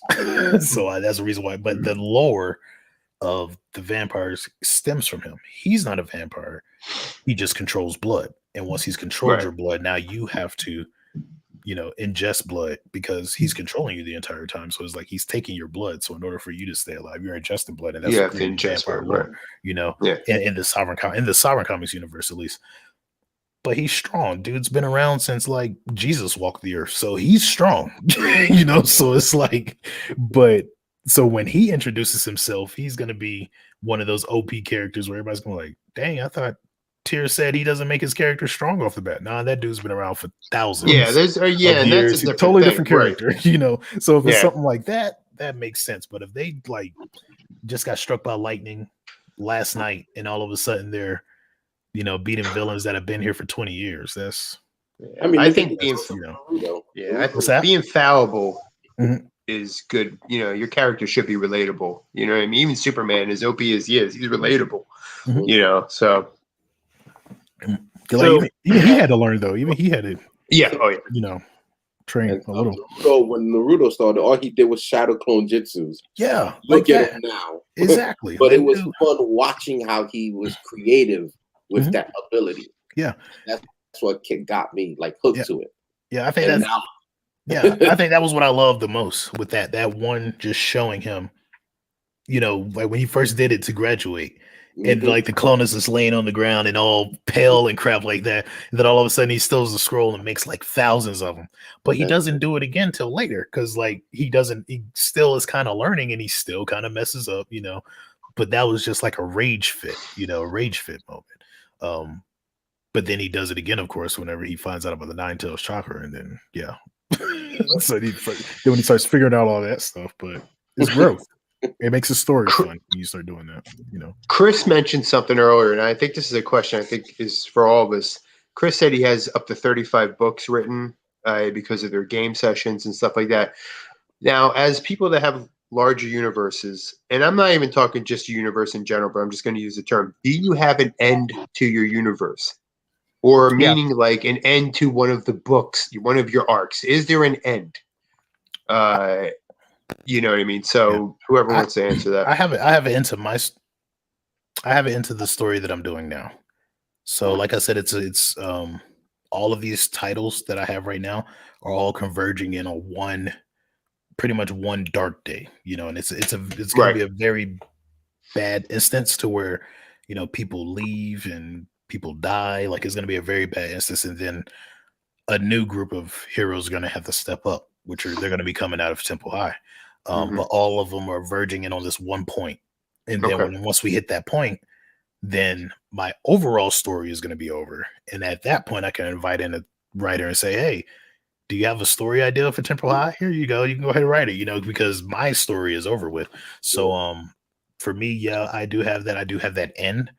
So that's the reason why. But the lore of the vampires stems from him. He's not a vampire. He just controls blood. And once he's controlled your blood, now you have to, ingest blood because he's controlling you the entire time. So it's like he's taking your blood. So in order for you to stay alive, you're ingesting blood, and that's to ingest blood, in the Sovereign Comics universe at least. But he's strong. Dude's been around since like Jesus walked the earth, so he's strong. So it's like, but so when he introduces himself, he's gonna be one of those OP characters where everybody's gonna be like, dang, I thought Tier said he doesn't make his character strong off the bat. Nah, that dude's been around for thousands. Yeah, there's and years. that's a totally different character. Right. So if it's something like that, that makes sense. But if they like just got struck by lightning last night and all of a sudden they're beating villains that have been here for 20 years, that's I think being being fallible is good. Your character should be relatable. You know what I mean? Even Superman, as OP as he is, he's relatable. So even he had to learn though. Even he had to train a little. So when Naruto started, all he did was shadow clone jutsus. Yeah, look at him now. Exactly. But it was fun watching how he was creative with that ability. Yeah, that's what got me like hooked to it. Yeah, I think I think that was what I loved the most with that one, just showing him, like when he first did it to graduate. And like the Clonus is laying on the ground and all pale and crap like that. And then all of a sudden he steals the scroll and makes like thousands of them. But he doesn't do it again till later because like he still is kind of learning and he still kind of messes up, But that was just like a rage fit moment. But then he does it again, of course, whenever he finds out about the Nine Tails chakra. And then, so then when he starts figuring out all that stuff, but it's growth. It makes the story fun when you start doing that, Chris mentioned something earlier, and I think this is a question I think is for all of us. Chris said he has up to 35 books written because of their game sessions and stuff like that. Now, as people that have larger universes, and I'm not even talking just a universe in general, but I'm just going to use the term, do you have an end to your universe? Or meaning like an end to one of the books, one of your arcs? Is there an end? You know what I mean? So whoever wants to answer that. I have it into the story that I'm doing now. So like I said, it's all of these titles that I have right now are all converging in on pretty much one dark day, and it's going to be a very bad instance to where, people leave and people die. Like it's going to be a very bad instance. And then a new group of heroes are going to have to step up, they're going to be coming out of Temple High. But all of them are verging in on this one point. And then once we hit that point, then my overall story is going to be over. And at that point, I can invite in a writer and say, hey, do you have a story idea for Temporal High? Here you go. You can go ahead and write it, you know, because my story is over with. So for me, yeah, I do have that. I do have that end.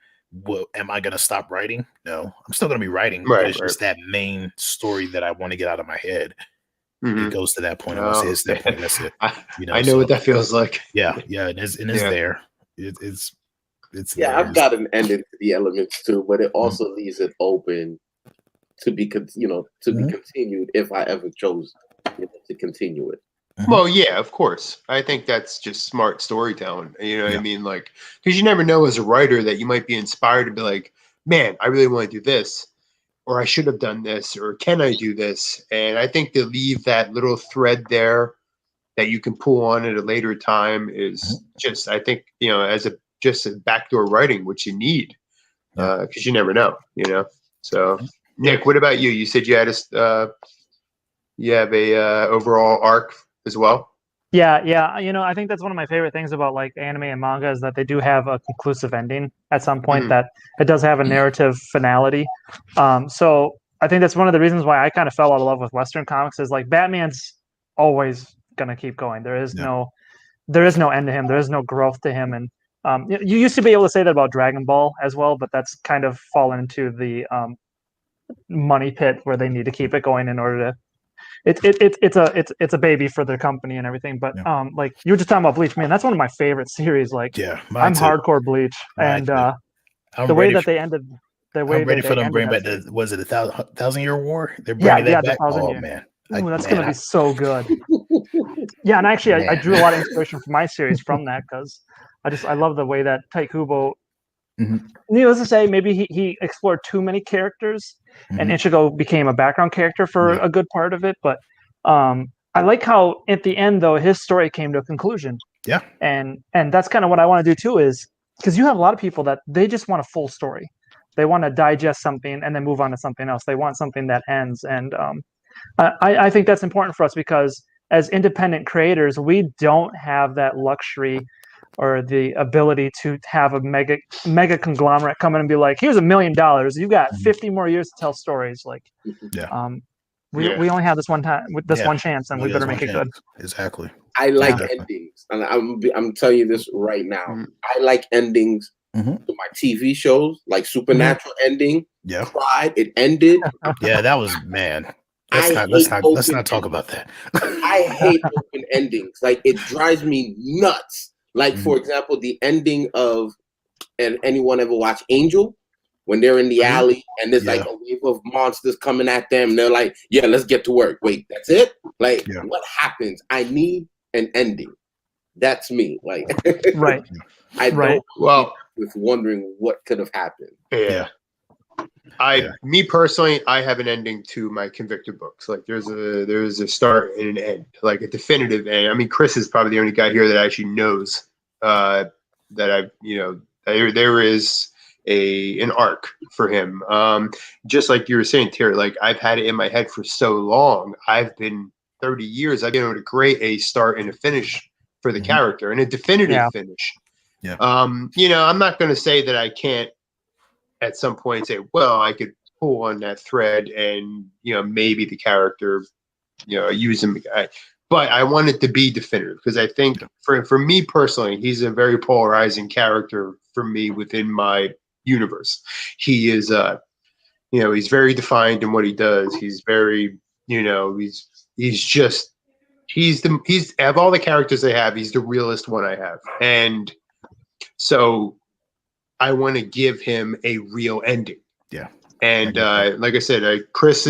What am I gonna stop writing? No, I'm still gonna be writing, but it's just that main story that I want to get out of my head. It goes to that point. Once it hits that point, that's it. You know, I know what that feels like. Yeah, it is there. It's yeah, there. I've got an ending to the elements too, but it also leaves it open to be be continued if I ever chose to continue it. Well, yeah, of course. I think that's just smart storytelling. You know what I mean? Like, because you never know as a writer that you might be inspired to be like, man, I really want to do this, or I should have done this, or can I do this? And I think to leave that little thread there that you can pull on at a later time is just, I think, you know, as just a backdoor writing, which you need, because you never know, you know. So, Nick, what about you? You said you had you have a overall arc as well. Yeah. You know, I think that's one of my favorite things about like anime and manga is that they do have a conclusive ending at some point, that it does have a narrative finality. So I think that's one of the reasons why I kind of fell out of love with Western comics is like Batman's always gonna keep going. There is no end to him. There is no growth to him. And you used to be able to say that about Dragon Ball as well, but that's kind of fallen into the money pit where they need to keep it going in order to. It's a baby for their company and everything. But like you were just talking about Bleach, man, that's one of my favorite series. Like I'm hardcore Bleach, and the way that they ended. I'm ready for them to bring back was it a thousand year war? They're bringing that back. Oh man. Ooh, that's going to be so good. Yeah, and actually, I drew a lot of inspiration from my series from that because I love the way that Taikubo. Needless to say, maybe he explored too many characters, and Ichigo became a background character for a good part of it. But I like how at the end, though, his story came to a conclusion. Yeah, and that's kind of what I want to do too, is because you have a lot of people that they just want a full story. They want to digest something and then move on to something else. They want something that ends, and I think that's important for us because as independent creators, we don't have that luxury or the ability to have a mega conglomerate come in and be like, here's $1 million. You've got 50 more years to tell stories. Like, we only have this one time with this one chance, and we better make it good. Exactly. I like endings, and I'm telling you this right now. I like endings to my TV shows, like Supernatural ending. Yeah, Pride. It ended. Yeah, that was man. Let's not talk about that. I hate open endings. Like it drives me nuts. Like for example, the ending of, and anyone ever watch Angel when they're in the alley and there's like a wave of monsters coming at them. And they're like, yeah, let's get to work. Wait, that's it? Like what happens? I need an ending. That's me. Like right. I don't with wondering what could have happened. Yeah. Me personally, I have an ending to my Convicted books. Like there's a start and an end, like a definitive end. I mean, Chris is probably the only guy here that actually knows that there is an arc for him. Just like you were saying, Terry, like I've had it in my head for so long. I've been 30 years. I've been able to create a start and a finish for the character and a definitive finish. Yeah. I'm not going to say that I can't at some point say, well, I could pull on that thread and, maybe the character, use him. But I want it to be definitive because I think for me personally, he's a very polarizing character for me within my universe. He is, he's very defined in what he does. He's very, he's of all the characters I have, he's the realest one I have. And so I want to give him a real ending. Yeah. And like I said, Chris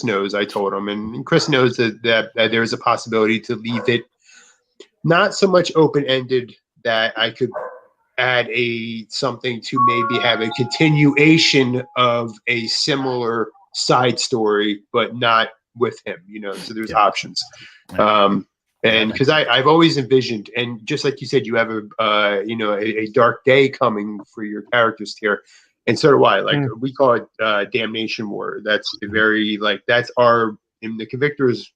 knows, I told him, and Chris knows that there's a possibility to leave it not so much open-ended that I could add something to maybe have a continuation of a similar side story, but not with him, so there's options. And because I've always envisioned, and just like you said, you have a dark day coming for your characters here, and so do I. Like we call it Damnation War. That's that's our in the Convictor's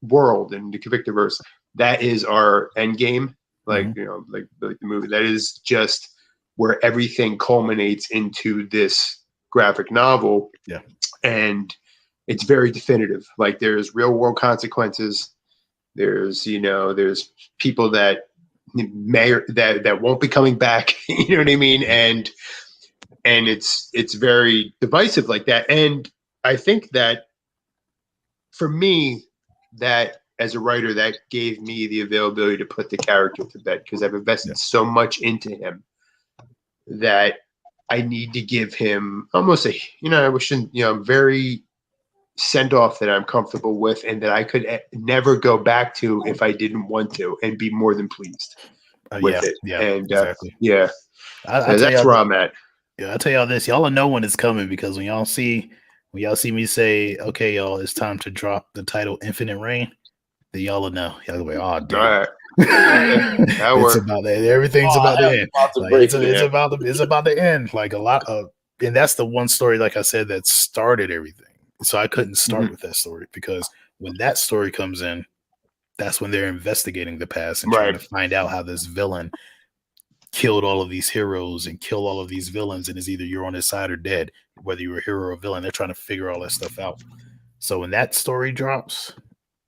world, in the Convictorverse. That is our end game. Like the movie. That is just where everything culminates into this graphic novel. Yeah, and it's very definitive. Like there's real world consequences. There's there's people that that won't be coming back. You know what I mean? And it's very divisive like that. And I think that for me, that as a writer, that gave me the availability to put the character to bed because I've invested so much into him that I need to give him almost very send off that I'm comfortable with and that I could never go back to if I didn't want to and be more than pleased with it. Yeah, and exactly. That's where I'm at. Yeah, I'll tell y'all this. Y'all will know when it's coming because when y'all see me say, okay, y'all, it's time to drop the title Infinite Reign, then y'all will know. Y'all will be like, oh, damn. All right. It's about that. Everything's about the end. It's about the end. Like a lot of, and that's the one story, like I said, that started everything. So I couldn't start with that story because when that story comes in, that's when they're investigating the past and trying to find out how this villain killed all of these heroes and killed all of these villains, and it's either you're on his side or dead, whether you're a hero or a villain. They're trying to figure all that stuff out. So when that story drops,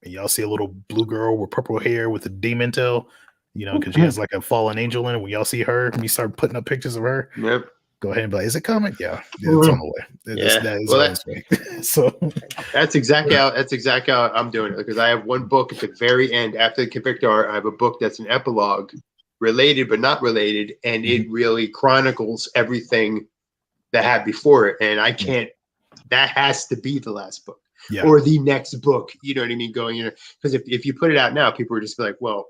and y'all see a little blue girl with purple hair with a demon tail, because she has like a fallen angel in it. When y'all see her, when you start putting up pictures of her, go ahead and be like, is it coming? Yeah, it's on the way. So that's exactly how I'm doing it because I have one book at the very end after the convict art. I have a book that's an epilogue, related but not related, and it really chronicles everything that had before it. And I can't. That has to be the last book or the next book. You know what I mean? Going because if you put it out now, people would just be like, well.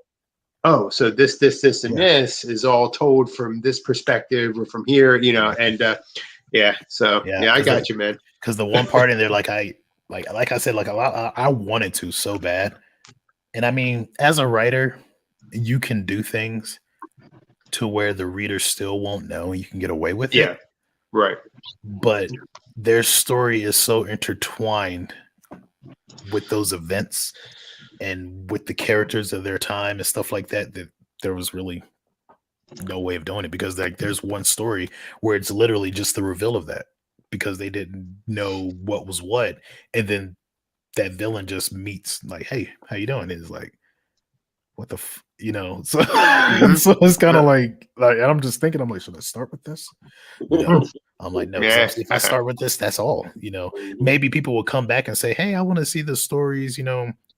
Oh, so this, and this is all told from this perspective or from here, and I got you, man. Because the one part in there, like I said, like a lot, I wanted to so bad, and I mean, as a writer, you can do things to where the reader still won't know, and you can get away with it. Yeah, right. But their story is so intertwined with those events. And with the characters of their time and stuff like that, that there was really no way of doing it because there's one story where it's literally just the reveal of that because they didn't know what was what, and then that villain just meets like, "Hey, how you doing?" And it's like, "What the So, so it's kind of like, and I'm just thinking, I'm like, should I start with this? I'm like, no. If I start with this, that's all. Maybe people will come back and say, "Hey, I want to see the stories."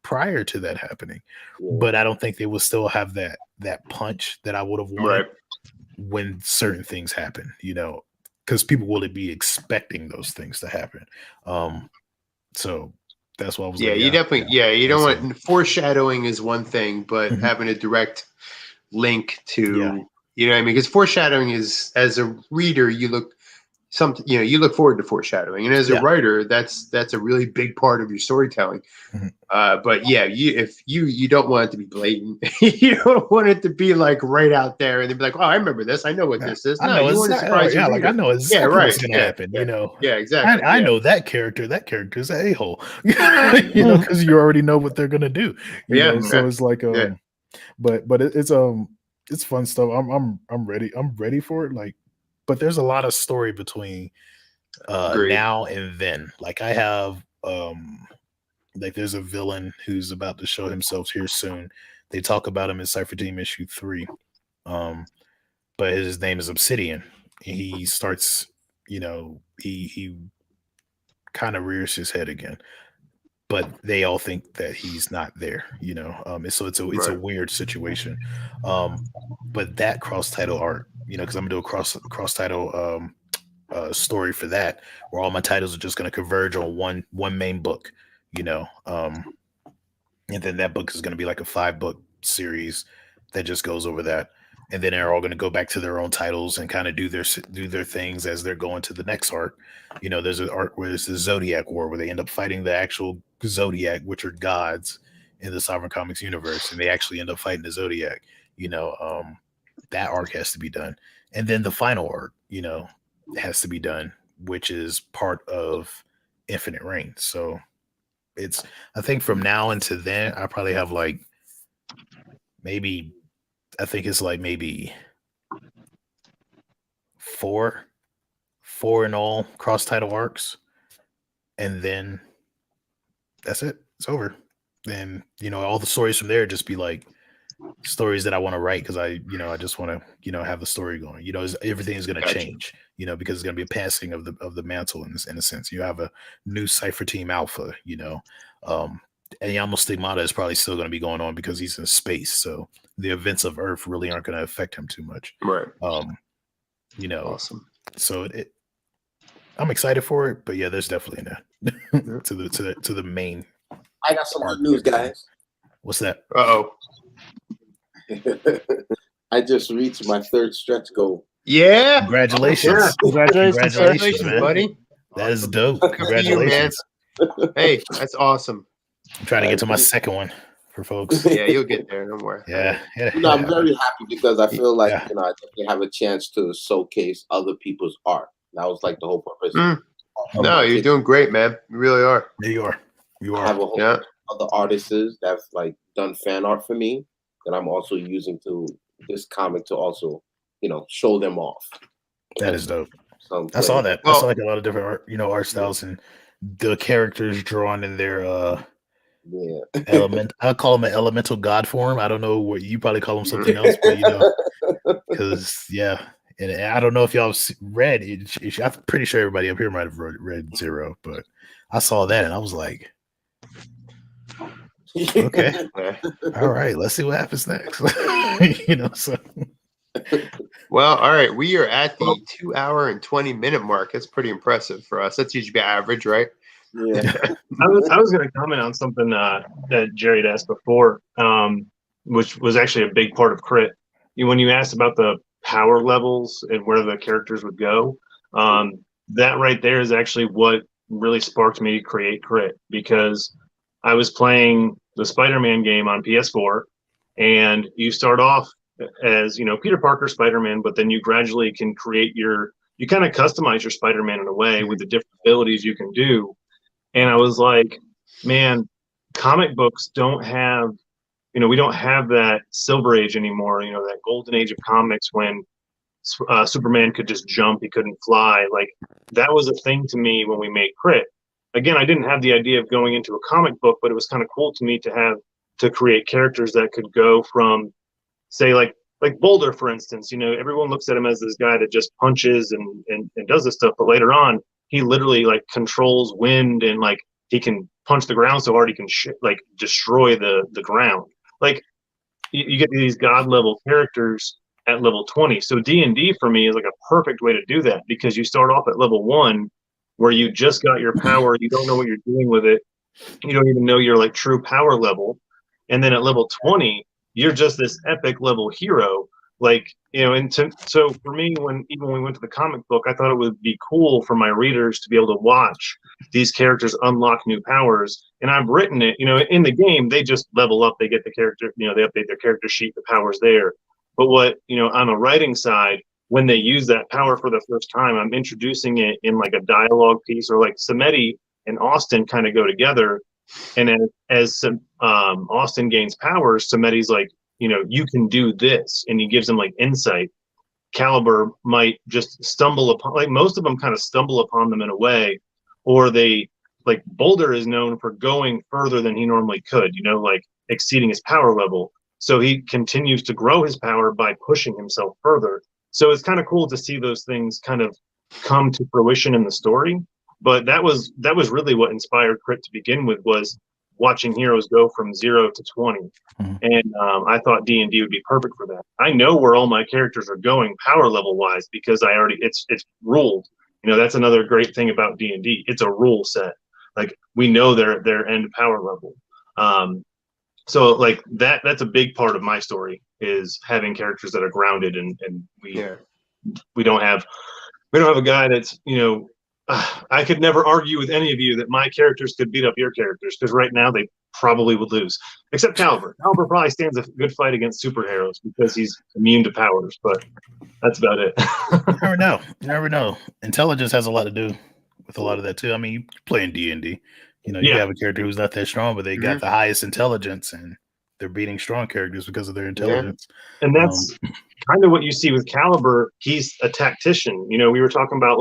Prior to that happening, but I don't think they will still have that punch that I would have wanted when certain things happen, because people will be expecting those things to happen. So that's what I was like, you definitely you don't want foreshadowing is one thing, but having a direct link to you know what I mean, because foreshadowing is, as a reader, you look forward to foreshadowing, and as a writer, that's a really big part of your storytelling. But if you don't want it to be blatant, you don't want it to be like right out there, and they'd be like, "Oh, I remember this. I know what this is." No, you want to surprise your reader. I know exactly what's going to happen. Exactly. I know that character. That character is an a-hole. Because you already know what they're going to do. So it's like, but it's fun stuff. I'm ready. I'm ready for it. Like. But there's a lot of story between now and then. Like I have, there's a villain who's about to show himself here soon. They talk about him in Cypher Team issue 3. But his name is Obsidian. He starts, he kind of rears his head again. But they all think that he's not there, so it's a weird situation. But that cross title art, because I'm gonna do a cross title story for that, where all my titles are just gonna converge on one main book, and then that book is gonna be like a 5-book series that just goes over that, and then they're all gonna go back to their own titles and kind of do their things as they're going to the next arc. There's an arc where it's the Zodiac War, where they end up fighting the actual Zodiac, which are gods in the Sovereign Comics universe, and they actually end up fighting the Zodiac. That arc has to be done, and then the final arc, has to be done, which is part of Infinite Reign. So I think from now until then, I probably have like maybe 4 in all cross title arcs, and then that's it. It's over. And all the stories from there just be like stories that I want to write because I just want to have the story going. Everything is going to change. Because it's going to be a passing of the mantle in a sense. You have a new Cypher Team Alpha. And Yamo Stigmata is probably still going to be going on because he's in space. So the events of Earth really aren't going to affect him too much. Right. Awesome. So I'm excited for it, but yeah, there's definitely to the main. I got some good news, guys. What's that? Uh-oh. I just reached my 3rd stretch goal. Yeah. Congratulations. Yeah. Congratulations, man. buddy. That is dope. Congratulations. Hey, that's awesome. I'm trying to get to my 2nd one for folks. Yeah, you'll get there. Don't worry. Yeah. I'm very happy because I feel like, I definitely have a chance to showcase other people's art. That was like the whole purpose. No, you're doing great, man. You really are. There you are. I have a whole other artists that's like done fan art for me that I'm also using to this comic to also, show them off. That is dope. I saw that. I saw like a lot of different art, art styles and the characters drawn in their element. I call them an elemental god form. I don't know what you probably call them something else, but because and I don't know if y'all read it. I'm pretty sure everybody up here might have read Zero, but I saw that and I was like, okay, all right, let's see what happens next. So. Well, all right, we are at the 2 hour and 20 minute mark. That's pretty impressive for us. That's usually average, right? Yeah. I was going to comment on something that Jerry had asked before, which was actually a big part of Crit. When you asked about the power levels and where the characters would go, that right there is actually what really sparked me to create Crit, because I was playing the Spider-Man game on PS4, and you start off as Peter Parker Spider-Man, but then you gradually can create you kind of customize your Spider-Man in a way with the different abilities you can do. And I was like, man, comic books don't have, we don't have that Silver Age anymore, that golden age of comics when Superman could just jump, he couldn't fly. Like, that was a thing to me when we made Crit. Again, I didn't have the idea of going into a comic book, but it was kind of cool to me to create characters that could go from, say, like Boulder, for instance. Everyone looks at him as this guy that just punches and does this stuff, but later on, he literally controls wind, and he can punch the ground so hard he can destroy the ground. You get these god level characters at level 20. So D&D for me is like a perfect way to do that, because you start off at level 1 where you just got your power, you don't know what you're doing with it, you don't even know your true power level, and then at level 20 you're just this epic level hero. So for me, when we went to the comic book, I thought it would be cool for my readers to be able to watch these characters unlock new powers. And I've written it, in the game, they just level up, they get the character, they update their character sheet, the power's there. But what, on a writing side, when they use that power for the first time, I'm introducing it in a dialogue piece, or Samedi and Austin kind of go together. And as Austin gains powers, Samedi's you can do this, and he gives him insight. Caliber might just stumble upon, most of them kind of stumble upon them in a way, or they, Boulder is known for going further than he normally could, exceeding his power level. So he continues to grow his power by pushing himself further. So it's kind of cool to see those things kind of come to fruition in the story. But that was really what inspired Crit to begin with, was watching heroes go from 0 to 20. Mm-hmm. And I thought D&D would be perfect for that. I know where all my characters are going power level wise, because it's ruled. That's another great thing about D&D. It's a rule set. We know their end power level. So that's a big part of my story, is having characters that are grounded, and we don't have a guy that's, I could never argue with any of you that my characters could beat up your characters, because right now they probably would lose, except Caliber. Caliber probably stands a good fight against superheroes because he's immune to powers, but that's about it. You never know. Intelligence has a lot to do with a lot of that too. I mean, you play in D&D, you have a character who's not that strong, but they got the highest intelligence, and they're beating strong characters because of their intelligence. Yeah. And that's kind of what you see with Caliber. He's a tactician. We were talking about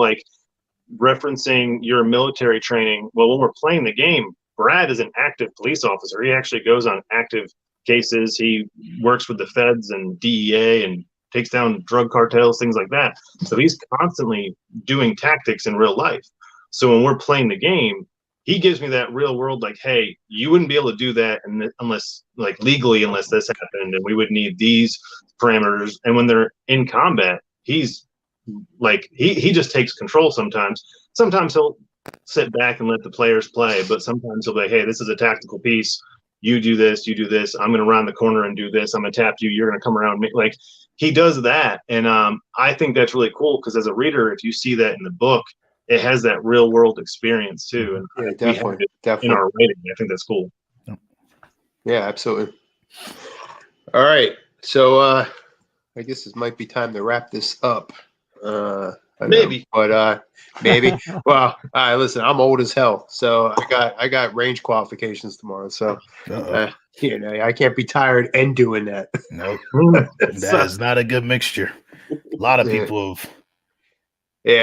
referencing your military training. Well, when we're playing the game, Brad is an active police officer. He actually goes on active cases. He works with the feds and DEA and takes down drug cartels, things like that. So he's constantly doing tactics in real life. So when we're playing the game, he gives me that real world, like, hey, you wouldn't be able to do that unless, like, legally, unless this happened, and we would need these parameters. And when they're in combat, he's like, he just takes control sometimes. Sometimes he'll sit back and let the players play, but sometimes he'll be like, hey, this is a tactical piece. You do this, you do this. I'm going to round the corner and do this. I'm going to tap you. You're going to come around me. Like, he does that. And I think that's really cool because as a reader, if you see that in the book, it has that real world experience too. And yeah, definitely. In our writing, I think that's cool. Yeah, absolutely. All right. So I guess it might be time to wrap this up. Maybe. Maybe. Well, listen, I'm old as hell, so I got range qualifications tomorrow. So you know, I can't be tired and doing that. Nope. That is not a good mixture. A lot of people have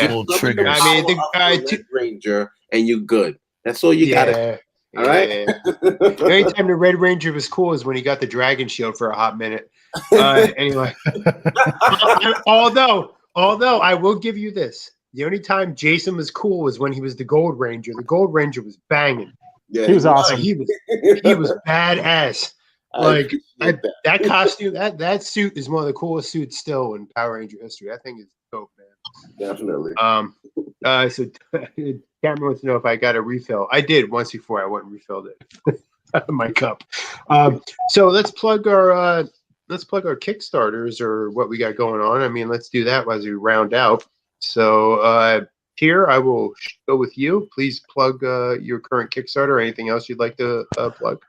pulled triggers. I mean, the guy Red Ranger, and you good. That's all you gotta. All right. The only time the Red Ranger was cool is when he got the dragon shield for a hot minute. Anyway, although I will give you this, the only time Jason was cool was when he was the Gold Ranger. The Gold Ranger was banging. Yeah, he was awesome. He was badass. Like that costume, that suit is one of the coolest suits still in Power Ranger history. That thing is dope, man. Definitely. So Cameron wants to know if I got a refill. I did once before. I went and refilled it. My cup. So let's plug our Kickstarters or what we got going on. I mean, let's do that as we round out. So here I will go with you. Please plug your current Kickstarter or anything else you'd like to plug.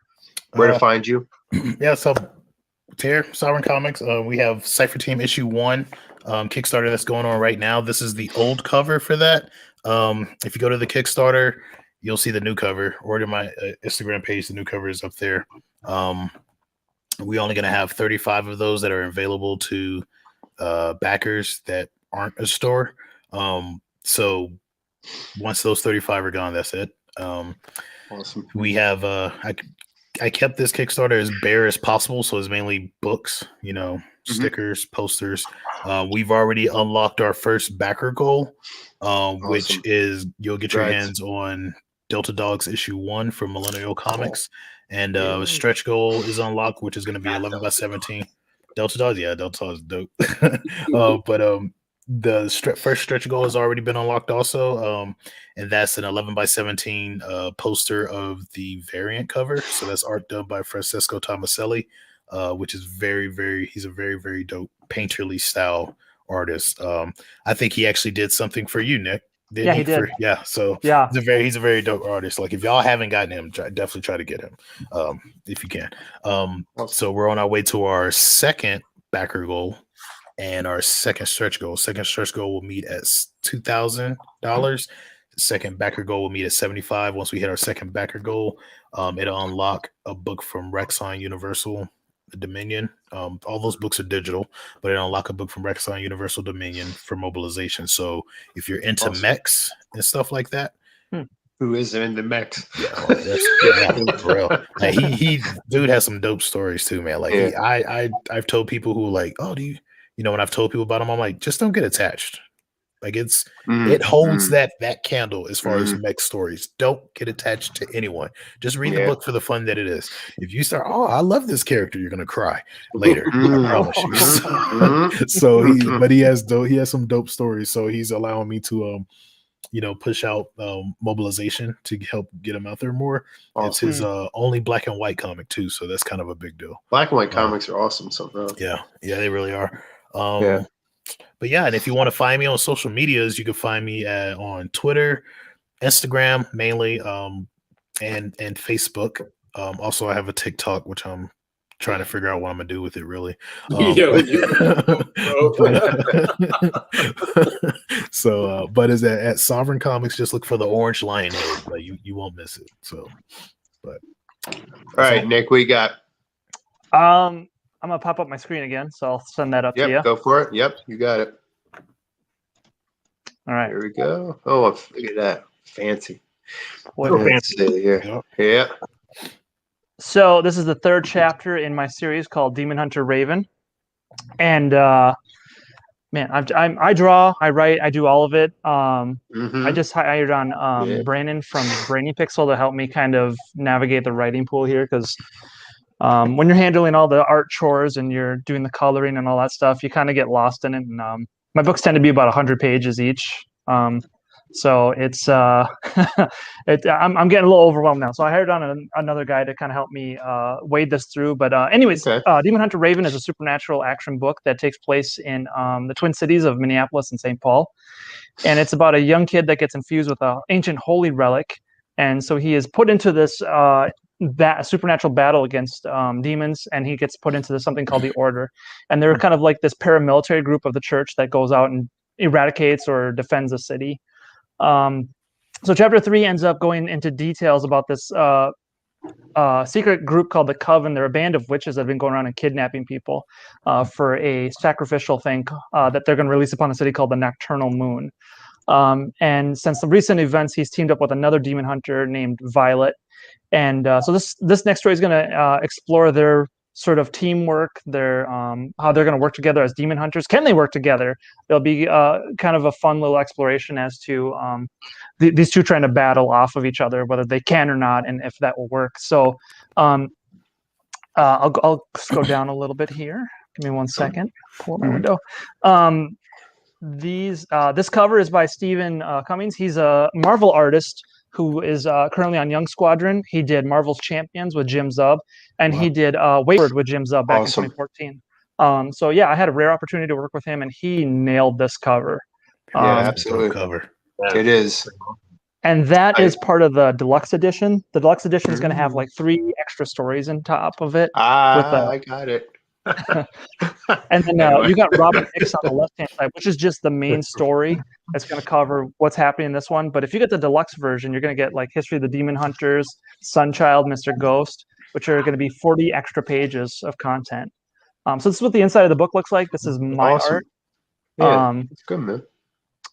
Where to find you? Yeah, so Tier, Sovereign Comics, we have Cypher Team issue 1 Kickstarter that's going on right now. This is the old cover for that. If you go to the Kickstarter, you'll see the new cover. Or to my Instagram page, the new cover is up there. We're only going to have 35 of those that are available to backers that aren't a store. So once those 35 are gone, that's it. Awesome. We have I kept this Kickstarter as bare as possible, so it's mainly books, stickers, posters. We've already unlocked our first backer goal, which is you'll get your hands on Delta Dogs issue 1 from Millennial Comics, and stretch goal is unlocked, which is going to be 11x17. Delta Dogs, Delta Dogs is dope. But the first stretch goal has already been unlocked also, and that's an 11x17 poster of the variant cover. So that's art done by Francesco Tomaselli, which is he's a very, very dope painterly style artist. I think he actually did something for you, Nick. He did. He's a very dope artist. Like, if y'all haven't gotten him, definitely try to get him if you can. So we're on our way to our second backer goal and our second stretch goal. Second stretch goal will meet at $2,000. Second backer goal will meet at $75. Once we hit our second backer goal, it'll unlock a book from Rexon Universal Dominion. All those books are digital, but it'll unlock a book from Rexon Universal Dominion for mobilization. So if you're into mechs and stuff like that, who is in the mechs? For real. Like, he dude has some dope stories too, man. Like I've told people who like, oh, do you when I've told people about him, I'm like, just don't get attached. Like, it holds that candle as far as mech stories. Don't get attached to anyone. Just read the book for the fun that it is. If you start, I love this character, you're gonna cry later. I promise you. But he has some dope stories. So he's allowing me to push out mobilization to help get him out there more. Awesome. It's his only black and white comic too, so that's kind of a big deal. Black and white comics are awesome. So yeah, they really are. But yeah, and if you want to find me on social medias, you can find me on Twitter, Instagram mainly, and Facebook. Also, I have a TikTok, which I'm trying to figure out what I'm gonna do with it. Really. But is that at Sovereign Comics? Just look for the orange lion head. Like, you won't miss it. So, but all right, Nick, we got. I'm gonna pop up my screen again, so I'll send that up to you. Go for it. Yep, you got it. All right, here we go. Oh, look at that, fancy. Let's see here. Yeah. So this is the third chapter in my series called Demon Hunter Raven, and man, I draw, I write, I do all of it. I just hired on Brandon from Brainy Pixel to help me kind of navigate the writing pool here, because when you're handling all the art chores and you're doing the coloring and all that stuff, you kind of get lost in it. And my books tend to be about 100 pages each. So it's I'm getting a little overwhelmed now. So I hired on another guy to kind of help me wade this through. But anyways, Demon Hunter Raven is a supernatural action book that takes place in the Twin Cities of Minneapolis and St. Paul. And it's about a young kid that gets infused with an ancient holy relic. And so he is put into this supernatural battle against demons, and he gets put into something called the Order. And they're kind of like this paramilitary group of the church that goes out and eradicates or defends a city. So chapter 3 ends up going into details about this secret group called the Coven. They're a band of witches that have been going around and kidnapping people for a sacrificial thing that they're going to release upon the city called the Nocturnal Moon. And since the recent events, he's teamed up with another demon hunter named Violet. And so this next story is going to explore their sort of teamwork, their how they're going to work together as demon hunters. Can they work together? There'll be kind of a fun little exploration as to these two trying to battle off of each other, whether they can or not, and if that will work. So I'll go down a little bit here. Give me 1 second. Pull up my window. This cover is by Stephen Cummings. He's a Marvel artist who is currently on Young Squadron. He did Marvel's Champions with Jim Zub, and he did Wayward with Jim Zub back in 2014. So yeah, I had a rare opportunity to work with him, and he nailed this cover. Absolutely. Cover. It is. And that is part of the deluxe edition. The deluxe edition is going to have like 3 extra stories on top of it. I got it. And then you got Robert Hicks on the left-hand side, which is just the main story. That's going to cover what's happening in this one. But if you get the deluxe version, you're going to get like History of the Demon Hunters, Sunchild, Mr. Ghost, which are going to be 40 extra pages of content. So this is what the inside of the book looks like. This is my art. Yeah, it's good, man.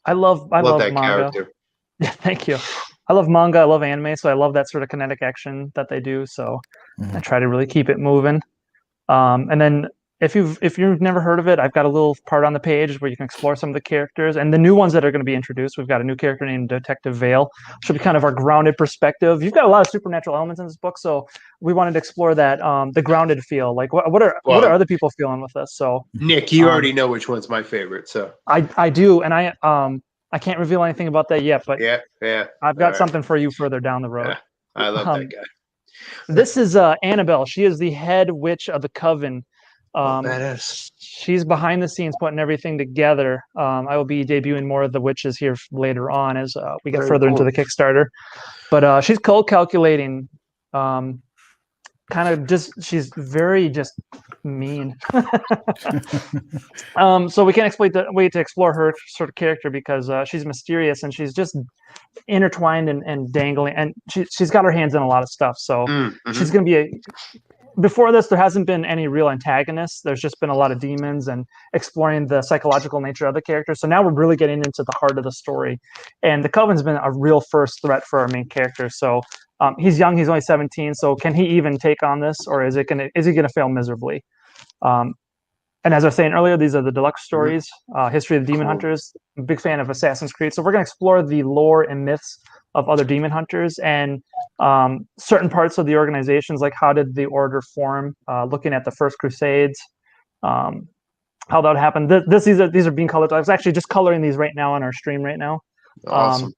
I love that manga. Character. Yeah, thank you. I love manga. I love anime, so I love that sort of kinetic action that they do. So I try to really keep it moving. And then if you've never heard of it, I've got a little part on the page where you can explore some of the characters and the new ones that are going to be introduced. We've got a new character named Detective Vale, which will be kind of our grounded perspective. You've got a lot of supernatural elements in this book, so we wanted to explore that the grounded feel. Like what are other people feeling with this? So Nick, you already know which one's my favorite, so I do, and I can't reveal anything about that yet, but yeah, I've got something for you further down the road. Yeah, I love that guy. This is Annabelle. She is the head witch of the Coven. Badass. She's behind the scenes putting everything together. I will be debuting more of the witches here later on as we get further into the Kickstarter. But she's cold calculating. She's very just mean. So we can't exploit the way to explore her sort of character because she's mysterious and she's just intertwined and dangling, and she's got her hands in a lot of stuff. So she's going to be before this, there hasn't been any real antagonists. There's just been a lot of demons and exploring the psychological nature of the character. So now we're really getting into the heart of the story. And the Coven's been a real first threat for our main character. So he's young. He's only 17. So can he even take on this, or is he going to fail miserably? And as I was saying earlier, these are the deluxe stories, History of the Demon Hunters. I'm a big fan of Assassin's Creed. So we're going to explore the lore and myths of other demon hunters and certain parts of the organizations, like how did the Order form, looking at the First Crusades, how that happened. These are being colored. I was actually just coloring these right now on our stream right now. Awesome.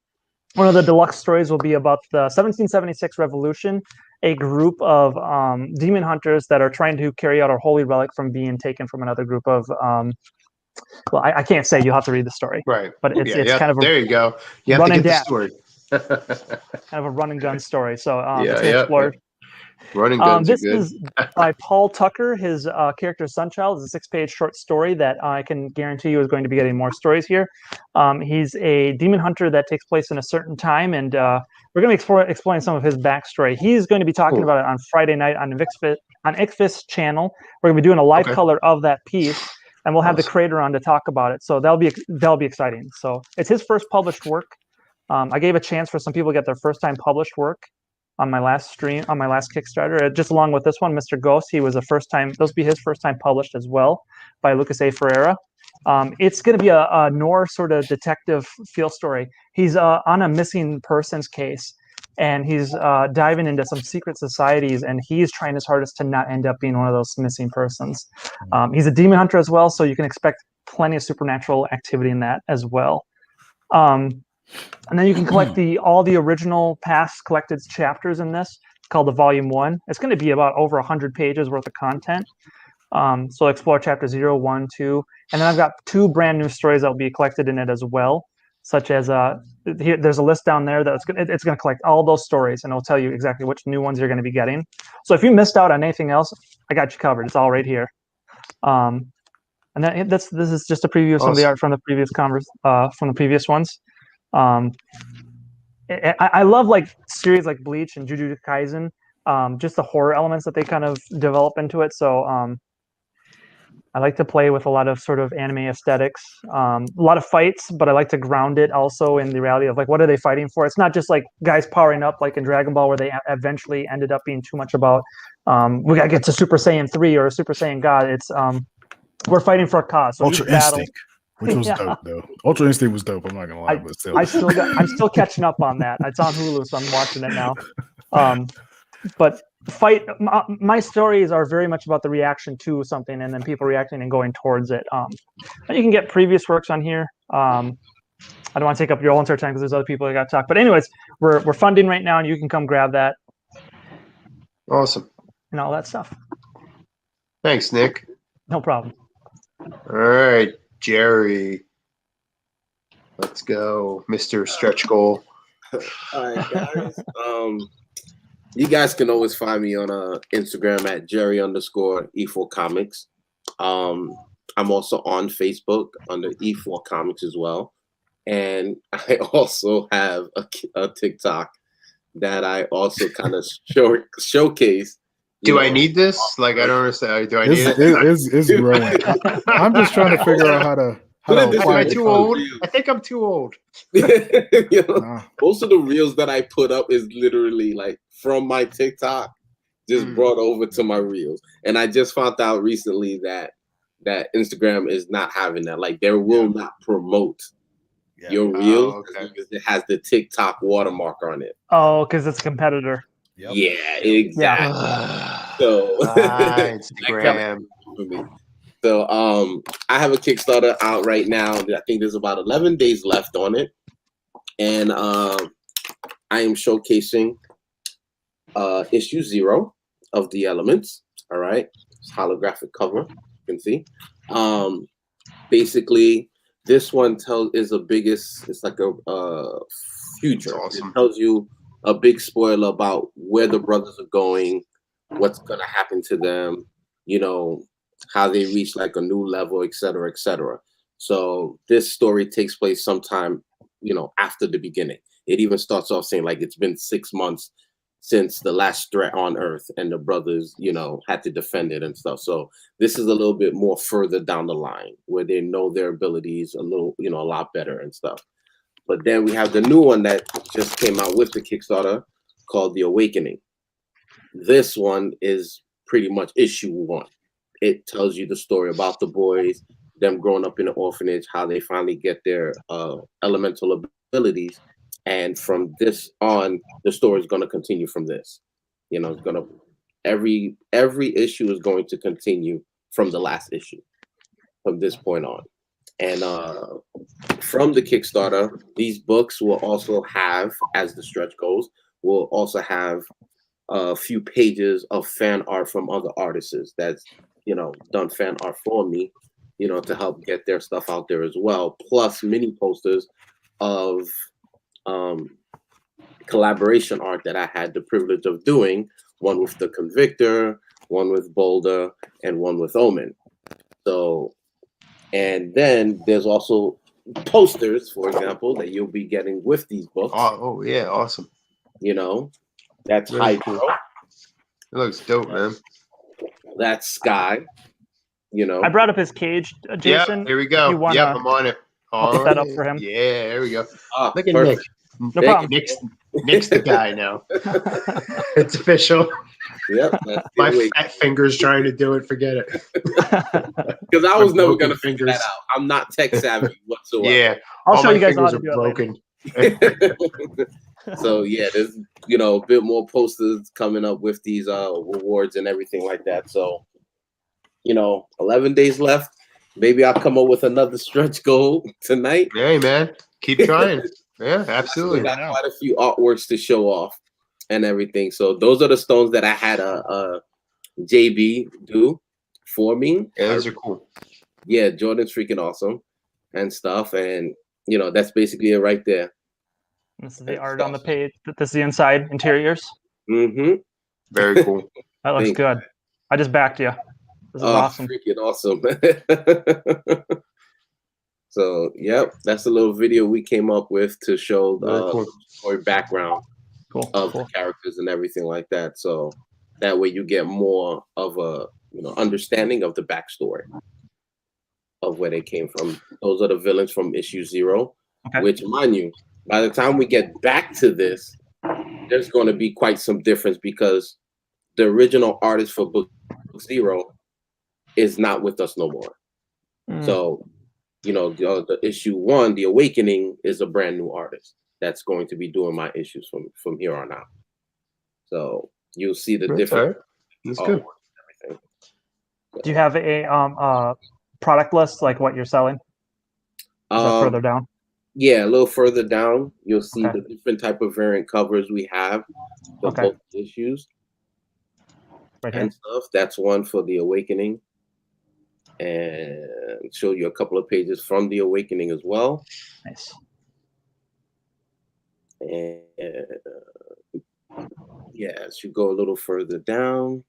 One of the deluxe stories will be about the 1776 Revolution, a group of demon hunters that are trying to carry out a holy relic from being taken from another group of well, I can't say. You'll have to read the story. Right. But it's kind of there you go. You have to get the story. Kind of a run and gun story. So Running guns this are good. is by Paul Tucker. His character Sunchild is a 6-page short story that I can guarantee you is going to be getting more stories here. He's a demon hunter that takes place in a certain time, and we're going to be exploring some of his backstory. He's going to be talking about it on Friday night on Icfis channel. We're going to be doing a live color of that piece, and we'll have the creator on to talk about it. So that'll be exciting. So it's his first published work. I gave a chance for some people to get their first time published work on my last stream, on my last Kickstarter. Just along with this one, Mr. Ghost, he was a first time, those be his first time published as well by Lucas A. Ferreira. It's going to be a Noir sort of detective feel story. He's on a missing persons case, and he's diving into some secret societies, and he's trying his hardest to not end up being one of those missing persons. He's a demon hunter as well, so you can expect plenty of supernatural activity in that as well. And then you can collect all the original past collected chapters in this, called the Volume 1. It's going to be about over 100 pages worth of content. So explore chapter 0, 1, 2. And then I've got 2 brand new stories that will be collected in it as well, such as there's a list down there that's going to collect all those stories, and it'll tell you exactly which new ones you're going to be getting. So if you missed out on anything else, I got you covered. It's all right here. And then this is just a preview of some of the art from the previous from the previous ones. I love like series like Bleach and Jujutsu Kaisen, just the horror elements that they kind of develop into it. So I like to play with a lot of sort of anime aesthetics, a lot of fights, but I like to ground it also in the reality of like, what are they fighting for? It's not just like guys powering up like in Dragon Ball, where they eventually ended up being too much about, we got to get to Super Saiyan 3 or Super Saiyan God. It's, we're fighting for a cause. So Ultra Instinct, which was dope though. Ultra Instinct was dope. I'm not gonna lie, but still, I'm still catching up on that. It's on Hulu, so I'm watching it now. But my stories are very much about the reaction to something, and then people reacting and going towards it. And you can get previous works on here. I don't want to take up your whole entire time because there's other people that got to talk. But anyways, we're funding right now, and you can come grab that. Awesome. And all that stuff. Thanks, Nick. No problem. All right, Jerry. Let's go, Mr. Stretch Goal. All right, guys. You guys can always find me on Instagram at Jerry_E4 Comics. I'm also on Facebook under E4 Comics as well. And I also have a TikTok that I also kind of showcase. Do I need this? Like, I don't understand. Do I need it? It's growing. I'm just trying to figure out how to Am I too old? I think I'm too old. Most of the reels that I put up is literally like from my TikTok, just brought over to my reels. And I just found out recently that Instagram is not having that. Like, they will not promote your reels because it has the TikTok watermark on it. Oh, because it's a competitor. Yep. Yeah, exactly. So Instagram. So I have a Kickstarter out right now. I think there's about 11 days left on it. And I am showcasing issue 0 of The Elements. All right. It's holographic cover, you can see. Basically, this one it's like a future. Awesome. It tells you a big spoiler about where the brothers are going, what's gonna happen to them, how they reach like a new level, et cetera, et cetera. So this story takes place sometime, after the beginning. It even starts off saying like it's been 6 months since the last threat on Earth, and the brothers, had to defend it and stuff. So this is a little bit more further down the line where they know their abilities a little, a lot better and stuff. But then we have the new one that just came out with the Kickstarter called The Awakening. This one is pretty much issue 1. It tells you the story about the boys, them growing up in an orphanage, how they finally get their elemental abilities. And from this on, the story is going to continue from this. It's going to every issue is going to continue from the last issue from this point on. And from the Kickstarter, these books will also have, as the stretch goes, will also have a few pages of fan art from other artists that's, done fan art for me, to help get their stuff out there as well. Plus mini posters of collaboration art that I had the privilege of doing, one with the Convictor, one with Boulder, and one with Omen. So, and then there's also posters, for example, that you'll be getting with these books. Oh yeah, awesome. That's really Hydro. Cool. It looks dope, man. That's Sky. I brought up his cage, Jason. Yeah, here we go. I'm on it. I'll put that up for him. Yeah, there we go. Look at Nick. No problem. Nick's the guy now. It's official. Yep. My fat fingers trying to do it. Forget it. Because I was never gonna figure that out. I'm not tech savvy whatsoever. Yeah, I'll show you guys how to do broken. So yeah, there's a bit more posters coming up with these rewards and everything like that. So 11 days left. Maybe I'll come up with another stretch goal tonight. Hey man, keep trying. Yeah, absolutely. I got quite a few artworks to show off and everything. So those are the stones that I had JB do for me. Yeah, those are cool. Yeah, Jordan's freaking awesome and stuff. And that's basically it right there. This is the art on the page. This is the inside interiors. Mm-hmm. Very cool. That looks good. I just backed you. This is awesome. Freaking awesome. So, yep, that's a little video we came up with to show the story background of the characters and everything like that. So that way you get more of a understanding of the backstory of where they came from. Those are the villains from issue 0, which, mind you, by the time we get back to this, there's going to be quite some difference because the original artist for book 0 is not with us no more. So, the issue 1, The Awakening, is a brand new artist that's going to be doing my issues from here on out. So you'll see the difference. That's good. Everything. Do you have a product list, like what you're selling? Is that further down? Yeah, a little further down, you'll see the different type of variant covers we have for both issues and stuff. That's one for The Awakening, and show you a couple of pages from The Awakening as well. Nice. And as you go a little further down,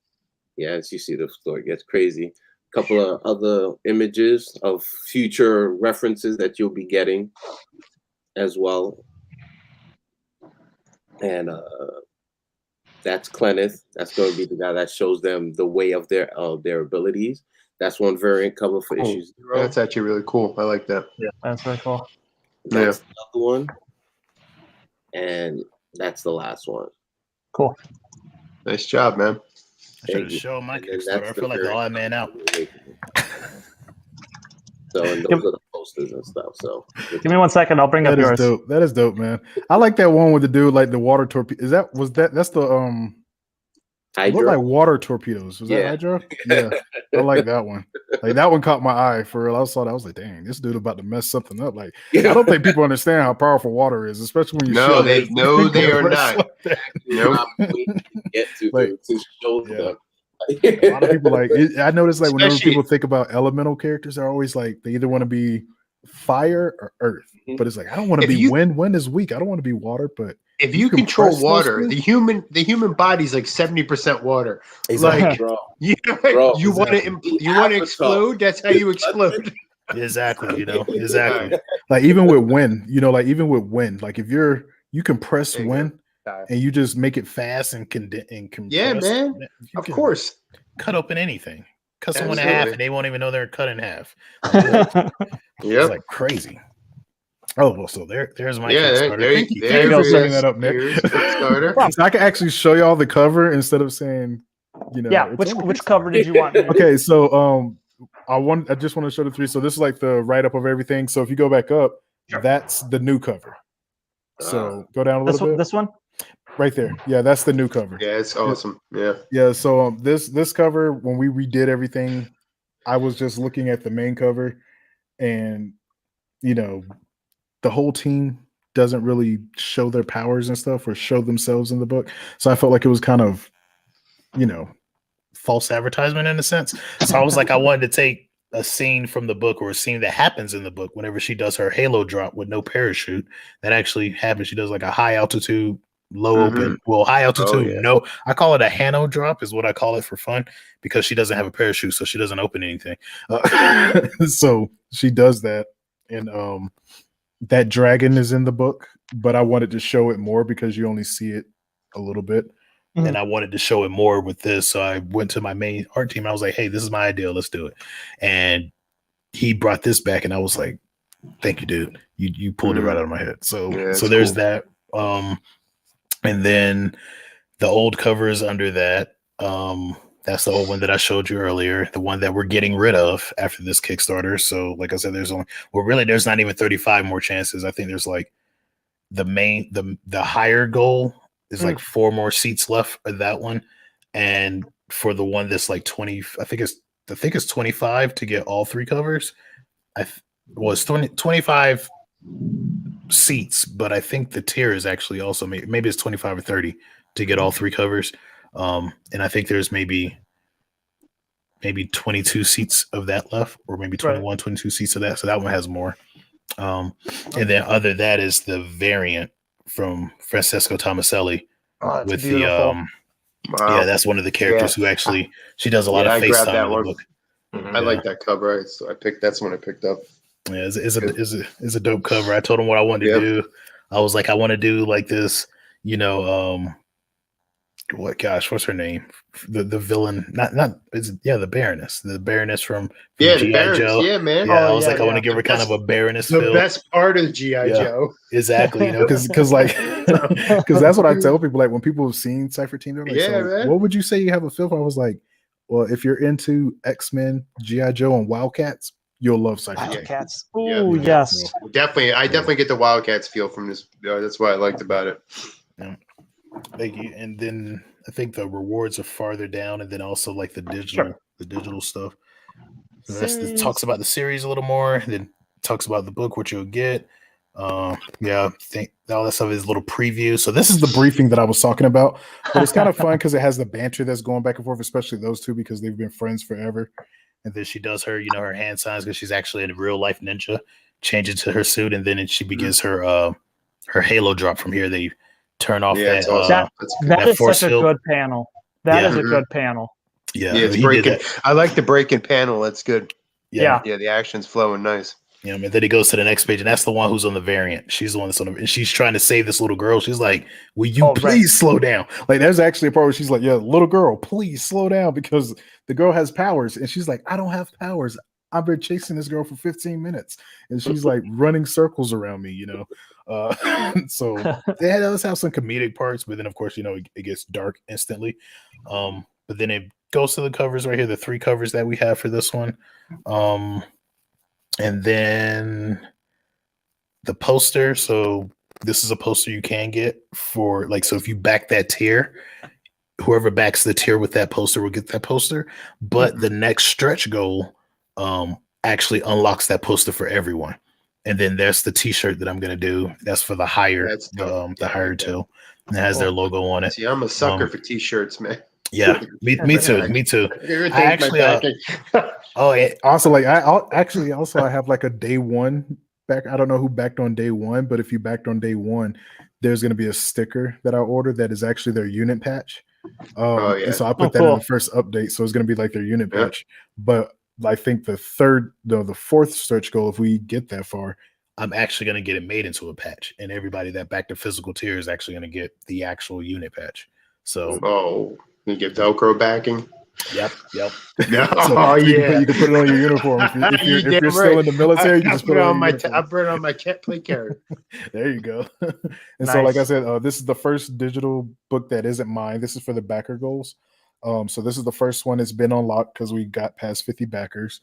as you see, the story gets crazy. A couple of other images of future references that you'll be getting as well. And that's Clenneth. That's going to be the guy that shows them the way of their abilities. That's one variant cover for issue 0. That's actually really cool. I like that. Yeah, that's very cool. That's the other one. And that's the last one. Cool. Nice job, man. I should have shown my Kickstarter. I feel like the odd man out. So and those are the posters and stuff. So give me 1 second. I'll bring up yours. Dope. That is dope, man. I like that one with the dude like the water torpedo. That's the Hydra? Look like water torpedoes. Was that Hydra? Yeah, I like that one. Like that one caught my eye for real. I saw that. I was like, dang, this dude about to mess something up. Like, I don't think people understand how powerful water is, especially when you they are not. Nope. Get to show them. A lot of people I noticed whenever people think about elemental characters, they're always they either want to be fire or earth. But it's I don't want to be wind. Wind is weak. I don't want to be water, but if you control water, the human body's 70% water. Exactly. You want to explode, that's how you explode. Exactly, exactly. Even with wind, if you compress wind and you just make it fast and compress. Yeah, man. Of course. Cut open anything. Cut someone in half and they won't even know they're cut in half. It's crazy. Oh, well, so there's my Kickstarter. Thank you for setting that up, Nick. So I can actually show y'all the cover instead of saying, which cover did you want? Okay, so I just want to show the 3. So this is the write-up of everything. So if you go back up, that's the new cover. So go down a little bit. This one? Right there. Yeah, that's the new cover. Yeah, it's awesome. Yeah. Yeah, so this cover, when we redid everything, I was just looking at the main cover and the whole team doesn't really show their powers and stuff or show themselves in the book. So I felt like it was kind of, false advertisement in a sense. So I was I wanted to take a scene from the book or a scene that happens in the book whenever she does her halo drop with no parachute. That actually happens. She does a high altitude, low open. Well, high altitude, no. I call it a Hano drop is what I call it for fun because she doesn't have a parachute, so she doesn't open anything. So she does that. And that dragon is in the book, but I wanted to show it more because you only see it a little bit. And I wanted to show it more with this. So I went to my main art team. I was like, hey, this is my idea. Let's do it. And he brought this back and I was like, thank you, dude. You pulled it right out of my head. So there's that. And then the old cover is under that. That's the old one that I showed you earlier, the one that we're getting rid of after this Kickstarter. So, like I said, there's not even 35 more chances. I think there's like the higher goal is like 4 more seats left for that one, and for the one that's like 20, I think it's 25 to get all 3 covers. It's 25 seats, but I think the tier is actually also maybe it's 25 or 30 to get all 3 covers. And I think there's maybe 22 seats of that left, or maybe 21, 22 seats of that. So that one has more. And then other that is the variant from Francesco Tomaselli with beautiful. yeah, that's one of the characters who actually she does a lot of face time in the book. I like that cover, so that's one I picked up. Yeah, it's a dope cover. I told him what I wanted to do. I was like, I want to do like this, what's her name? The villain, the Baroness. The Baroness from G.I. Joe. Yeah, man. Yeah, I was like, I want to give her kind of a Baroness the feel. best part of G.I. Joe. Exactly, because that's what I tell people. Like when people have seen Cypher Team, they're like, man. What would you say you have a feel for? I was like, well, if you're into X-Men, G.I. Joe, and Wildcats, you'll love Cypher Team. Wildcats. Oh, yes. Definitely. I definitely get the Wildcats feel from this. That's what I liked about it. Yeah. Thank you. And then I think the rewards are farther down, and then also like the digital stuff. So that talks about the series a little more, and then talks about the book, what you'll get. I think all that stuff is a little preview. So this is the briefing that I was talking about, but it's kind of fun because it has the banter that's going back and forth, especially those two because they've been friends forever. And then she does her, her hand signs because she's actually a real life ninja. Changes to her suit, and then she begins her halo drop from here. They turn off that. Awesome. That is such a good panel. That is a good panel. Yeah, it's breaking. I like the breaking panel. That's good. Yeah, the action's flowing nice. Yeah, and then he goes to the next page, and that's the one who's on the variant. She's the one that's on and she's trying to save this little girl. She's like, "Will you please slow down?" Like, there's actually a part where she's like, "Yeah, little girl, please slow down," because the girl has powers, and she's like, "I don't have powers. I've been chasing this girl for 15 minutes," and she's like running circles around me, So it does have some comedic parts, but then of course, it gets dark instantly. But then it goes to the covers right here, the 3 covers that we have for this one. And then the poster. So this is a poster you can get for so if you back that tier, whoever backs the tier with that poster will get that poster. But the next stretch goal actually unlocks that poster for everyone. And then there's the t-shirt that I'm going to do. That's for the higher, the higher tier. It has their logo on it. See, I'm a sucker for t-shirts, man. Yeah, me too. Me too. I actually, also I have like a day one back. I don't know who backed on day one, but if you backed on day one, there's going to be a sticker that I ordered that is actually their unit patch. And so I put that in the first update, so it's going to be like their unit patch. But I think the 4th stretch goal, if we get that far, I'm actually going to get it made into a patch, and everybody that backed the physical tier is actually going to get the actual unit patch. So, you get Velcro backing. Yep. So you can put it on your uniform. If you're still in the military, you just put it on my. I put it on my play carrier. There you go. And so, like I said, this is the first digital book that isn't mine. This is for the backer goals. So this is the first one that's been unlocked because we got past 50 backers.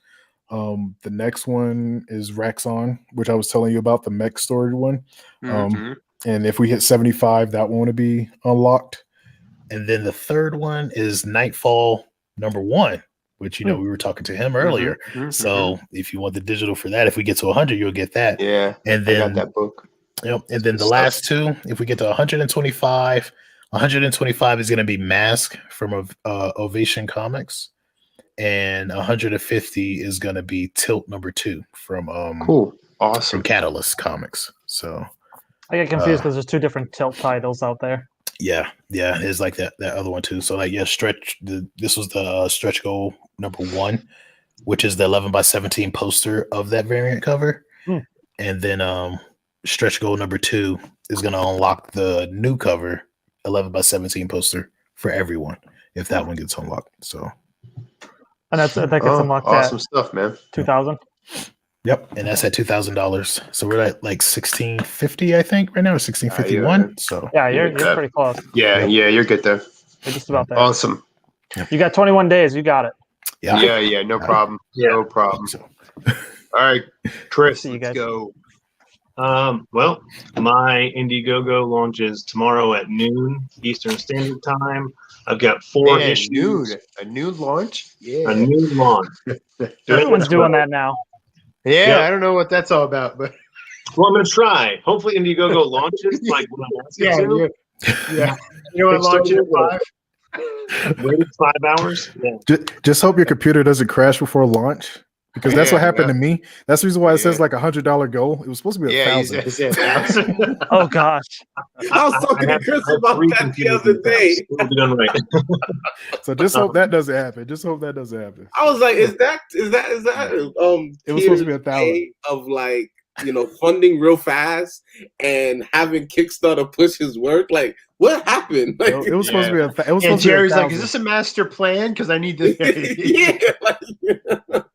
The next one is Raxon, which I was telling you about, the mech story one. And if we hit 75, that one will be unlocked. And then the third one is Nightfall #1, which we were talking to him earlier. So if you want the digital for that, if we get to 100, you'll get that. Yeah. And then I got that book. Yep. And then the last 2, if we get to 125, 125 is going to be Mask from Ovation Comics, and 150 is going to be Tilt #2 from awesome from Catalyst Comics. So I get confused because there's 2 different Tilt titles out there. Yeah, it's like that other one too. So this was the stretch goal #1, which is the 11x17 poster of that variant cover. And then stretch goal #2 is going to unlock the new cover 11x17 poster for everyone if that one gets unlocked. So and that gets unlocked. Awesome stuff, man. 2000. Yep, and that's at $2,000. So we're at like 1650, I think, right now, or 1651. So you're pretty close. Yeah, you're good there. You're just about there. Awesome. You got 21 days. You got it. Yeah, no problem. No problem. All right, Chris, let's go. Well, my Indiegogo launches tomorrow at noon Eastern Standard Time. I've got 4 issues. A new launch? Yeah. A new launch. Everyone's doing that now. Yeah, I don't know what that's all about, but well, I'm gonna try. Hopefully Indiegogo launches like when I ask it to. Yeah. You know what launch at 5? Waited 5 hours. Yeah. Just hope your computer doesn't crash before launch. Because that's what happened to me. That's the reason why it says like $100 goal. It was supposed to be 1,000. Oh gosh! I was talking to Chris about that the other day. It'll be done right. So just hope that doesn't happen. Just hope that doesn't happen. I was like, is that it was supposed to be 1,000 of like, you know, funding real fast and having Kickstarter push his work? Like, what happened? Like, it was supposed to be it was supposed Jerry's to be like, is this a master plan? Because I need to.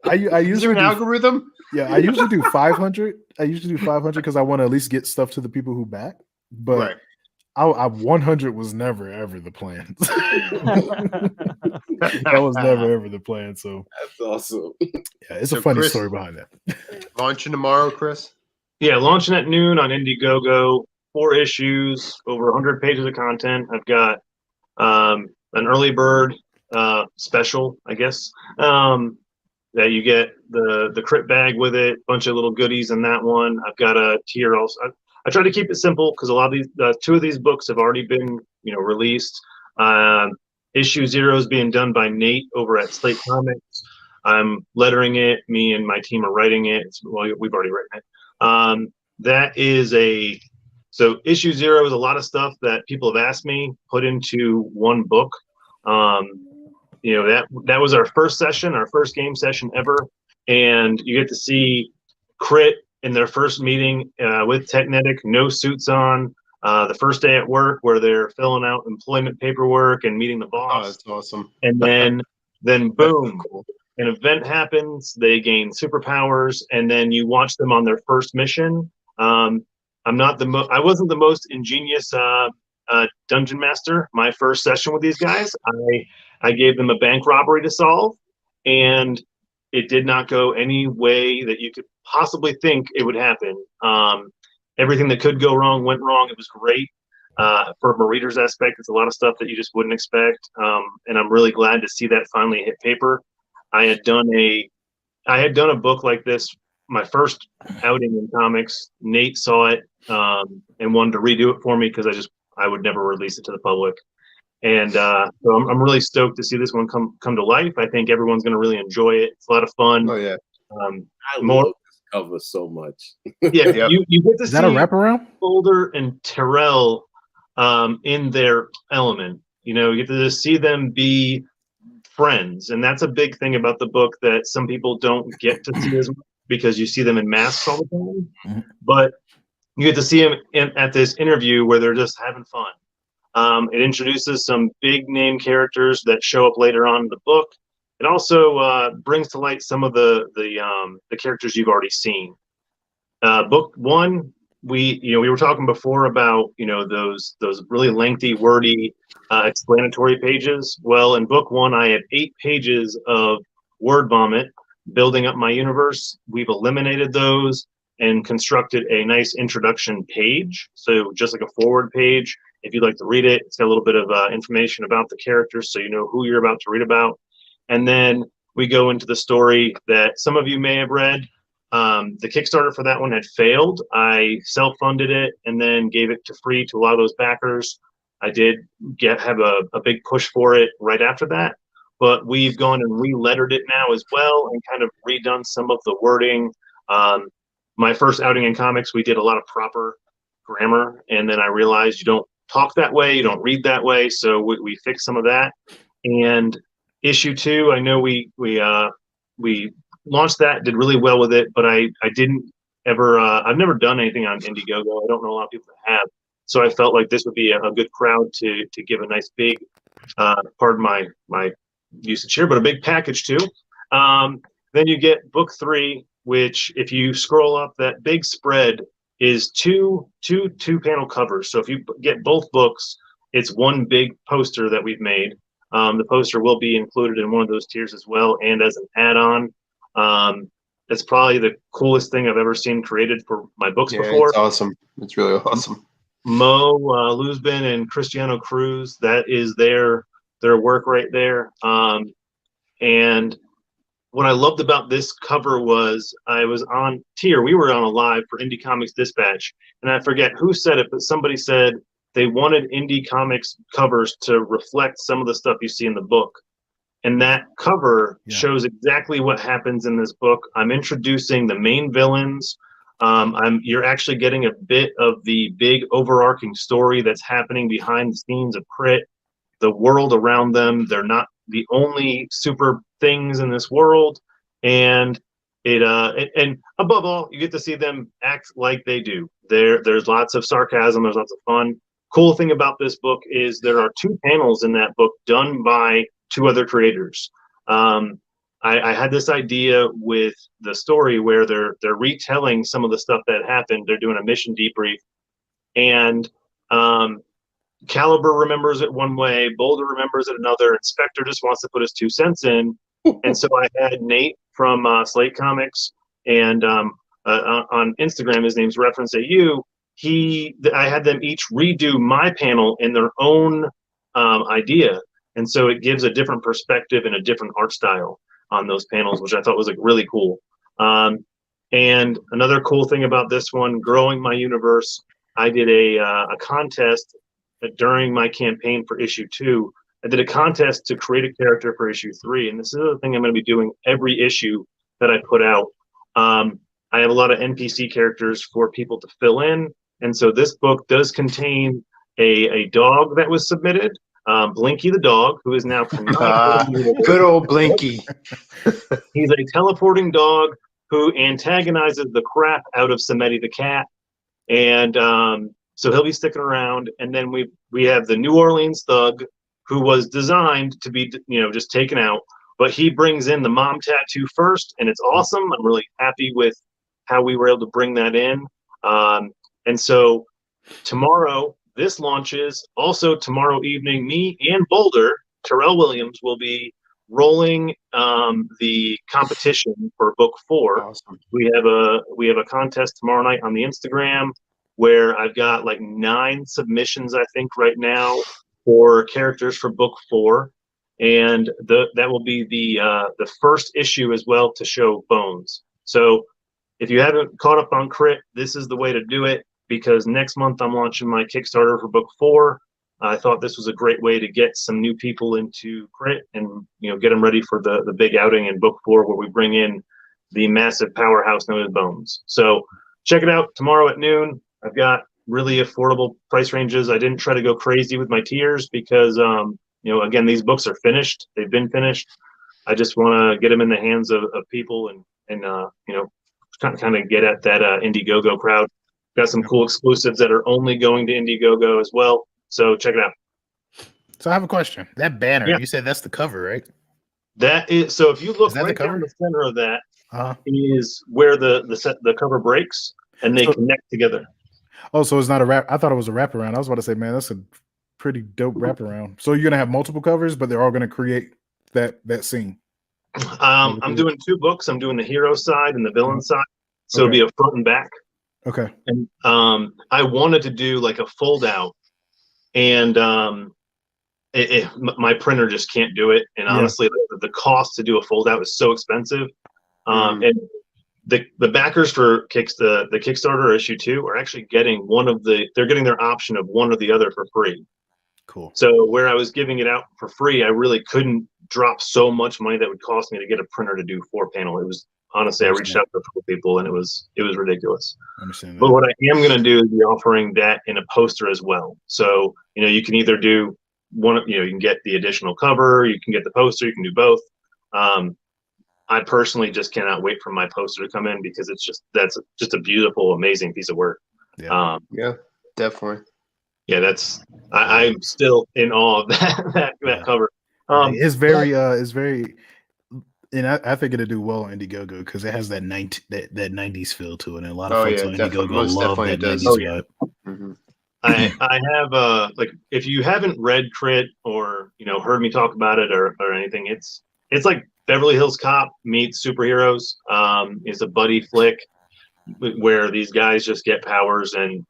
I usually is there an algorithm? Yeah, I usually do 500. I usually do 500 because I want to at least get stuff to the people who back. But I 100 was never ever the plan. That was never ever the plan. So that's awesome. Yeah, it's a funny story behind that. Launching tomorrow, Chris? Yeah, launching at noon on Indiegogo. 4 issues, over 100 pages of content. I've got an early bird special, I guess. That you get the crit bag with it, bunch of little goodies in that one. I've got a tier also. I try to keep it simple because a lot of these, 2 of these books have already been, released. Issue 0 is being done by Nate over at Slate Comics. I'm lettering it. Me and my team are writing it. We've already written it. So issue 0 is a lot of stuff that people have asked me put into one book. That was our first session, our first game session ever, and you get to see Crit in their first meeting with Technetic, no suits on, the first day at work where they're filling out employment paperwork and meeting the boss. Oh, that's awesome. And then boom, an event happens. They gain superpowers, and then you watch them on their first mission. I wasn't the most ingenious dungeon master. My first session with these guys, I gave them a bank robbery to solve, and it did not go any way that you could possibly think it would happen. Everything that could go wrong went wrong. It was great. From a reader's aspect, it's a lot of stuff that you just wouldn't expect, and I'm really glad to see that finally hit paper. I had done a book like this, my first outing in comics. Nate saw it and wanted to redo it for me because I would never release it to the public. And so I'm really stoked to see this one come to life. I think everyone's going to really enjoy it. It's a lot of fun. Oh yeah. I love this cover so much. Yeah, you get to see that a wraparound? Boulder and Terrell in their element. You get to just see them be friends, and that's a big thing about the book that some people don't get to see as much because you see them in masks all the time. Mm-hmm. But you get to see them at this interview where they're just having fun. It introduces some big name characters that show up later on in the book. It also brings to light some of the characters you've already seen. Book 1, we were talking before about those really lengthy, wordy, explanatory pages. Well, in book 1, I had 8 pages of word vomit building up my universe. We've eliminated those and constructed a nice introduction page. So just like a forward page. If you'd like to read it, it's got a little bit of information about the characters so you know who you're about to read about. And then we go into the story that some of you may have read. The Kickstarter for that one had failed. I self-funded it and then gave it to free to a lot of those backers. I did have a big push for it right after that. But we've gone and re-lettered it now as well and kind of redone some of the wording. My first outing in comics, we did a lot of proper grammar. And then I realized you don't talk that way, you don't read that way, so we fixed some of that. And issue 2, I know we launched that, did really well with it, but I didn't ever I've never done anything on Indiegogo. I don't know a lot of people that have, so I felt like this would be a good crowd to give a nice big pardon my usage here, but a big package too. Then you get book 3, which if you scroll up, that big spread is two panel covers. So if you get both books, it's one big poster that we've made. The poster will be included in one of those tiers as well, and as an add-on. It's probably the coolest thing I've ever seen created for my books before. It's awesome. It's really awesome. Mo Luzbin and Cristiano Cruz, that is their work right there. And what I loved about this cover was I was on tier. We were on a live for Indie Comics Dispatch, and I forget who said it, but somebody said they wanted Indie Comics covers to reflect some of the stuff you see in the book. And that cover shows exactly what happens in this book. I'm introducing the main villains. You're actually getting a bit of the big overarching story that's happening behind the scenes of Crit, the world around them. They're not the only super things in this world, and and above all, you get to see them act like they do. There's lots of sarcasm. There's lots of fun. Cool thing about this book is there are 2 panels in that book done by 2 other creators. I had this idea with the story where they're retelling some of the stuff that happened. They're doing a mission debrief, and Caliber remembers it one way, Boulder remembers it another, and Spectre just wants to put his 2 cents in. And so I had Nate from Slate Comics, and on Instagram, his name's Reference AU. I had them each redo my panel in their own idea, and so it gives a different perspective and a different art style on those panels, which I thought was really cool. And another cool thing about this one, growing my universe, I did a contest during my campaign for issue 2. I did a contest to create a character for issue 3, and this is the thing I'm going to be doing every issue that I put out. I have a lot of NPC characters for people to fill in, and so this book does contain a dog that was submitted, Blinky the dog, who is now good old Blinky. He's a teleporting dog who antagonizes the crap out of Samedi the cat, and so he'll be sticking around. And then we have the New Orleans thug, who was designed to be just taken out, but he brings in the mom tattoo first, and it's awesome. I'm really happy with how we were able to bring that in. And so tomorrow, this launches. Also tomorrow evening, me and Boulder, Terrell Williams, will be rolling the competition for book 4. Awesome. We have a contest tomorrow night on the Instagram where I've got like 9 submissions, I think, right now for characters for book 4, and that will be the first issue as well to show Bones. So if you haven't caught up on Crit, this is the way to do it, because next month I'm launching my Kickstarter for book 4. I thought this was a great way to get some new people into Crit and get them ready for the big outing in book 4, where we bring in the massive powerhouse known as Bones. So check it out tomorrow at noon. I've got really affordable price ranges. I didn't try to go crazy with my tiers because again, these books are finished. They've been finished. I just want to get them in the hands of people and kind of get at that Indiegogo crowd. Got some cool exclusives that are only going to Indiegogo as well. So check it out. So I have a question. That banner, you said that's the cover, right? That is. So if you look right down the center of that, is where the cover breaks and they connect together. Oh, so it's not a wrap. I thought it was a wraparound. I was about to say, man, that's a pretty dope wraparound. So you're gonna have multiple covers, but they're all gonna create that scene. I'm doing 2 books. I'm doing the hero side and the villain side. So it'll be a front and back. Okay. And I wanted to do like a fold out, and my printer just can't do it. And honestly, the cost to do a fold out is so expensive. And the backers for the Kickstarter issue 2 are actually getting they're getting their option of one or the other for free. Cool. So where I was giving it out for free, I really couldn't drop so much money that would cost me to get a printer to do 4 panel. It was honestly, I reached out to a couple people and it was ridiculous. But what I am going to do is be offering that in a poster as well. So, you can either do one, you can get the additional cover, you can get the poster, you can do both. I personally just cannot wait for my poster to come in because that's just a beautiful, amazing piece of work. Yeah, definitely. Yeah, I'm still in awe of that cover. It's very And I think it'll do well on Indiegogo because it has that 90s feel to it, and a lot of Oh folks yeah, on definitely. Indiegogo Most love definitely that it does. 90s Oh, yeah. vibe. Mm-hmm. I have like if you haven't read Crit or heard me talk about it or anything, it's like Beverly Hills Cop meets superheroes. It's a buddy flick where these guys just get powers and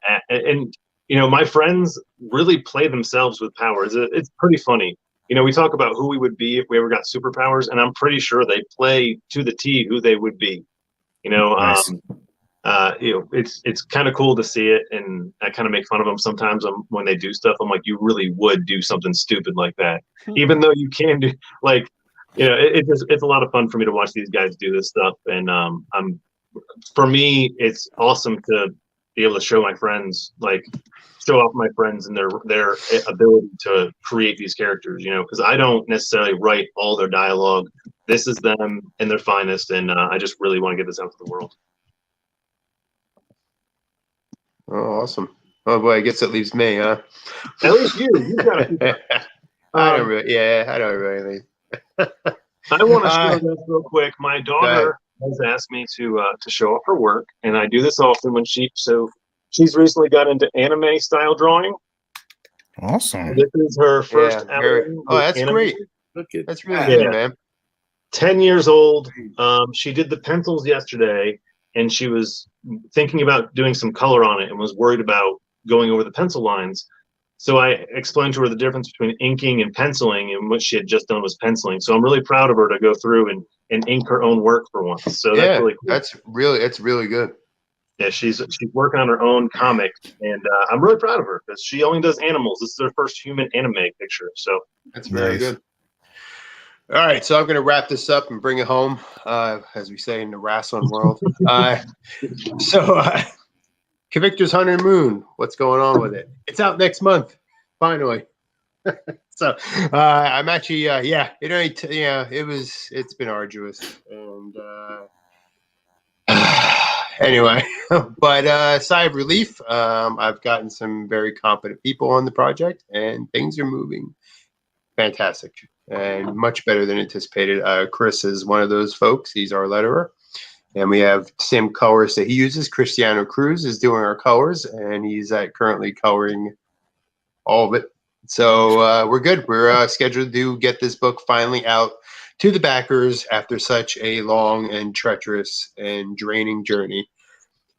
my friends really play themselves with powers. It's pretty funny. We talk about who we would be if we ever got superpowers, and I'm pretty sure they play to the T who they would be. Nice. It's kind of cool to see it, and I kind of make fun of them sometimes when they do stuff. I'm like, you really would do something stupid like that, even though you can do it's a lot of fun for me to watch these guys do this stuff, and for me, it's awesome to be able to show my friends, show off my friends and their ability to create these characters, because I don't necessarily write all their dialogue. This is them in their finest, and I just really want to get this out to the world. Oh, awesome. Oh boy, I guess it leaves me, huh? At least you got to. I don't really. I want to share this real quick. My daughter has asked me to show off her work, and I do this often when she's recently got into anime style drawing. Awesome. This is her first. That's great. That's really good, man. 10 years old. She did the pencils yesterday, and she was thinking about doing some color on it and was worried about going over the pencil lines. So I explained to her the difference between inking and penciling, and what she had just done was penciling. So I'm really proud of her to go through and ink her own work for once. So that's really cool. That's really good. Yeah, she's working on her own comic, and I'm really proud of her because she only does animals. This is her first human anime picture. So that's very good. All right, so I'm going to wrap this up and bring it home, as we say in the Rasslin world. Convictor's 100 Moon, what's going on with it? It's out next month, finally. So I'm actually, it's been arduous, and anyway, but sigh of relief. I've gotten some very competent people on the project, and things are moving fantastic and much better than anticipated. Chris is one of those folks. He's our letterer. And we have same colors that he uses. Cristiano Cruz is doing our colors, and he's currently coloring all of it. So we're good. We're scheduled to get this book finally out to the backers after such a long and treacherous and draining journey.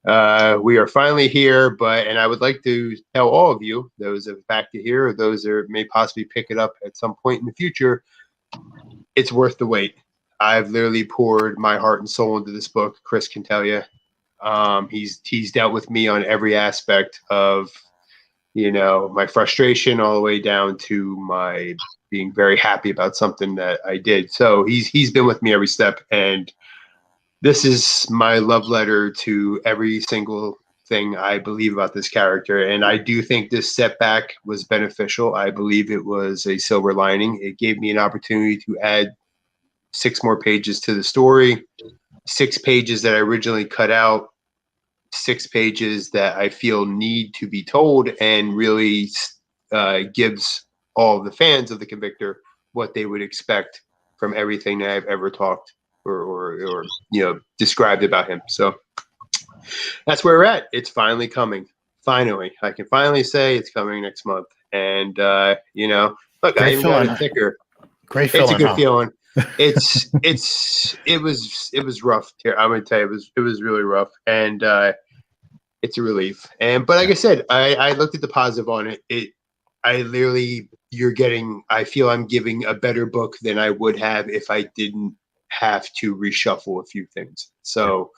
We are finally here, and I would like to tell all of you, those that are back to here, or those that may possibly pick it up at some point in the future, it's worth the wait. I've literally poured my heart and soul into this book. Chris can tell you. He's dealt with me on every aspect of, my frustration all the way down to my being very happy about something that I did. So he's been with me every step, and this is my love letter to every single thing I believe about this character. And I do think this setback was beneficial. I believe it was a silver lining. It gave me an opportunity to add 6 more pages to the story, 6 pages that I originally cut out, 6 pages that I feel need to be told, and really gives all of the fans of the Convictor what they would expect from everything that I've ever talked or described about him. So that's where we're at. It's finally coming. Finally, I can finally say it's coming next month. And look, great I even got a ticker. Great feeling. It's a good feeling. It was rough. I'm gonna tell you, it was really rough, and it's a relief. But like I said, I looked at the positive on it. I feel I'm giving a better book than I would have if I didn't have to reshuffle a few things. So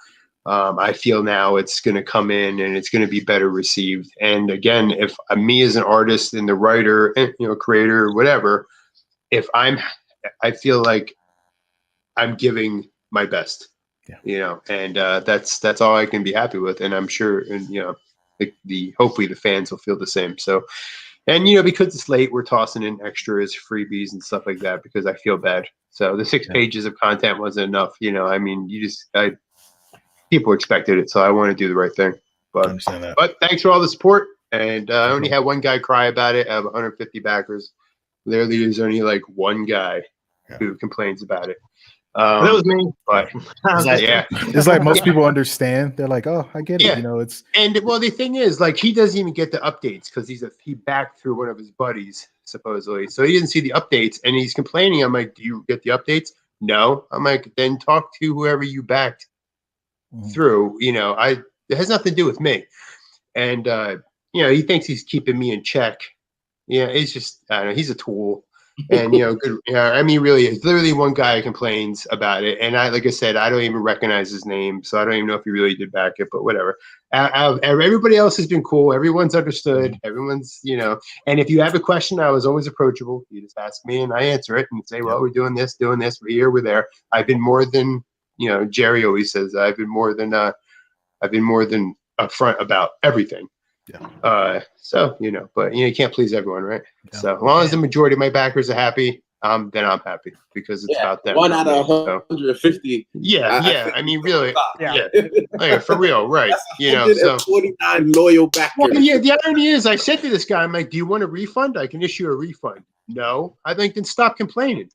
I feel now it's going to come in and it's going to be better received. And again, if me as an artist and the writer, creator, whatever, I feel like I'm giving my best, and that's all I can be happy with. And I'm sure, and hopefully the fans will feel the same. So, and because it's late, we're tossing in extras, freebies, and stuff like that because I feel bad. So the 6 pages of content wasn't enough. People expected it, so I want to do the right thing. But thanks for all the support. And I only had one guy cry about it out of 150 backers. Literally, there's only like one guy who complains about it. That was me. But it's like most people understand. They're like, oh, I get it. You know, it's well, the thing is, like, he doesn't even get the updates because he backed through one of his buddies supposedly, so he didn't see the updates, and he's complaining. I'm like, do you get the updates? No. I'm like, then talk to whoever you backed through. You know, it has nothing to do with me. And you know, he thinks he's keeping me in check. Yeah, it's just, I don't know, he's a tool. And, you know, good. I mean, really, it's literally one guy complains about it. And like I said, I don't even recognize his name. So I don't even know if he really did back it, but whatever. Everybody else has been cool. Everyone's understood. Everyone's, you know, and if you have a question, I was always approachable. You just ask me and I answer it and say, well, we're doing this, we're here, we're there. I've been more than, you know, Jerry always says, I've been more than upfront about everything. So, you know, but you know, you can't please everyone, right? So as long as the majority of my backers are happy, then I'm happy because it's about them. 1 out of 150. I mean, really, for real, right? You know, so 49 loyal backers. Well, the irony is, I said to this guy, I'm like, "Do you want a refund? I can issue a refund." No, I think then stop complaining.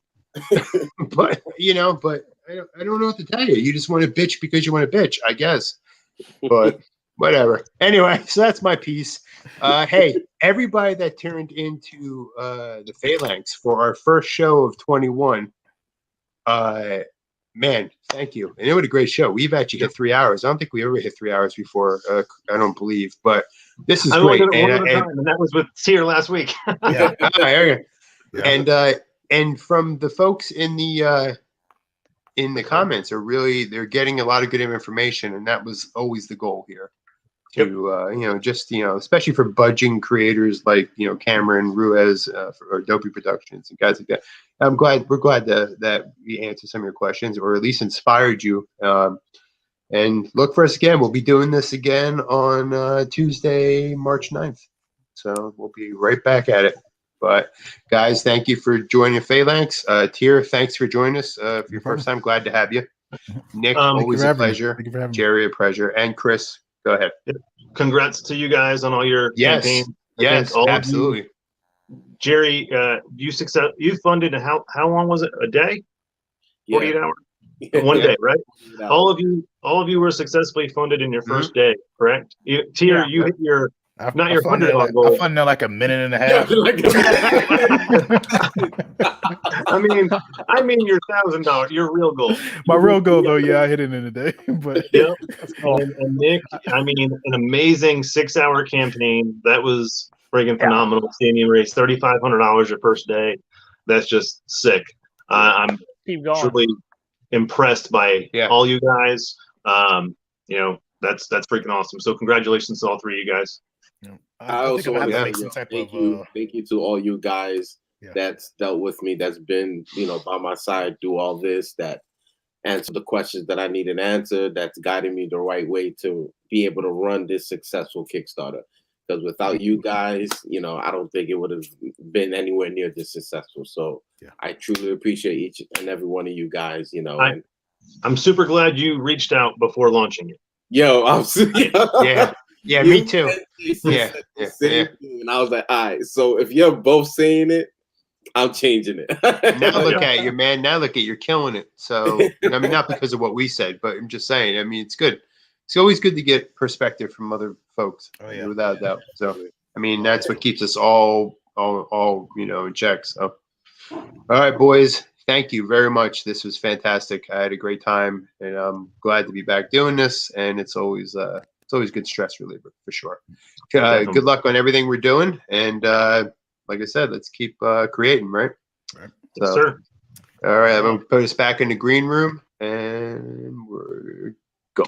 But you know, I don't know what to tell you. You just want to bitch because you want to bitch, I guess. But whatever. Anyway, so that's my piece. Hey, everybody that turned into the Phalanx for our first show of 21, man, thank you. And it was a great show. We've actually hit 3 hours. I don't think we ever hit 3 hours before. I don't believe, but this is great. And that was with Tier last week. And from the folks in the comments they're getting a lot of good information, and that was always the goal here. To you know, just you know, especially for budging creators like you know Cameron Ruiz or Dopey Productions and guys like that. We're glad that we answered some of your questions or at least inspired you. And look for us again. We'll be doing this again on Tuesday, March 9th. So we'll be right back at it. But guys, thank you for joining Phalanx. Tier, thanks for joining us for your first time. Glad to have you. Nick, always a pleasure. Jerry, a pleasure. And Chris, go ahead. Congrats to you guys on all your campaigns. Yes, absolutely. Jerry, you funded how long was it? A day? 48 hours? 1 day, right? All of you were successfully funded in your first day, correct? Tier, you hit your not your $100 goal. I funded like a minute and a half. I mean your $1,000, your real goal. My real goal, though, I hit it in a day. But and Nick, I mean, an amazing 6-hour campaign. That was friggin' phenomenal. Seeing you raise $3,500 your first day, that's just sick. I'm truly impressed by all you guys. You know, that's freaking awesome. So congratulations to all three of you guys. I also want to say thank you to all you guys that's dealt with me, that's been, you know, by my side, do all this, that answer the questions that I needed answered, that's guiding me the right way to be able to run this successful Kickstarter. Because without you guys, you know, I don't think it would have been anywhere near this successful. So I truly appreciate each and every one of you guys, you know. I'm super glad you reached out before launching it. Yeah, me too. And I was like, all right, so if you're both saying it, I'm changing it. Now look at you, man. Now look at you're killing it. So I mean, not because of what we said, but I'm just saying. I mean, it's good. It's always good to get perspective from other folks, without doubt. So I mean, that's what keeps us all you know in check. So all right, boys. Thank you very much. This was fantastic. I had a great time, and I'm glad to be back doing this. And it's always good stress reliever for sure. Good luck on everything we're doing, and like I said, let's keep creating, right? Yes, sir. All right, I'm gonna put us back in the green room, and we're gone.